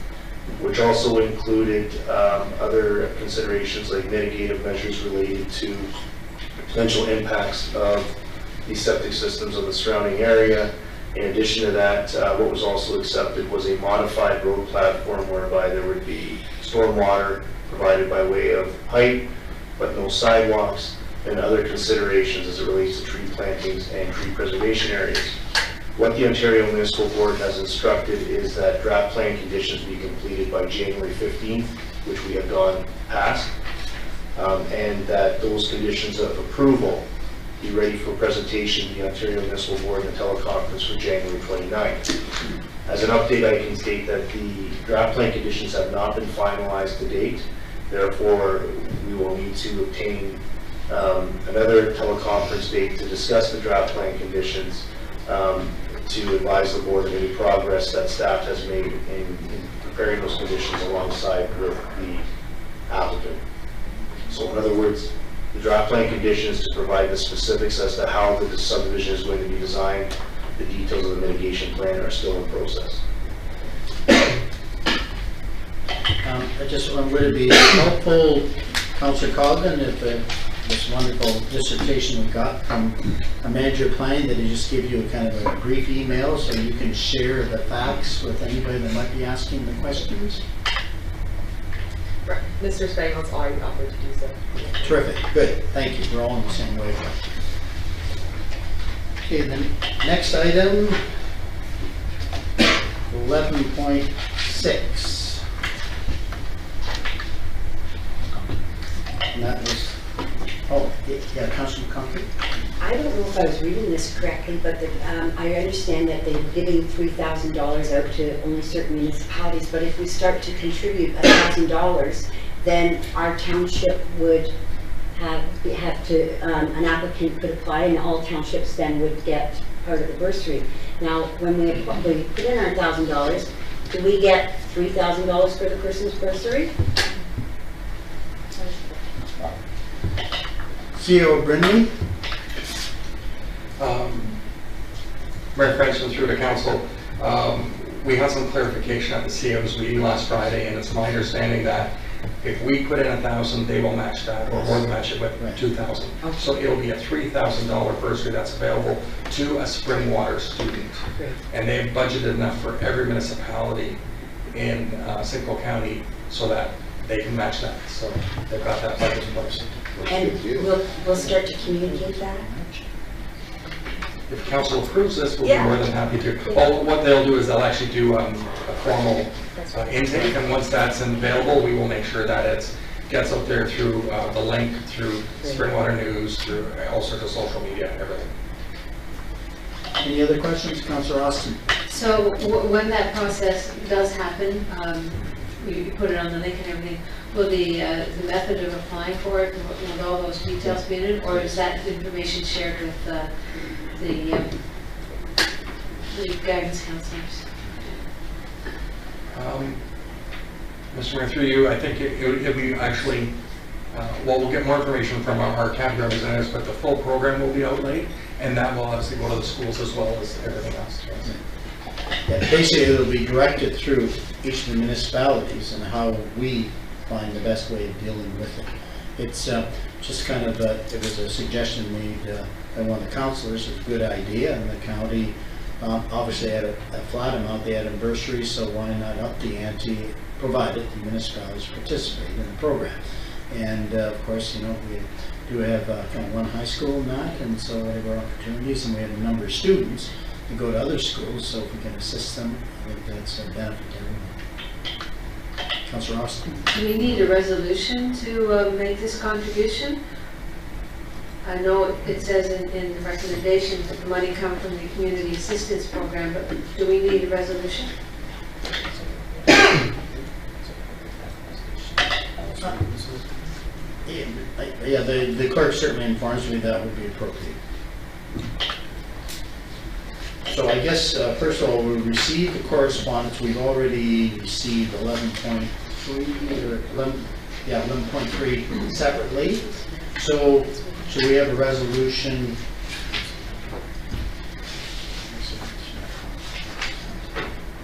which also included other considerations like mitigative measures related to potential impacts of these septic systems on the surrounding area. In addition to that, what was also accepted was a modified road platform whereby there would be stormwater provided by way of pipe, but no sidewalks, and other considerations as it relates to tree plantings and tree preservation areas. What the Ontario Municipal Board has instructed is that draft plan conditions be completed by January 15th, which we have gone past, and that those conditions of approval be ready for presentation to the Ontario Municipal Board in a teleconference for January 29th. As an update, I can state that the draft plan conditions have not been finalized to date. Therefore, we will need to obtain another teleconference date to discuss the draft plan conditions, to advise the board of any progress that staff has made in preparing those conditions alongside with the applicant. So in other words, the draft plan conditions to provide the specifics as to how the subdivision is going to be designed. The details of the mitigation plan are still in process. I just would it be helpful, Councillor Coghlan, if this wonderful dissertation we got from a manager of planning that he just give you a kind of a brief email so you can share the facts with anybody that might be asking the questions. Right. Mr. Spagnell's already offered to do so. Terrific, good, thank you, we're all on the same wavelength. Okay, the next item, 11.6. And that was, oh, yeah, Councilor McConkie? I don't know if I was reading this correctly, but I understand that they were giving $3,000 out to only certain municipalities, but if we start to contribute $1,000, then our township would have to, an applicant could apply and all townships then would get part of the bursary. Now, when we put in our $1,000, do we get $3,000 for the person's bursary? CEO Brindley? Mayor Frenchman, through the council, we had some clarification at the CO's meeting last Friday, and it's my understanding that if we put in 1,000, they will match that, or more than match it with 2,000. So it'll be a $3,000 bursary that's available to a Springwater student. And they've budgeted enough for every municipality in Simcoe County so that they can match that. So they've got that budget in place. And we'll start to communicate that? If council approves this, we'll be more than happy to. Well, what they'll do is they'll actually do a formal intake, and once that's available, we will make sure that it gets out there through the link, through Springwater News, through all sorts of social media and everything. Any other questions, Councilor Austin? So when that process does happen, you put it on the link and everything, will the method of applying for it, will all those details be in it, or is that information shared with the guidance counselors? Mr. Mayor, through you, I think it'll be actually, well, we'll get more information from our county representatives, but the full program will be outlaid, and that will obviously go to the schools as well as everything else. Yeah, basically, it'll be directed through each of the municipalities and how we find the best way of dealing with it. It's just kind of, it was a suggestion made by one of the councilors. It's a good idea, and the county obviously had a flat amount. They had a bursary, so why not up the ante, provided the municipalities participate in the program. And of course, you know, we do have kind of one high school in that, and so we have our opportunities, and we have a number of students to go to other schools, so if we can assist them, I think that's a benefit to everyone. Councilor Austin? Do we need a resolution to make this contribution? I know it says in the recommendation that the money comes from the community assistance program, but do we need a resolution? Yeah, the clerk certainly informs me that would be appropriate. So I guess, first of all, we received the correspondence. We've already received 11.3 or 11.3 separately. So should we have a resolution?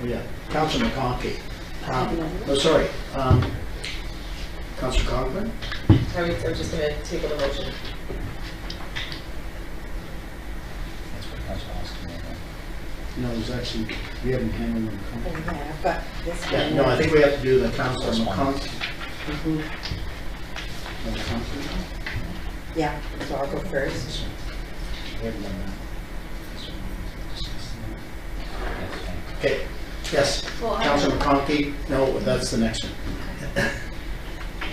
Oh, yeah, Councilor McConkie. Oh, sorry. Councilor Coghlan? I was just going to table the motion. No, there's actually, we haven't handled them. Oh, yeah, I've got this one. Yeah, no, I think we have to do the Councilor McConkie. Yeah, so I'll go first. Okay, yes, Councilor McConkie, no, that's the next one.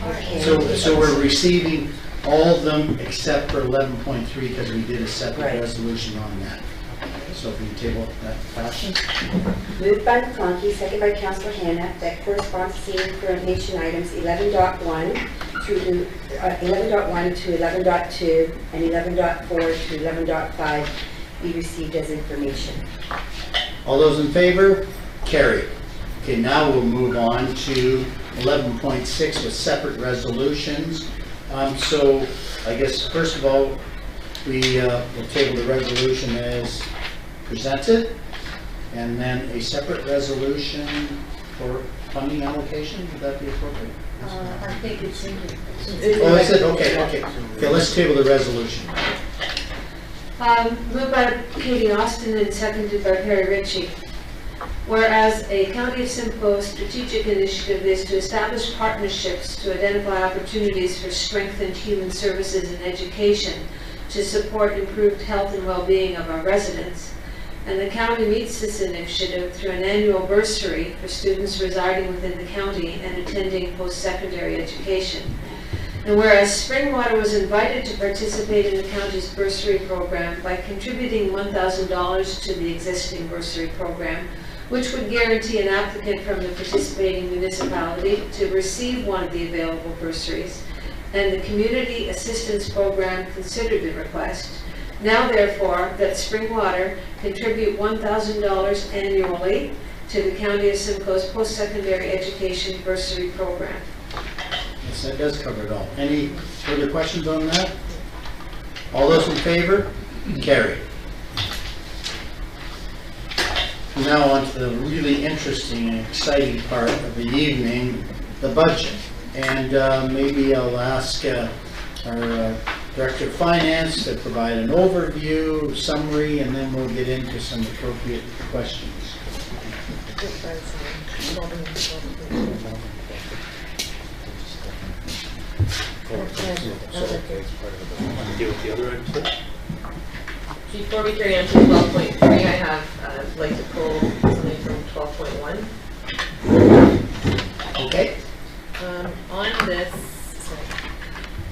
Okay. So we're receiving all of them except for 11.3 because we did a separate resolution on that. So if we can table that fashion. Moved by McConkie, second by Councilor Hannah, that corresponds to senior coordination items 11.1 to 11.2 and 11.4 to 11.5 be received as information. All those in favor? Carried. Okay, now we'll move on to 11.6 with separate resolutions. So I guess first of all, we'll table the resolution as presented, and then a separate resolution for funding allocation, would that be appropriate? I think it's in here. Oh, is it? Okay, okay. Okay, let's table the resolution. Moved by Katie Austin and seconded by Perry Ritchie. Whereas a County of Simcoe strategic initiative is to establish partnerships to identify opportunities for strengthened human services and education to support improved health and well-being of our residents. And the county meets this initiative through an annual bursary for students residing within the county and attending post-secondary education. And whereas Springwater was invited to participate in the county's bursary program by contributing $1,000 to the existing bursary program, which would guarantee an applicant from the participating municipality to receive one of the available bursaries, and the Community Assistance Program considered the request. Now therefore, that Springwater contribute $1,000 annually to the County of Simcoe's post-secondary education bursary program. Yes, that does cover it all. Any further questions on that? All those in favor? Carried. Now on to the really interesting and exciting part of the evening, the budget. And maybe I'll ask our Director of Finance to provide an overview, summary, and then we'll get into some appropriate questions. Deal with the other items. Before we carry on to 12.3, I have, like to pull something from 12.1. Okay.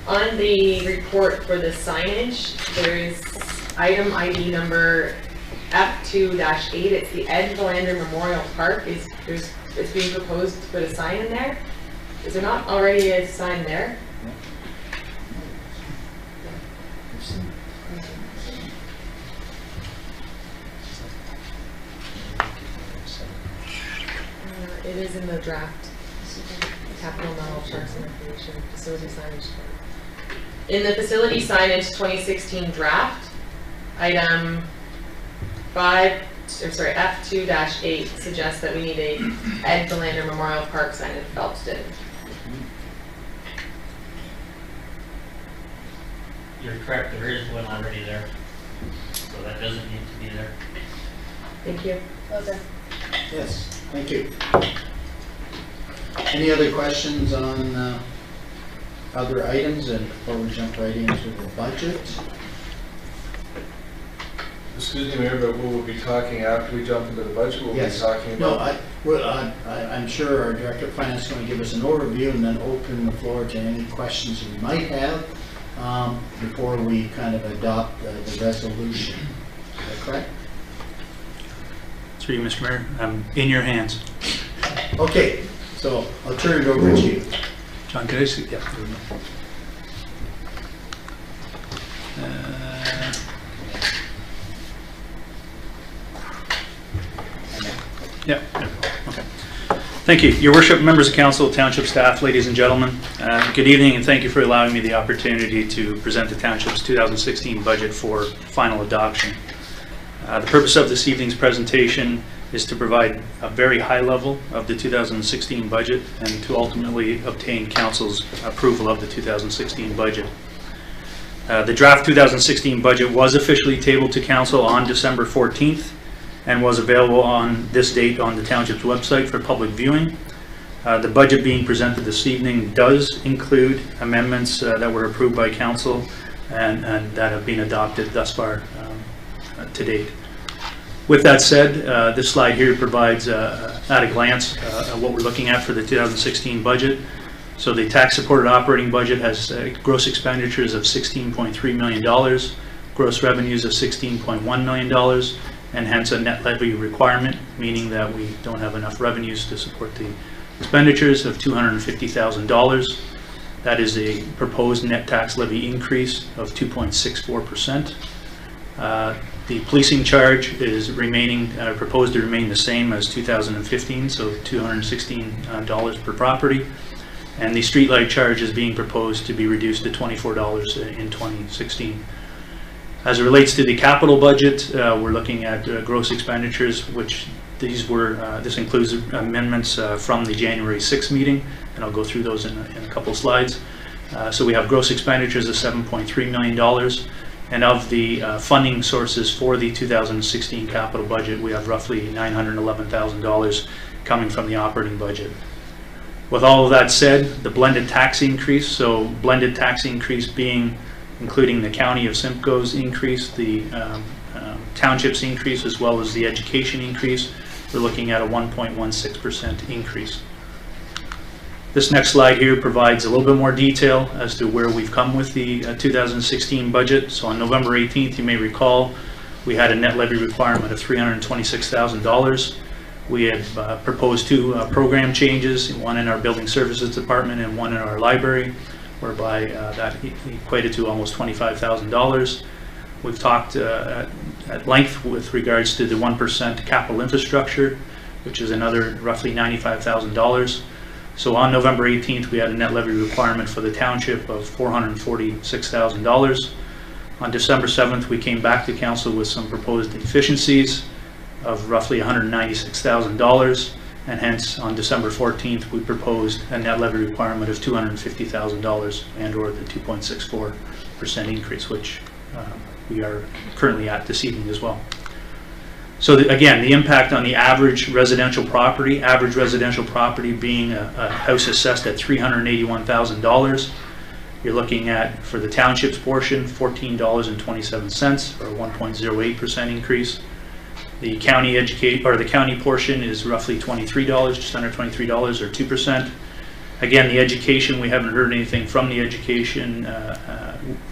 On the report for the signage, there's item ID number F2-8. It's the Ed Valander Memorial Park. It's being proposed to put a sign in there. Is there not already a sign there? It is in the draft. Capital Model Parks and Recreation Facility Signage. In the Facility Signage 2016 draft, item F2-8 suggests that we need a Ed Valander Memorial Park sign in Phelpston. You're correct, there is one already there, so that doesn't need to be there. Thank you. Okay. Yes, thank you. Any other questions on other items, and before we jump right into the budget? Excuse me, Mayor, but we'll be talking after we jump into the budget. We'll be talking about. No, I'm sure our Director of Finance is going to give us an overview and then open the floor to any questions you might have before we kind of adopt the resolution. Is that correct? Through you, Mr. Mayor, I'm in your hands. Okay, so I'll turn it over to you. John, can I see? Yeah. Yeah, okay. Thank you. Your worship, members of council, township staff, ladies and gentlemen, good evening, and thank you for allowing me the opportunity to present the township's 2016 budget for final adoption. The purpose of this evening's presentation is to provide a very high level of the 2016 budget and to ultimately obtain council's approval of the 2016 budget. The draft 2016 budget was officially tabled to council on December 14th and was available on this date on the township's website for public viewing. The budget being presented this evening does include amendments that were approved by council and that have been adopted thus far to date. With that said, this slide here provides at a glance what we're looking at for the 2016 budget. So the tax-supported operating budget has gross expenditures of $16.3 million, gross revenues of $16.1 million, and hence a net levy requirement, meaning that we don't have enough revenues to support the expenditures of $250,000. That is a proposed net tax levy increase of 2.64%. The policing charge is proposed to remain the same as 2015, so $216 per property. And the streetlight charge is being proposed to be reduced to $24 in 2016. As it relates to the capital budget, we're looking at gross expenditures, which This includes amendments from the January 6th meeting, and I'll go through those in a couple of slides. So we have gross expenditures of $7.3 million, and of the funding sources for the 2016 capital budget, we have roughly $911,000 coming from the operating budget. With all of that said, the blended tax increase, so blended tax increase being including the County of Simcoe's increase, the Township's increase, as well as the education increase, we're looking at a 1.16% increase. This next slide here provides a little bit more detail as to where we've come with the 2016 budget. So on November 18th, you may recall, we had a net levy requirement of $326,000. We had proposed two program changes, one in our building services department and one in our library, whereby that equated to almost $25,000. We've talked at length with regards to the 1% capital infrastructure, which is another roughly $95,000. So on November 18th, we had a net levy requirement for the township of $446,000. On December 7th, we came back to council with some proposed efficiencies of roughly $196,000, and hence on December 14th, we proposed a net levy requirement of $250,000 and or the 2.64% increase, which we are currently at this evening as well. So again, the impact on the average residential property being a house assessed at $381,000, you're looking at, for the township's portion, $14.27, or a 1.08% increase. The county portion is roughly $23, just under $23, or 2%. Again, the education, we haven't heard anything from the education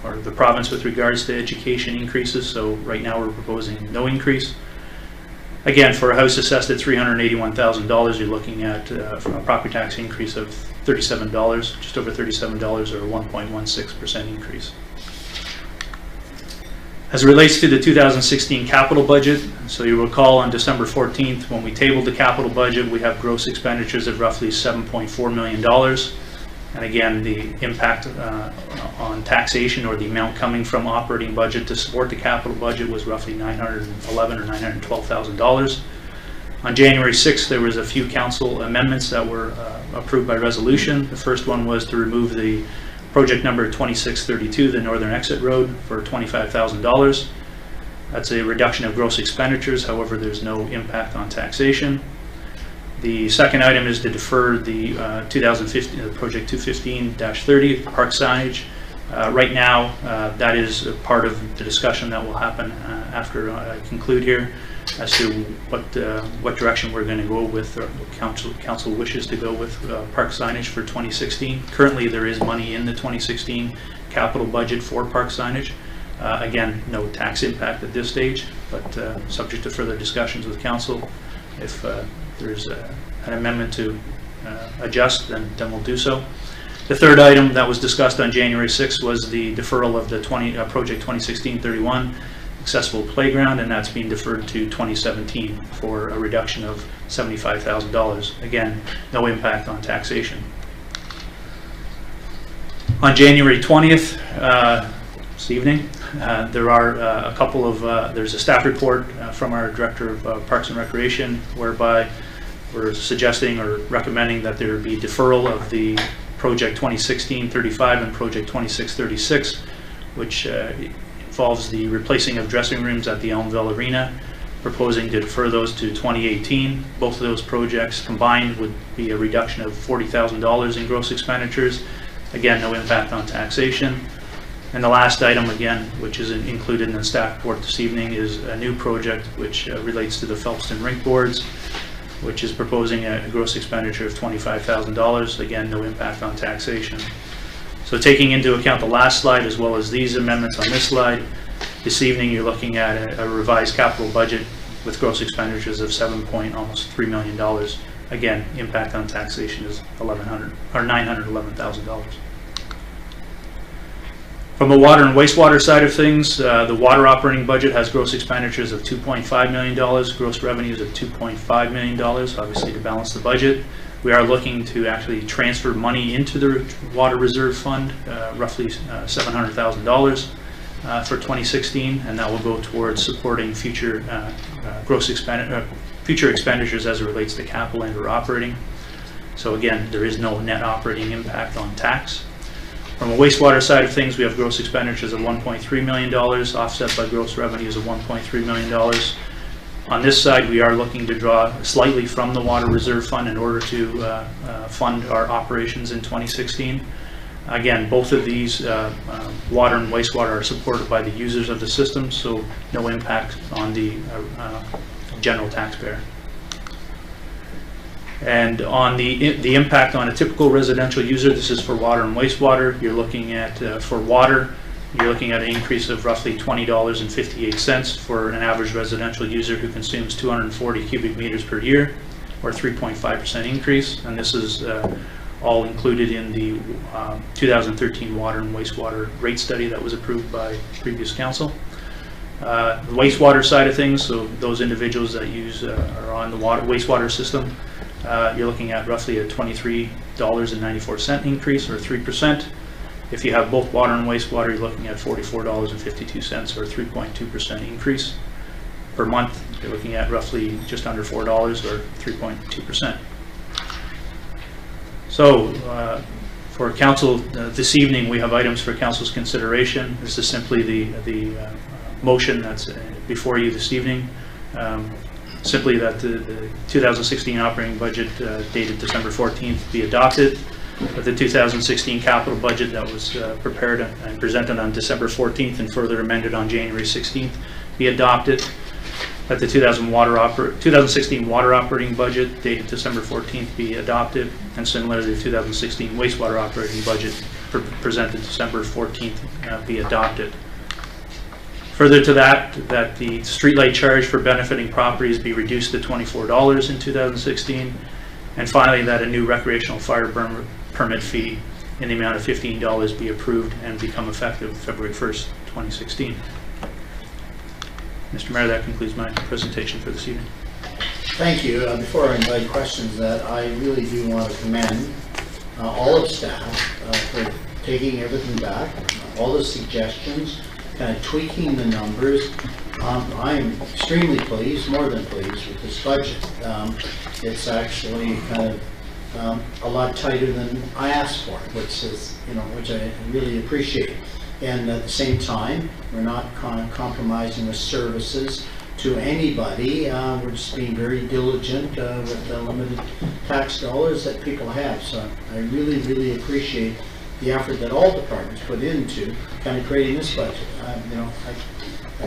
or the province with regards to education increases, so right now we're proposing no increase. Again, for a house assessed at $381,000, you're looking at from a property tax increase of $37, just over $37, or a 1.16% increase. As it relates to the 2016 capital budget, so you recall on December 14th, when we tabled the capital budget, we have gross expenditures of roughly $7.4 million. And again, the impact on taxation, or the amount coming from operating budget to support the capital budget, was roughly $911,000 or $912,000. On January 6th, there was a few council amendments that were approved by resolution. The first one was to remove the project number 2632, the Northern Exit Road, for $25,000. That's a reduction of gross expenditures, however, there's no impact on taxation. The second item is to defer the 2015, project 215-30, park signage. Right now, that is a part of the discussion that will happen after I conclude here, as to what direction we're going to go with, or council wishes to go with park signage for 2016. Currently, there is money in the 2016 capital budget for park signage. Again, no tax impact at this stage, but subject to further discussions with council. If there's an amendment to adjust, then we'll do so. The third item that was discussed on January 6th was the deferral of the project 2016-31 accessible playground, and that's being deferred to 2017 for a reduction of $75,000. Again, no impact on taxation. On January 20th, this evening, there are a couple of, there's a staff report from our Director of Parks and Recreation, whereby we're suggesting or recommending that there be deferral of the project 2016-35 and project 2636, which involves the replacing of dressing rooms at the Elmville Arena, proposing to defer those to 2018. Both of those projects combined would be a reduction of $40,000 in gross expenditures. Again, no impact on taxation. And the last item, again, which is included in the staff report this evening, is a new project which relates to the Phelpston rink boards, which is proposing a gross expenditure of $25,000. Again, no impact on taxation. So taking into account the last slide as well as these amendments on this slide, this evening you're looking at a revised capital budget with gross expenditures of almost $3 million. Again, impact on taxation is $911,000. From a water and wastewater side of things, the water operating budget has gross expenditures of $2.5 million, gross revenues of $2.5 million, obviously to balance the budget. We are looking to actually transfer money into the water reserve fund, roughly $700,000 for 2016, and that will go towards supporting future future expenditures as it relates to capital and or operating. So again, there is no net operating impact on tax. From a wastewater side of things, we have gross expenditures of $1.3 million, offset by gross revenues of $1.3 million. On this side, we are looking to draw slightly from the Water Reserve Fund in order to fund our operations in 2016. Again, both of these, water and wastewater, are supported by the users of the system, so no impact on the general taxpayer. And on the impact on a typical residential user, this is for water and wastewater. You're looking at, for water, you're looking at an increase of roughly $20.58 for an average residential user who consumes 240 cubic meters per year, or 3.5% increase. And this is all included in the 2013 water and wastewater rate study that was approved by previous council. The wastewater side of things, so those individuals that use are on the wastewater system, you're looking at roughly a $23.94 increase, or 3%. If you have both water and wastewater, you're looking at $44.52, or 3.2% increase. Per month, you're looking at roughly just under $4, or 3.2%. So for council this evening, we have items for council's consideration. This is simply the motion that's before you this evening. Simply that the 2016 operating budget dated December 14th be adopted, that the 2016 capital budget that was prepared and presented on December 14th and further amended on January 16th be adopted, that the 2016 water operating budget dated December 14th be adopted, and similarly the 2016 wastewater operating budget presented December 14th be adopted. Further to that the streetlight charge for benefiting properties be reduced to $24 in 2016, and finally that a new recreational fire permit fee in the amount of $15 be approved and become effective February 1st, 2016. Mr. Mayor, that concludes my presentation for this evening. Thank you. Before I invite questions, that I really do want to commend all of staff for taking everything back, all the suggestions, kind of tweaking the numbers. I'm extremely pleased, more than pleased, with this budget. It's actually kind of a lot tighter than I asked for, which is, which I really appreciate. And at the same time, we're not compromising the services to anybody. We're just being very diligent with the limited tax dollars that people have. So I really, really appreciate the effort that all departments put into kind of creating this budget.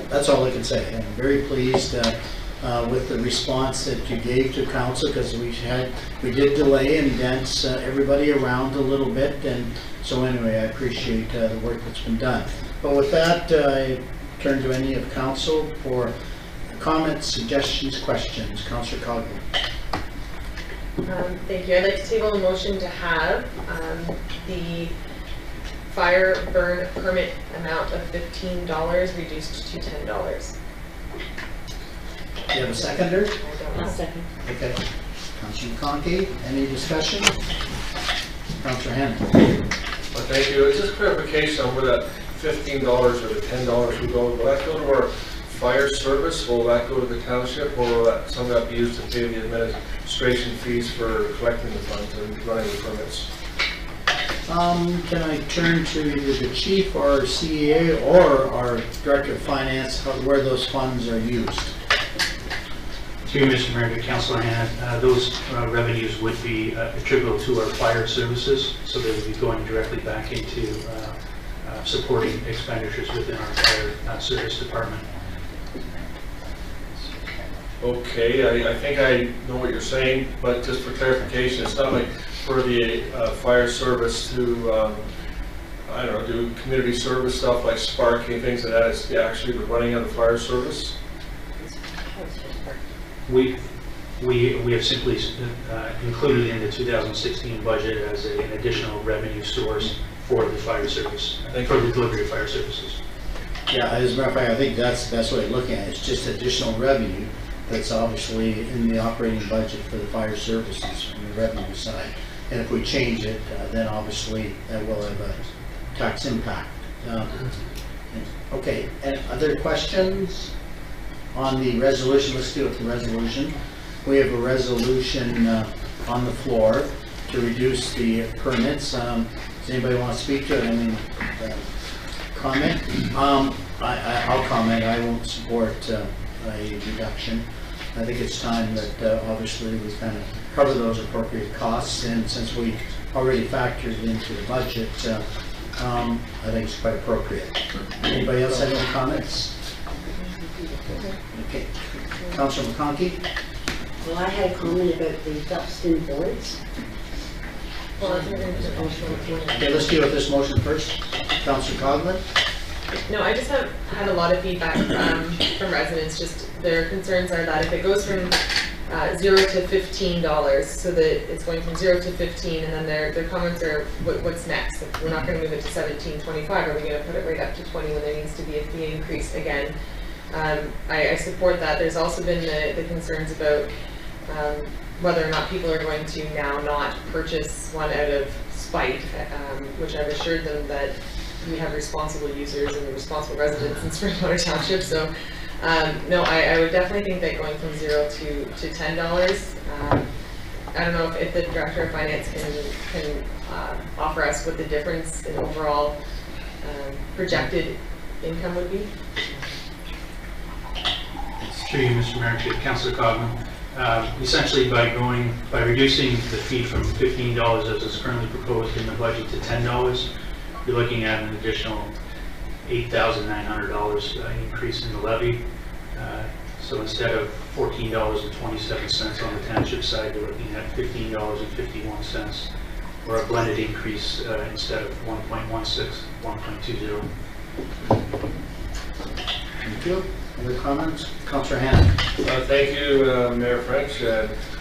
That's all I can say. I'm very pleased with the response that you gave to council, because we did delay and dance everybody around a little bit, and so anyway, I appreciate the work that's been done. But with that, I turn to any of council for comments, suggestions, questions. Councillor Coghlan. Thank you. I'd like to table a motion to have the fire burn permit amount of $15 reduced to $10. Do you have a seconder? I'll second. Okay. Councillor Conkey, any discussion? Councillor Hannan. Thank you. It's just clarification on where that $15 or the $10 will go. Will that go to our fire service? Will that go to the township? Or will that, some of that be used to pay the administration fees for collecting the funds and running the permits? Can I turn to either the chief or CEA or our director of finance, where those funds are used? Through Mr. Mayor, to Councillor Hannan, those revenues would be attributable to our fire services, so they would be going directly back into supporting expenditures within our fire service department. Okay, I think I know what you're saying, but just for clarification, it's not like for the fire service to, I don't know, do community service stuff like sparking, things like that. It's actually the running of the fire service? We have simply included in the 2016 budget as an additional revenue source for the fire service, for the delivery of fire services. Yeah, as a matter of fact, I think that's the best way of looking at it. It's just additional revenue that's obviously in the operating budget for the fire services on the revenue side. And if we change it, then obviously that will have a tax impact. Okay, and other questions on the resolution? Let's deal with the resolution. we have a resolution on the floor to reduce the permits. Does anybody want to speak to it? I mean, comment? I'll comment. I won't support a reduction. I think it's time that obviously we kind of cover those appropriate costs, and since we already factored into the budget, I think it's quite appropriate. Anybody else have any comments? Okay. Councilor McConkey? Well, I had a comment about the Phelpston boards. Okay, let's deal with this motion first. Councilor Coghlan? No, I just have had a lot of feedback from residents. Just their concerns are that if it goes from $0 to $15, so that it's going from 0 to 15, and then their comments are, what's next? If we're not going to move it to 17.25, are we going to put it right up to 20 when there needs to be a fee increase again? I support that. There's also been the concerns about whether or not people are going to now not purchase one out of spite, which I've assured them that we have responsible users and responsible residents in Springwater Township. So no, I would definitely think that going from 0 to $10, I don't know if the Director of Finance can offer us what the difference in overall projected income would be. Through you, Mr. Mayor, to Councillor Cogman. Essentially, by reducing the fee from $15 as is currently proposed in the budget to $10, you're looking at an additional $8,900 increase in the levy. So instead of $14.27 on the township side, you're looking at $15.51, or a blended increase instead of 1.16, 1.20. Thank you. Other comments? Councillor Hannan. Thank you, Mayor French.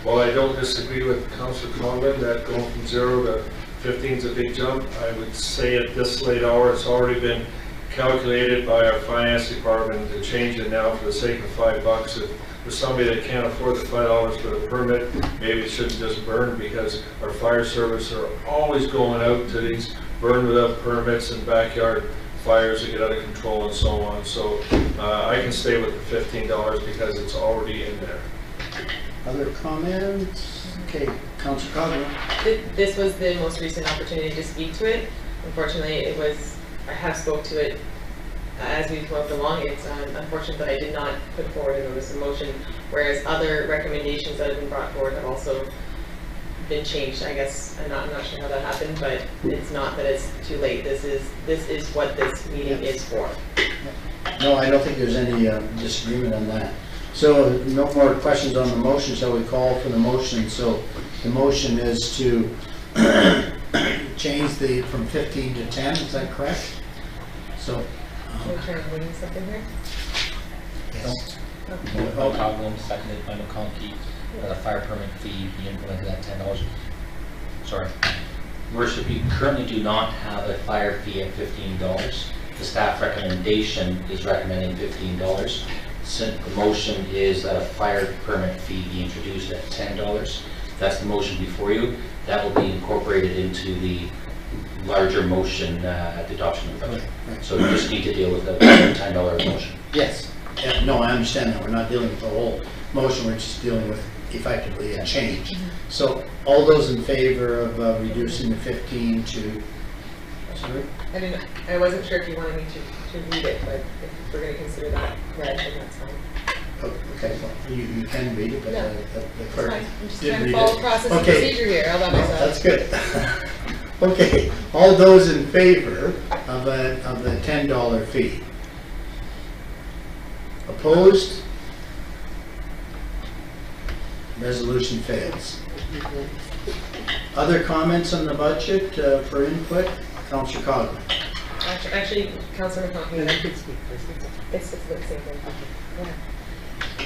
While I don't disagree with Councillor Coghlan that going from 0 to 15 is a big jump, I would say at this late hour it's already been calculated by our finance department to change it now for the sake of $5. If for somebody that can't afford the $5 for the permit, maybe it shouldn't just burn, because our fire service are always going out to these burn without permits and backyard fires that get out of control and so on. So I can stay with the $15 because it's already in there. Other comments? Okay, Councillor Coghlan. This was the most recent opportunity to speak to it. Unfortunately, I have spoke to it as we've moved along. It's unfortunate that I did not put forward a notice of motion, whereas other recommendations that have been brought forward have also been changed. I guess I'm not sure how that happened, but it's not that it's too late. This is what this meeting is for. No, I don't think there's any disagreement on that. So no more questions on the motion, shall we call for the motion? So the motion is to change from 15 to 10, is that correct? So. Can we try and win something here? Yes. Moved by Coghlan, seconded by McConkey, that a fire permit fee be implemented at $10. Sorry. Worship, we currently do not have a fire fee at $15. The staff recommendation is recommending $15. Since the motion is that a fire permit fee be introduced at $10. That's the motion before you. That will be incorporated into the larger motion at the adoption of the budget. Right. So you just need to deal with the $10 motion. Yes. Yeah, no, I understand that. We're not dealing with the whole motion. We're just dealing with effectively a change. So all those in favor of reducing the 15 to, sorry? I mean, I wasn't sure if you wanted me to read it, but if we're going to consider that read, then that's fine. Oh, okay, well, you can read it, but No, the clerk I'm just did trying read to follow it. process and procedure here all by myself. That's good. Okay, all those in favor of the $10 fee? Opposed? Resolution fails. Other comments on the budget for input? Councillor Coghlan. Actually, Councillor McConkey, I could speak first. It's the same thing.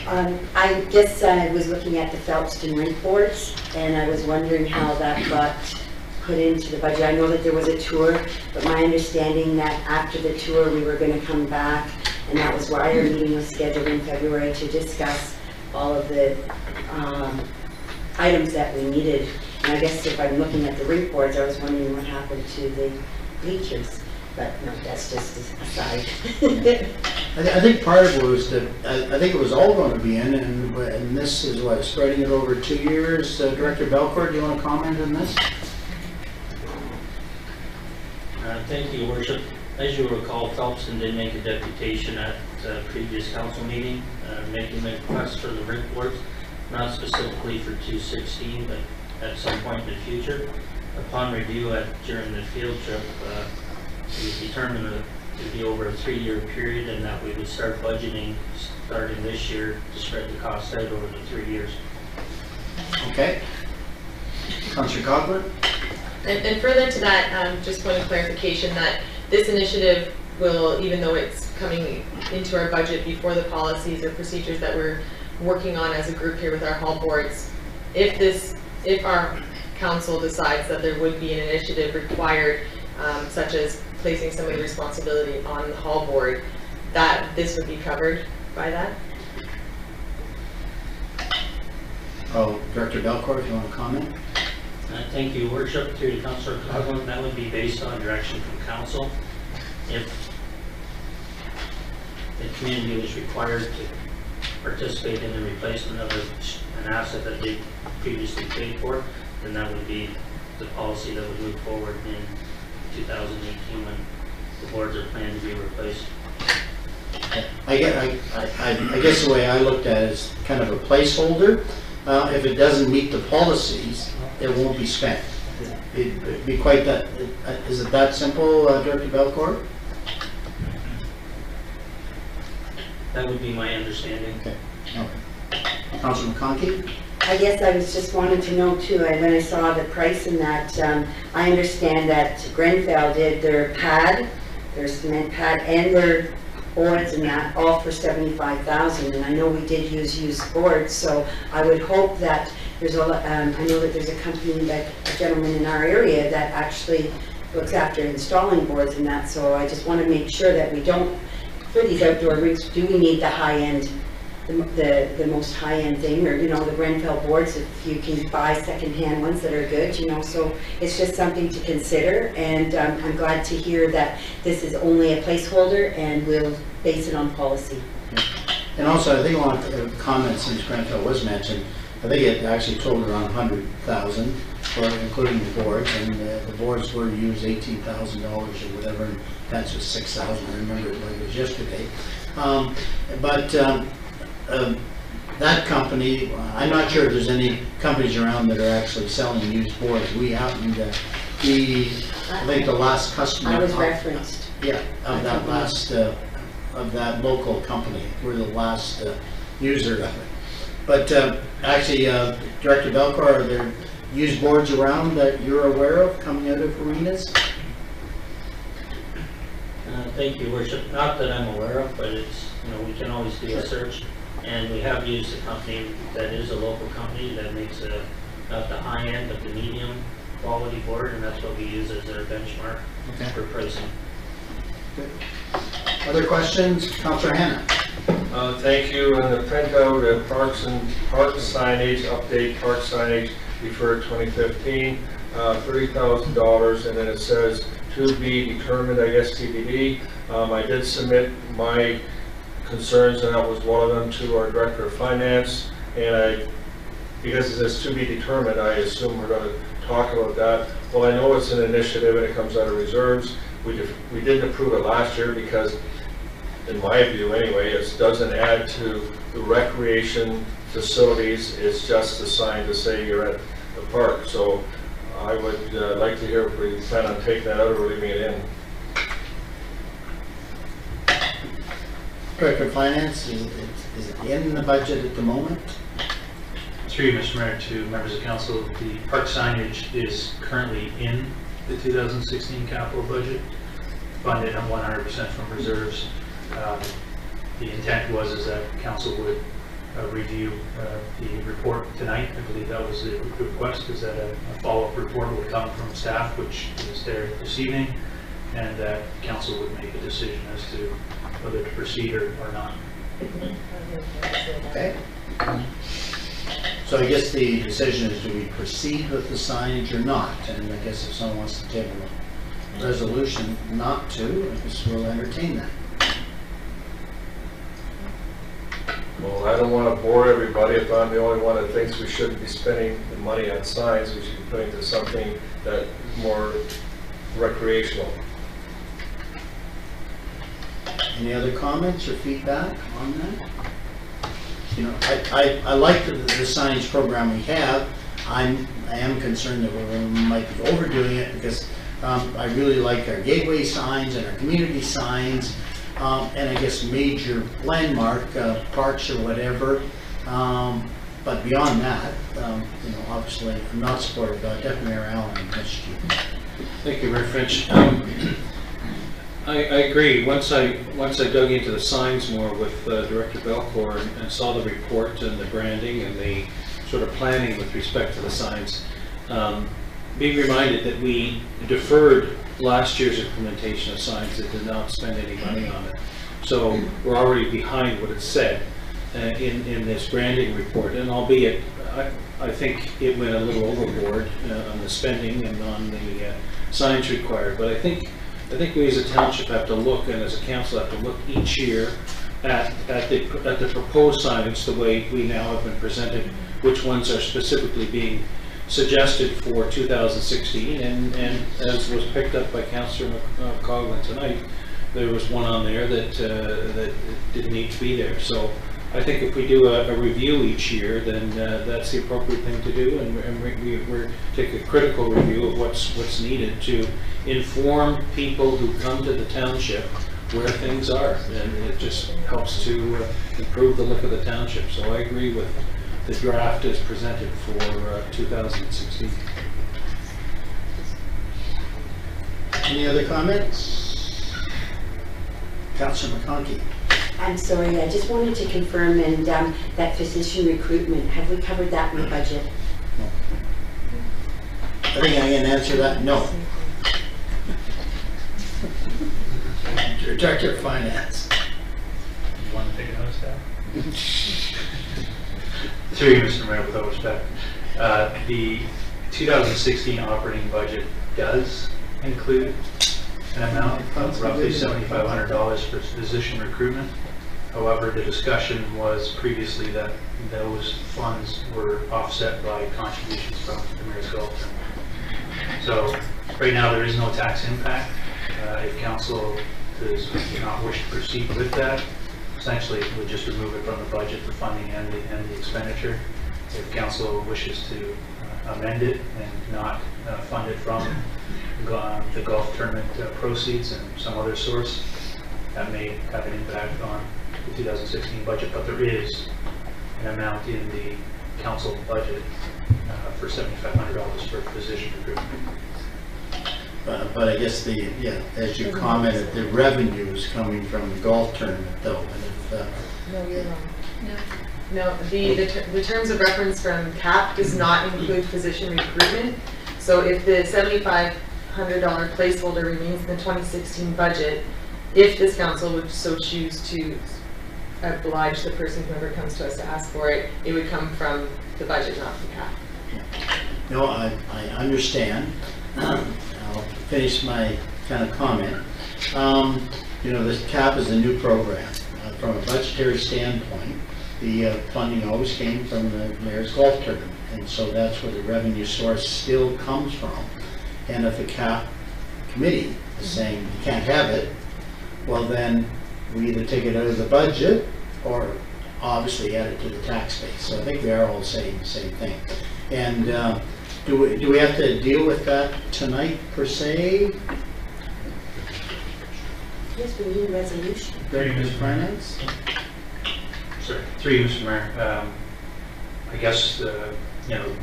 I guess I was looking at the Phelpston rent boards, and I was wondering how that got put into the budget. I know that there was a tour, but my understanding that after the tour we were going to come back, and that was why our meeting was scheduled in February to discuss all of the items that we needed. And I guess if I'm looking at the rink boards, I was wondering what happened to the bleachers. But no, that's just aside. I think part of it was that, I think it was all going to be in, and this is what, spreading it over 2 years. Director Belcourt, do you want to comment on this? Thank you, Your Worship. As you recall, Phelpston did make a deputation at a previous council meeting, making the request for the rink works, not specifically for 216, but at some point in the future. Upon review during the field trip, we determined it to be over a 3-year period, and that we would start budgeting starting this year to spread the cost out over the 3 years. Okay. Councillor Coghlan? And further to that, just point of clarification that this initiative will, even though it's coming into our budget before the policies or procedures that we're working on as a group here with our hall boards, if our council decides that there would be an initiative required, such as placing some of the responsibility on the hall board, that this would be covered by that? Oh, Director Belcourt, if you want to comment? Thank you, Worship. Through Councillor Coghlan, that would be based on direction from council. If the community was required to participate in the replacement of an asset that they previously paid for, then that would be the policy that would move forward in 2018 when the boards are planned to be replaced. I guess the way I looked at it is kind of a placeholder. If it doesn't meet the policies, it won't be spent. It'd be quite that. Is it that simple, Director Belcourt? That would be my understanding. Okay. Okay. Councilor McConkey? I guess I was just wanting to know too, when I saw the price in that, I understand that Grenfell did their pad, their cement pad, and their boards and that, all for $75,000, and I know we did use used boards, so I would hope that there's a, I know that there's a company, like a gentleman in our area that actually looks after installing boards and that, so I just want to make sure that we don't, for these outdoor rinks, do we need the high-end, the most high-end thing, or, you know, the Grenfell boards, if you can buy second-hand ones that are good, you know, so it's just something to consider, and I'm glad to hear that this is only a placeholder and we'll base it on policy. And also, I think I want to comment, since Grenfell was mentioned, I think it actually totaled around 100,000, including the boards, and the boards were used $18,000 or whatever, and that's just 6,000. I remember it like it was yesterday. That company, I'm not sure if there's any companies around that are actually selling used boards. We happen to be, I think, the last customer. I was referenced. Yeah, of that last, of that local company. We're the last user of it. But actually, Director Belcourt, are there used boards around that you're aware of coming out of arenas? Thank you, Worship. Not that I'm aware of, but it's, you know, we can always do a search. And we have used a company that is a local company that makes not the high end, but the medium quality board, and that's what we use as our benchmark for pricing. Good. Other questions? Councillor Hanna. Thank you. And the printout, park signage, update park signage, deferred 2015, $30,000, and then it says to be determined, I guess TBD. I did submit my concerns, and that was one of them, to our Director of Finance, and because it says to be determined, I assume we're going to talk about that. Well, I know it's an initiative and it comes out of reserves. We didn't approve it last year because, in my view anyway, it doesn't add to the recreation facilities. It's just a sign to say you're at the park. So I would like to hear if we plan on taking that out or leaving it in. Director of Finance, is it in the budget at the moment? Through you, Mr. Mayor, to members of council, the park signage is currently in the 2016 capital budget, funded on 100% from reserves. The intent was that council would review the report tonight. I believe that was the request, is that a follow-up report would come from staff, which is there this evening, and that council would make a decision as to whether to proceed or not. Okay. So I guess the decision is, do we proceed with the signage or not? And I guess if someone wants to table resolution not to, I guess we'll entertain that. Well, I don't want to bore everybody if I'm the only one that thinks we shouldn't be spending the money on signs. We should be putting it to something that more recreational. Any other comments or feedback on that? You know, I like the signage program we have. I am concerned that we might be overdoing it because I really like our gateway signs and our community signs, and I guess major landmark parks or whatever. But beyond that, you know, obviously I'm not supportive of Deputy Mayor Allen and Mr. Chief. Thank you, Mayor French. I agree. Once I dug into the signs more with Director Belcourt and saw the report and the branding and the sort of planning with respect to the signs, being reminded that we deferred last year's implementation of signs that did not spend any money on it. So we're already behind what it said in this branding report, and albeit I think it went a little overboard on the spending and on the signs required, but I think we as a township have to look, and as a council have to look each year at the proposed signs the way we now have been presented, which ones are specifically being suggested for 2016, and as was picked up by Councillor Coughlin tonight, there was one on there that didn't need to be there. So I think if we do a review each year, then that's the appropriate thing to do, and we're take a critical review of what's needed to inform people who come to the township where things are, and it just helps to improve the look of the township. So I agree with the draft as presented for 2016. Any other comments? Councillor McConkey. I'm sorry, I just wanted to confirm, and that physician recruitment, have we covered that in the budget? I think I can answer that, no. Director of Finance. You want to take another step? Through you, Mr. Mayor, with all respect. The 2016 operating budget does include an amount of roughly $7,500 for physician recruitment. However, the discussion was previously that those funds were offset by contributions from the Mayor's Golf Tournament. So right now there is no tax impact. If council does not wish to proceed with that, essentially it would just remove it from the budget for funding and the expenditure. If council wishes to amend it and not fund it from the golf tournament proceeds and some other source, that may have an impact on the 2016 budget, but there is an amount in the council budget for $7,500 for physician recruitment. But I guess as you commented, the revenue is coming from the golf tournament though. And if, no, you're wrong. No, the terms of reference from CAP does not include physician recruitment. So if the $7,500 placeholder remains in the 2016 budget, if this council would so choose to oblige the person, whoever comes to us to ask for it, it would come from the budget, not from CAP. No, I understand. I'll finish my kind of comment. You know, this CAP is a new program. From a budgetary standpoint, the funding always came from the Mayor's Golf Tournament, and so that's where the revenue source still comes from. And if the CAP committee is saying you can't have it, well then we either take it out of the budget or obviously add it to the tax base. So I think we are all saying the same thing. And do we have to deal with that tonight per se? Yes, we need a resolution. Director of Finance? Sorry, through you, Mr. Mayor. I guess, you know,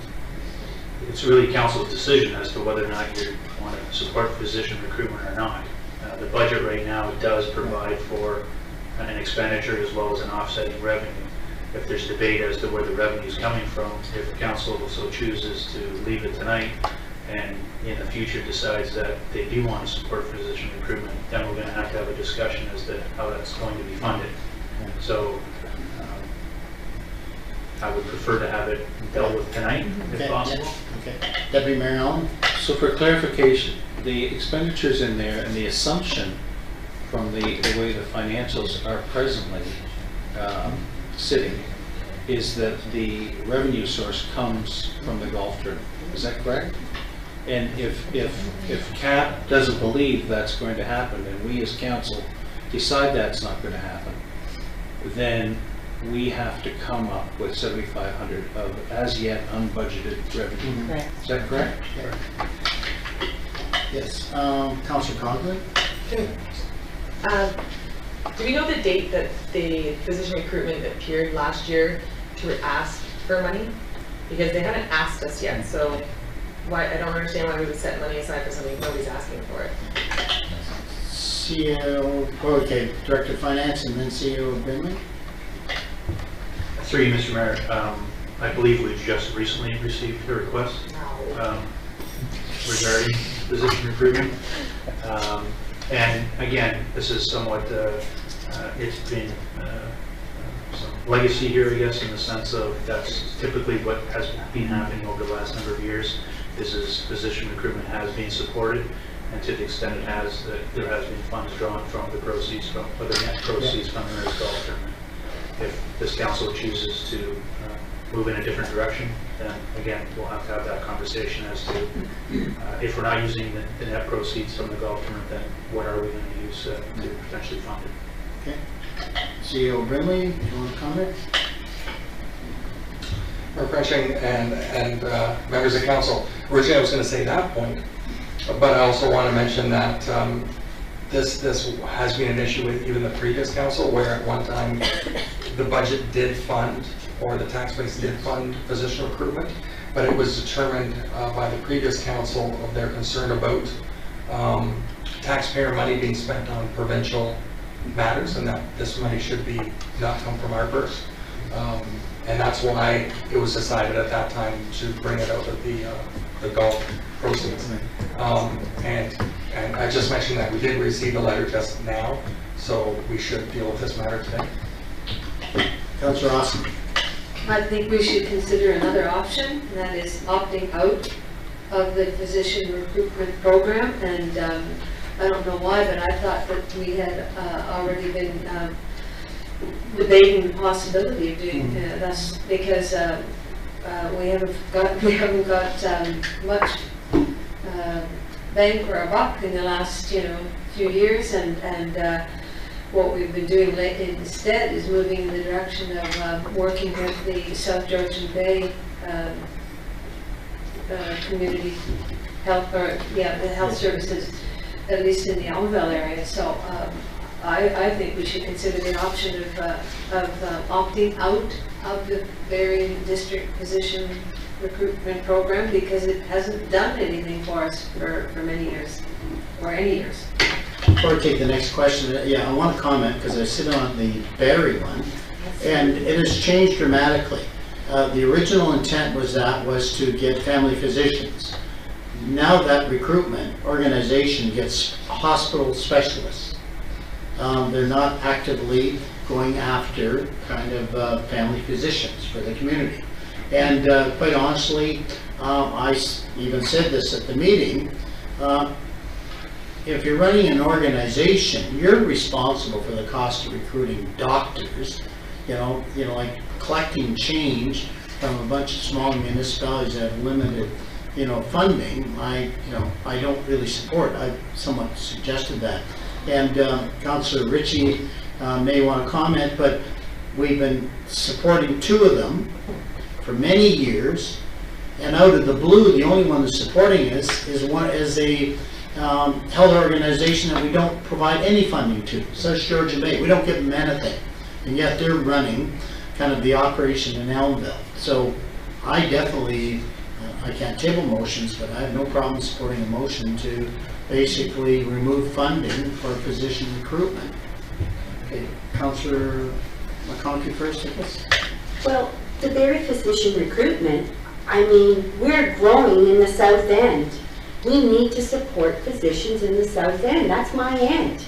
it's really council's decision as to whether or not you want to support physician recruitment or not. The budget right now does provide for an expenditure as well as an offsetting revenue. If there's debate as to where the revenue is coming from, if the council so chooses to leave it tonight and in the future decides that they do want to support physician recruitment, then we're going to have a discussion as to how that's going to be funded. So I would prefer to have it dealt with tonight, Okay, if possible. yeah, okay. Deputy Mayor Allen? So for clarification, the expenditures in there and the assumption from the way the financials are presently sitting is that the revenue source comes from the golf tournament. Is that correct? And if CAP doesn't believe that's going to happen, and we as council decide that's not going to happen, then we have to come up with 7,500 of as yet unbudgeted revenue. Correct. Is that correct? Yes. Councillor Conklin? Do we know the date that the physician recruitment appeared last year to ask for money? Because they haven't asked us yet, so why, I don't understand why we would set money aside for something nobody's asking for it. CEO, okay, Director of Finance and then CEO of Brimley? Through you, Mr. Mayor, I believe we've just recently received a request regarding position recruitment. And again, this is somewhat, it's been some legacy here, I guess, in the sense of that's typically what has been happening over the last number of years. Is position recruitment has been supported, and to the extent it has, there has been funds drawn from the proceeds from, or the net proceeds from the Mayor's Golf Tournament. If this council chooses to move in a different direction, then again, we'll have to have that conversation as to if we're not using the net proceeds from the golf tournament, then what are we going to use to potentially fund it? Okay. CEO Brimley, do you want to comment? Mayor Frenching and members of council, originally I was going to say that point, but I also want to mention that this has been an issue with even the previous council, where at one time the budget did fund, or the tax base did fund physician recruitment, but it was determined by the previous council of their concern about taxpayer money being spent on provincial matters, and that this money should be not come from our purse. And that's why it was decided at that time to bring it out of the golf proceeds. And I just mentioned that we did receive a letter just now, so we should deal with this matter today. Councillor Austin. I think we should consider another option, and that is opting out of the physician recruitment program. And I don't know why, but I thought that we had already been debating the possibility of doing this, because we haven't got much bang for our buck in the last few years, and what we've been doing lately instead is moving in the direction of working with the South Georgian Bay community health, or the health services, at least in the Elmville area. So I think we should consider the option of opting out of the Barrie District Physician Recruitment Program, because it hasn't done anything for us for many years, or any years. Before I take the next question, I want to comment because I sit on the Barrie one, and it has changed dramatically. The original intent was to get family physicians. Now that recruitment organization gets hospital specialists. They're not actively going after kind of family physicians for the community. And quite honestly, I even said this at the meeting, if you're running an organization, you're responsible for the cost of recruiting doctors, like collecting change from a bunch of small municipalities that have limited, funding. I don't really support. I somewhat suggested that. And Councillor Ritchie may want to comment, but we've been supporting two of them for many years, and out of the blue, the only one that's supporting us is a health organization that we don't provide any funding to, South Georgian Bay. We don't give them anything, and yet they're running kind of the operation in Elmville. So I definitely, I can't table motions, but I have no problem supporting a motion to basically remove funding for physician recruitment. Okay, Councillor McConkey first, I guess. Well, the Barrie physician recruitment, I mean, we're growing in the South End. We need to support physicians in the South End. That's my end.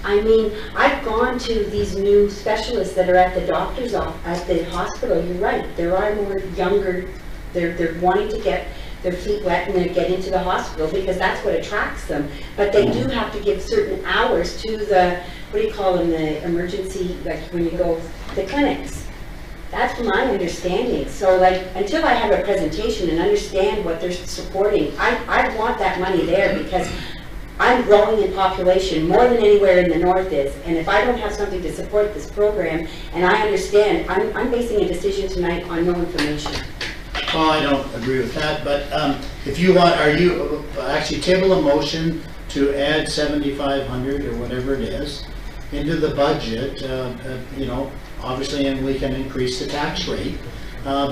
I mean, I've gone to these new specialists that are at the doctor's office, at the hospital. You're right, there are more younger, they're wanting to get their feet wet and then get into the hospital because that's what attracts them. But they do have to give certain hours to the, what do you call them, the emergency, like when you go, the clinics. That's my understanding. So like, until I have a presentation and understand what they're supporting, I want that money there because I'm growing in population more than anywhere in the north is. And if I don't have something to support this program, and I understand, I'm basing a decision tonight on no information. Well, I don't agree with that, but if you want, are you, actually table a motion to add 7,500 or whatever it is into the budget, you know, obviously, and we can increase the tax rate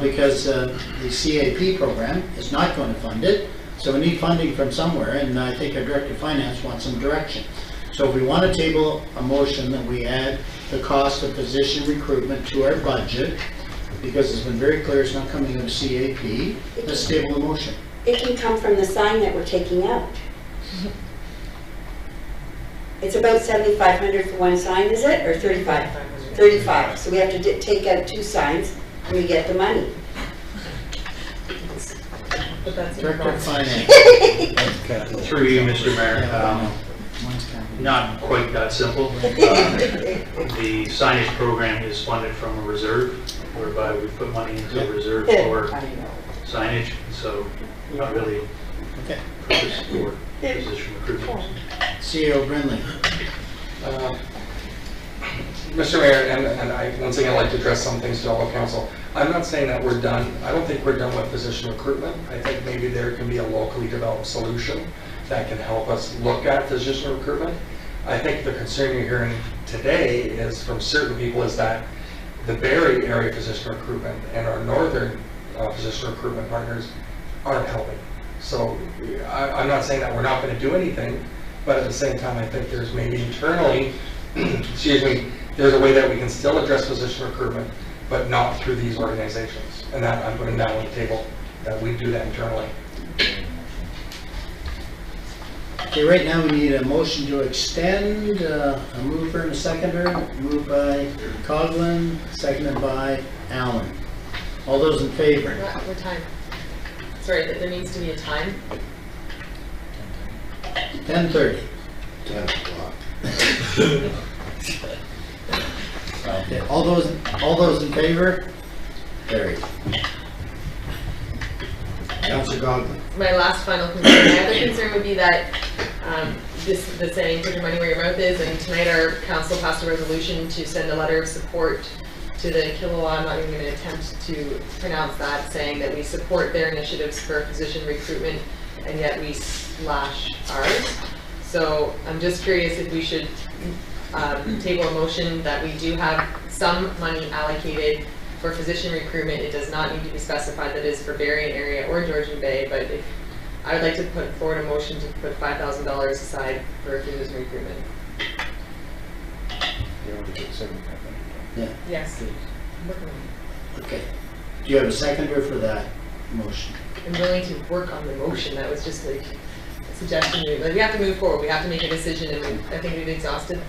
because the CAP program is not going to fund it. So we need funding from somewhere, and I think our Director of Finance wants some direction. So if we want to table a motion that we add the cost of physician recruitment to our budget, because it's been very clear it's not coming out of CAP, let's table the motion. It can come from the sign that we're taking out. It's about 7,500 for one sign, is it, or 35? 35. So we have to take out 2 signs, and we get the money. Director of Finance. Through you, Mr. Mayor, not quite that simple. The signage program is funded from a reserve, whereby we put money into a reserve for signage, so not really purpose for position recruitment. CEO Brindley. Mr. Mayor, and I once again like to address some things to all of council. I'm not saying that we're done. I don't think we're done with physician recruitment. I think maybe there can be a locally developed solution that can help us look at physician recruitment. I think the concern you're hearing today is from certain people is that the Barrie area physician recruitment and our northern physician recruitment partners aren't helping. So I'm not saying that we're not going to do anything, but at the same time, I think there's maybe internally, excuse me, there's a way that we can still address physician recruitment, but not through these organizations. And that I'm putting that on the table, that we do that internally. Okay, right now we need a motion to extend, a mover and a seconder, moved by Coughlin, seconded by Allen. All those in favor? What time? Sorry, there needs to be a time. 10:30. 10 o'clock. Okay, all those in favor? Carried. Councilor Coughlin. My last final concern, my other concern would be that the saying, put your money where your mouth is, and tonight our council passed a resolution to send a letter of support to the Kilowatt, I'm not even going to attempt to pronounce that, saying that we support their initiatives for physician recruitment, and yet we slash ours. So I'm just curious if we should table a motion that we do have some money allocated for physician recruitment. It does not need to be specified that is for Barrie area or Georgian Bay, but if I would like to put forward a motion to put $5,000 aside for physician recruitment. Yeah. Yes. Okay. Do you have a seconder for that motion? I'm willing to work on the motion. That was just like a suggestion. Like, we have to move forward. We have to make a decision, and I think we've exhausted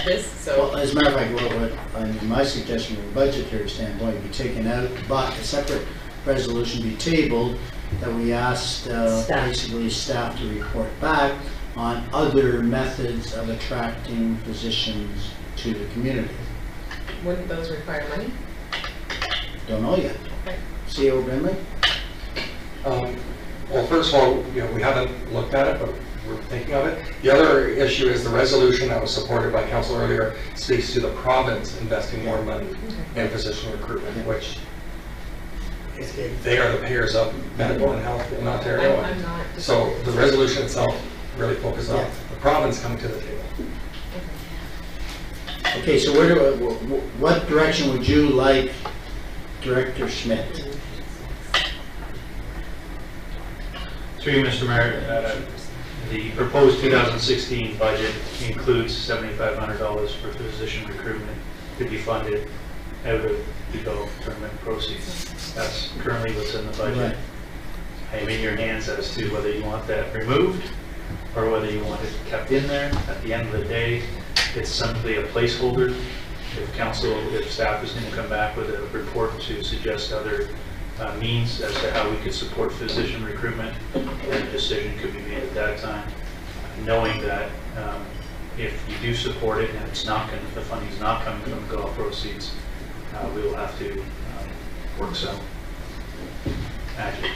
this. So, well, as a matter of fact, my suggestion from a budgetary standpoint would be taken out, but a separate resolution be tabled that we asked basically staff to report back on other methods of attracting physicians to the community. Wouldn't those require money? Don't know yet. Okay. CEO Brindley? Well, first of all, we haven't looked at it, but we're thinking of it. The other issue is the resolution that was supported by council earlier speaks to the province investing more money in physician recruitment, which they are the payers of medical and health in Ontario. So the resolution itself really focuses on the province coming to the table. Okay, so what direction would you like Director Schmidt? Through you, Mr. Mayor, the proposed 2016 budget includes $7,500 for physician recruitment to be funded out of the golf tournament proceeds. That's currently what's in the budget. I am in your hands as to whether you want that removed or whether you want it kept in there. At the end of the day, it's simply a placeholder. If staff is going to come back with a report to suggest other means as to how we could support physician recruitment, then a decision could be made at that time, knowing that if you do support it and it's not going, the funding is not coming from GOL proceeds, we will have to work some magic.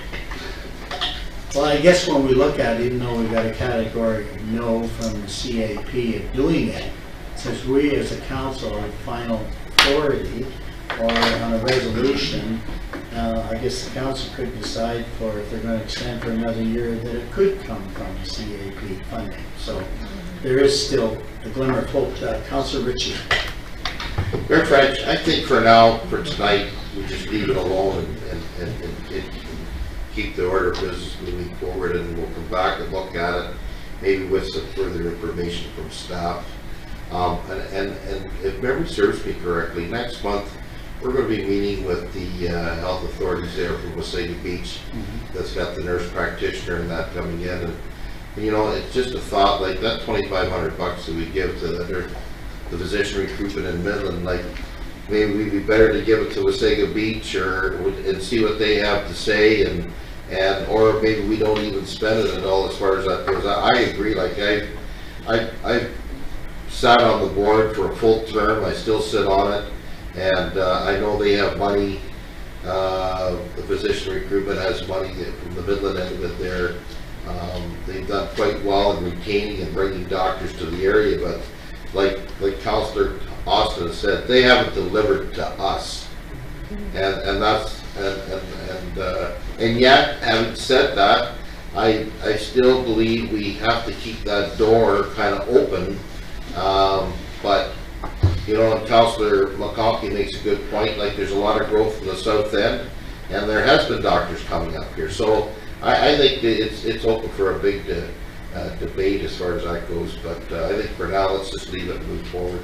Well, I guess when we look at it, even though we got a category no from the CAP of doing it, since we as a council are final authority or on a resolution, I guess the council could decide for if they're going to extend for another year that it could come from CAP funding. So there is still a glimmer of hope. Councillor Ritchie. Mayor French, I think for now, for tonight, we just leave it alone and keep the order of business moving forward, and we'll come back and look at it, maybe with some further information from staff. And if memory serves me correctly, next month we're going to be meeting with the health authorities there from Wasaga Beach. That's got the nurse practitioner and that coming in, and you know, it's just a thought, like that $2,500 that we give to the physician recruitment in Midland, like maybe we'd be better to give it to Wasaga Beach and see what they have to say, and or maybe we don't even spend it at all as far as that goes. I agree. Like I sat on the board for a full term. I still sit on it, and I know they have money. The physician recruitment has money from the Midland end of it there. They've done quite well in retaining and bringing doctors to the area, but like Councillor Austin said, they haven't delivered to us, and that's and yet, having said that, I still believe we have to keep that door kind of open. But you know, and Councillor McConkey makes a good point. Like, there's a lot of growth in the south end, and there has been doctors coming up here. So I think it's open for a big debate as far as that goes. But I think for now, let's just leave it and move forward.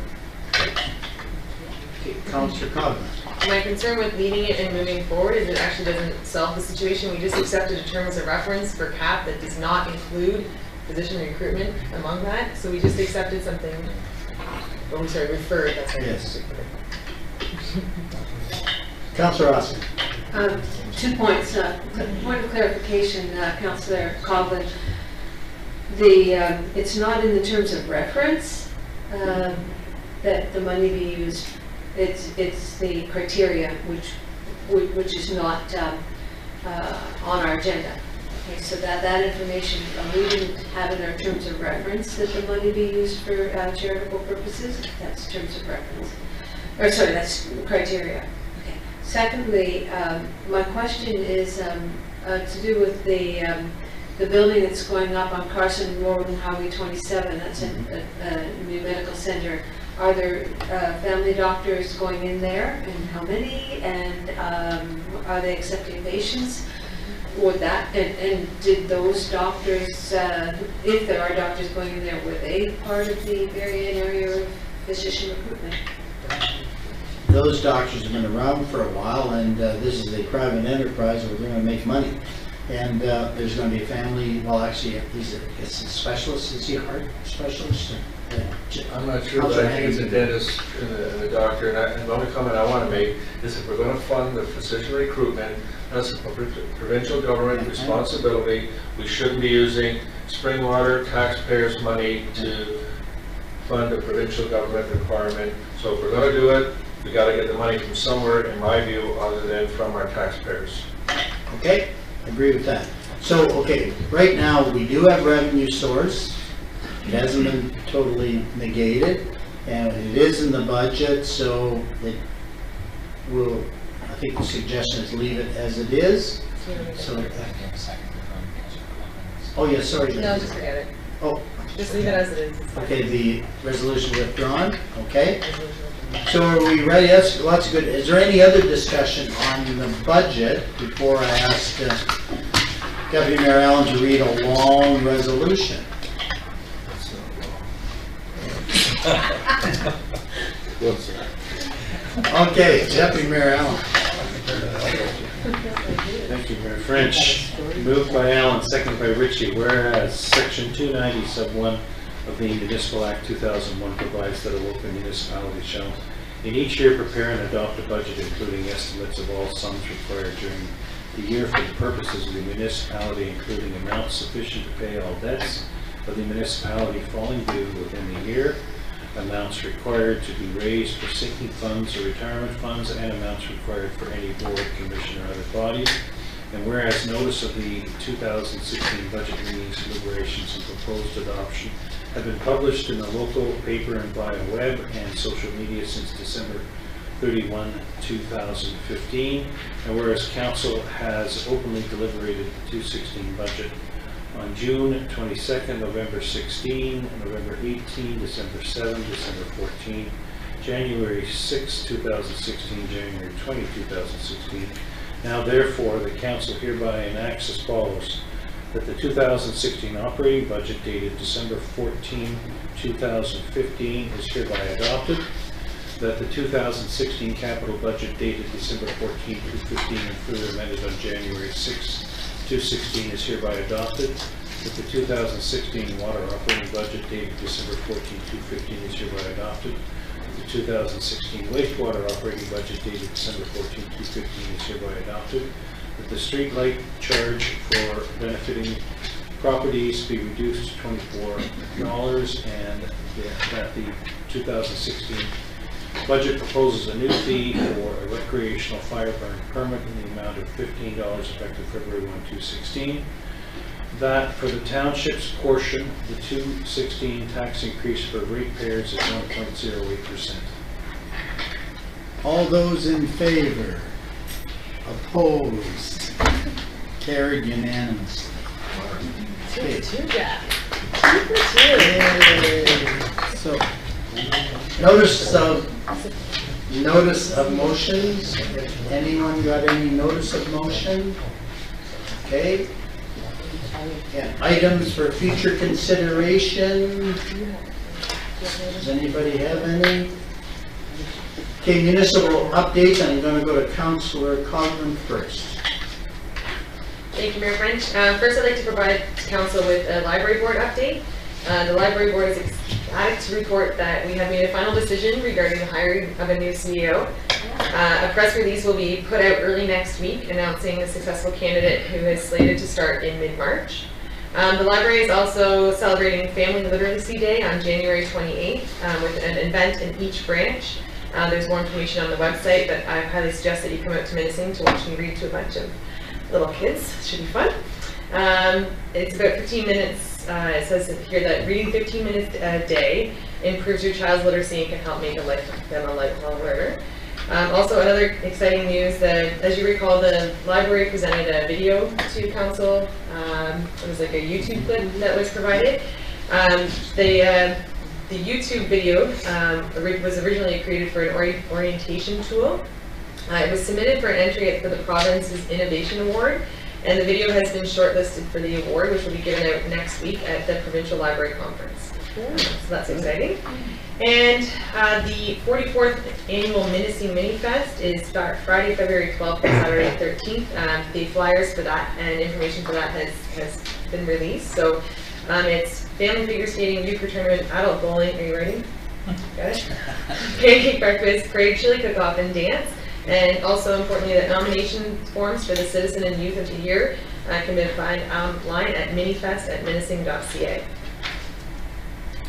Okay, Councillor Cogman. My concern with leading it and moving forward is it actually doesn't solve the situation. We just accepted a term as a reference for CAP that does not include physician recruitment among that. So we just accepted something, oh, I'm sorry, referred, that's right. Yes. Councillor Austin. 2 points. Point of clarification, Councillor Coghlan. It's not in the terms of reference that the money be used. It's the criteria which is not on our agenda. Okay, so that information we didn't have in our terms of reference that the money be used for charitable purposes. That's terms of reference, or sorry, that's criteria. Okay. Secondly, my question is to do with the building that's going up on Carson Road and Highway 27. That's a new medical center. Are there family doctors going in there, and how many? And are they accepting patients? Would that, and did those doctors, if there are doctors going in there, were they part of the area of physician recruitment? Those doctors have been around for a while, and this is a private enterprise where we're going to make money. And there's going to be a family, well, actually, he's a specialist. Is he a heart specialist? I'm not sure, but I think it's a dentist and a doctor. And the only comment I want to make is if we're going to fund the physician recruitment, that's a provincial government responsibility. We shouldn't be using Springwater taxpayers' money to fund a provincial government requirement. So if we're going to do it, we got to get the money from somewhere, in my view, other than from our taxpayers. Okay, agree with that. So, okay, right now we do have revenue source. It hasn't been totally negated, and it is in the budget, so it will, I think the suggestion is leave it as it is. So, oh yeah, sorry. No, just forget it. Oh. Just leave it as it is. Okay, the resolution withdrawn, okay. So are we ready? That's lots of good. Is there any other discussion on the budget before I ask Deputy Mayor Allen to read a long resolution? Okay, Deputy Mayor Allen. Thank you, Mayor French. Moved by Allen, seconded by Ritchie. Whereas Section 290 sub 1 of the Municipal Act 2001 provides that a local municipality shall in each year prepare and adopt a budget including estimates of all sums required during the year for the purposes of the municipality, including amounts sufficient to pay all debts of the municipality falling due within the year, amounts required to be raised for sinking funds or retirement funds, and amounts required for any board, commission, or other bodies. And whereas notice of the 2016 budget meetings, deliberations, and proposed adoption have been published in the local paper and via web and social media since December 31, 2015, and whereas Council has openly deliberated the 2016 budget on June 22nd, November 16, November 18, December 7, December 14, January 6, 2016, January 20, 2016. Now therefore, the Council hereby enacts as follows: that the 2016 operating budget dated December 14, 2015 is hereby adopted, that the 2016 capital budget dated December 14, 2015 and further amended on January 6, 2016 is hereby adopted, that the 2016 water operating budget dated December 14, 2015 is hereby adopted, that the 2016 wastewater operating budget dated December 14, 2015 is hereby adopted, that the street light charge for benefiting properties be reduced to $24 and that the 2016 budget proposes a new fee for a recreational fire burn permit in the amount of $15 effective February 1, 2016. That for the township's portion, the 2016 tax increase for ratepayers is 1.08%. All those in favor? Opposed? Carried unanimously. Okay. So, notice of motions. Anyone got any notice of motion? Okay. And items for future consideration. Does anybody have any? Okay, municipal updates. I'm going to go to Councillor Coghlan first. Thank you, Mayor French. First, I'd like to provide Council with a library board update. The library board is ecstatic to report that we have made a final decision regarding the hiring of a new CEO. A press release will be put out early next week announcing the successful candidate who is slated to start in mid-March. The library is also celebrating Family Literacy Day on January 28th with an event in each branch. There's more information on the website, but I highly suggest that you come out to Minising to watch me read to a bunch of little kids. It should be fun. It's about 15 minutes. It says here that reading 15 minutes a day improves your child's literacy and can help make them a lifelong learner. Also, another exciting news that, as you recall, the library presented a video to council. It was like a YouTube clip that was provided. The YouTube video was originally created for an orientation tool. It was submitted for an entry for the province's Innovation Award, and the video has been shortlisted for the award, which will be given out next week at the Provincial Library Conference. So that's exciting. And the 44th Annual Minising Mini Fest is Friday, February 12th and Saturday 13th. The flyers for that and information for that has been released. So it's family figure skating, euchre tournament, adult bowling. Are you ready? Got it? Pancake breakfast, parade, chili cook-off, and dance. And also importantly, that nomination forms for the Citizen and Youth of the Year can be found online at minifest@minising.ca.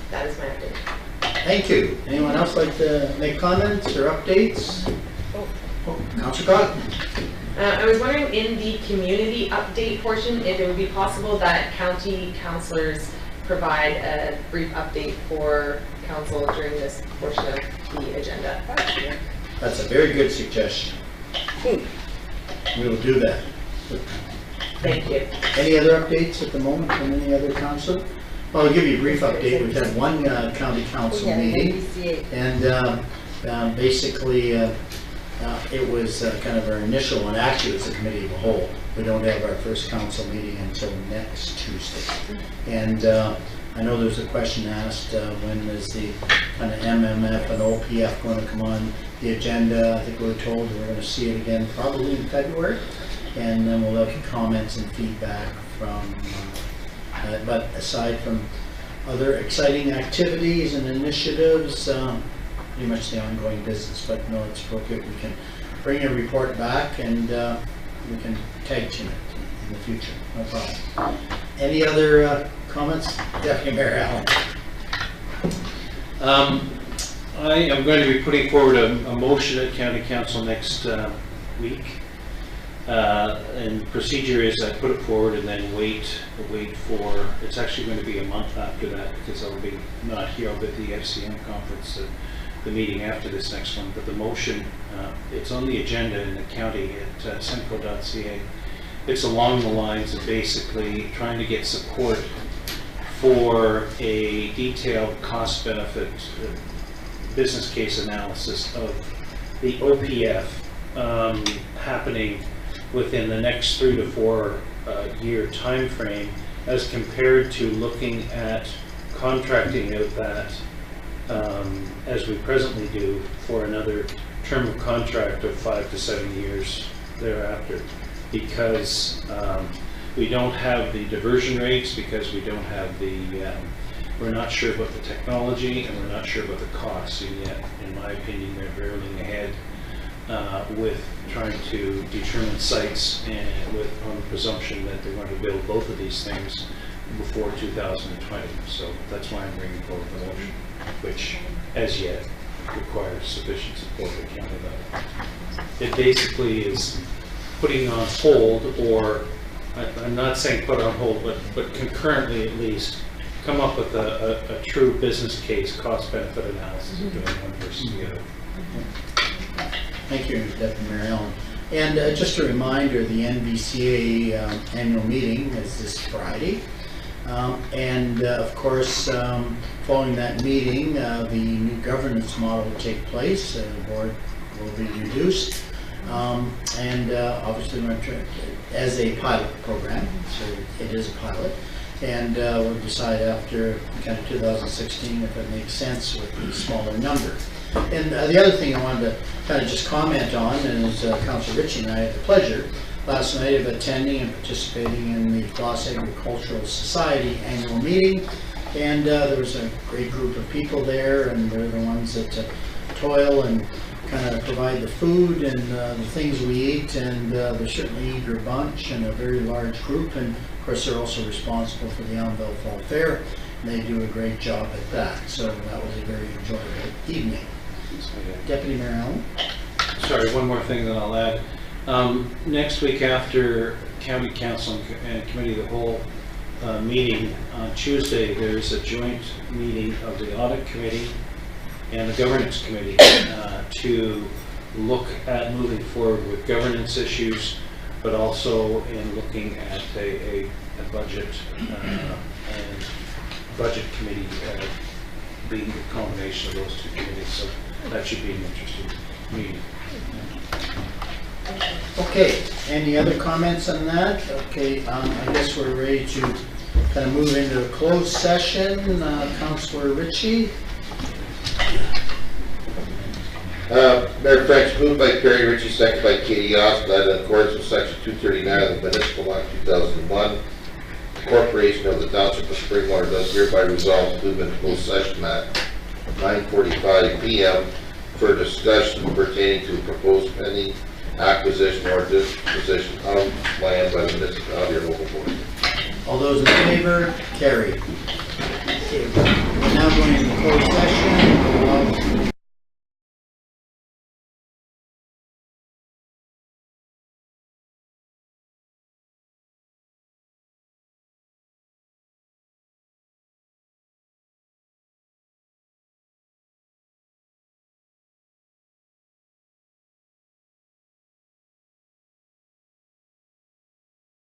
That is my update. Thank you. Anyone else like to make comments or updates? Councillor Coghlan. I was wondering in the community update portion if it would be possible that county councillors provide a brief update for council during this portion of the agenda. That's a very good suggestion. We will do that. Thank you. Any other updates at the moment from any other council? Well, I'll give you a brief update. We've had one county council meeting, and basically it was kind of our initial one. Actually, it was a committee of the whole. We don't have our first council meeting until next Tuesday. And I know there's a question asked, when is the kind of MMF and OPF going to come on the agenda? I think we were told we're going to see it again probably in February, and then we'll have comments and feedback from, but aside from other exciting activities and initiatives, pretty much the ongoing business, but no, it's appropriate. We can bring a report back and we can tag team it in the future, no problem. Any other comments? Deputy Mayor Allen. I am going to be putting forward a motion at County Council next week. And procedure is I put it forward and then wait for, it's actually going to be a month after that because I'll be not here. I'll be at the FCM conference, the meeting after this next one. But the motion, it's on the agenda in the county at central.ca. It's along the lines of basically trying to get support for a detailed cost-benefit business case analysis of the OPF happening within the next 3 to 4 year time frame, as compared to looking at contracting out that as we presently do for another term of contract of 5 to 7 years thereafter, because we don't have the diversion rates, because we don't have the we're not sure about the technology, and we're not sure about the costs, and yet in my opinion they're barreling ahead with trying to determine sites and on the presumption that they're going to build both of these things before 2020. So that's why I'm bringing forward the motion, which as yet requires sufficient support at county level. It basically is putting on hold, or I'm not saying put on hold, but concurrently at least come up with a true business case cost-benefit analysis of doing one versus the other. Thank you, Deputy Mayor Allen. And just a reminder, the NVCA annual meeting is this Friday. Of course, following that meeting, the new governance model will take place. The board will be reduced. Obviously, as a pilot program, so it is a pilot. And we'll decide after kind of 2016 if it makes sense with the smaller number. And the other thing I wanted to kind of just comment on is Councilor Ritchie and I had the pleasure last night of attending and participating in the Gloss Agricultural Society annual meeting. And there was a great group of people there, and they're the ones that toil and kind of provide the food and the things we eat, and they're certainly an eager bunch and a very large group. And of course they're also responsible for the Elmville Fall Fair, and they do a great job at that. So that was a very enjoyable evening. Deputy Mayor Allen. Sorry, one more thing that I'll add. Next week after County Council and Committee of the Whole meeting on Tuesday, there's a joint meeting of the Audit Committee and the Governance Committee to look at moving forward with governance issues, but also in looking at a budget and budget committee being the combination of those two committees. So that should be an interesting meeting. Okay, any other comments on that? Okay, I guess we're ready to kind of move into a closed session. Councilor Ritchie. Mayor French, moved by Perry Ritchie, second by Katie Ost, that in accordance with section 239 of the Municipal Law 2001, the Corporation of the Township of Springwater does hereby resolve to move into closed session at 9:45 p.m. for discussion pertaining to proposed pending acquisition or disposition of land by the municipality or local board. All those in favor? Carried. Okay, we're now going into closed session.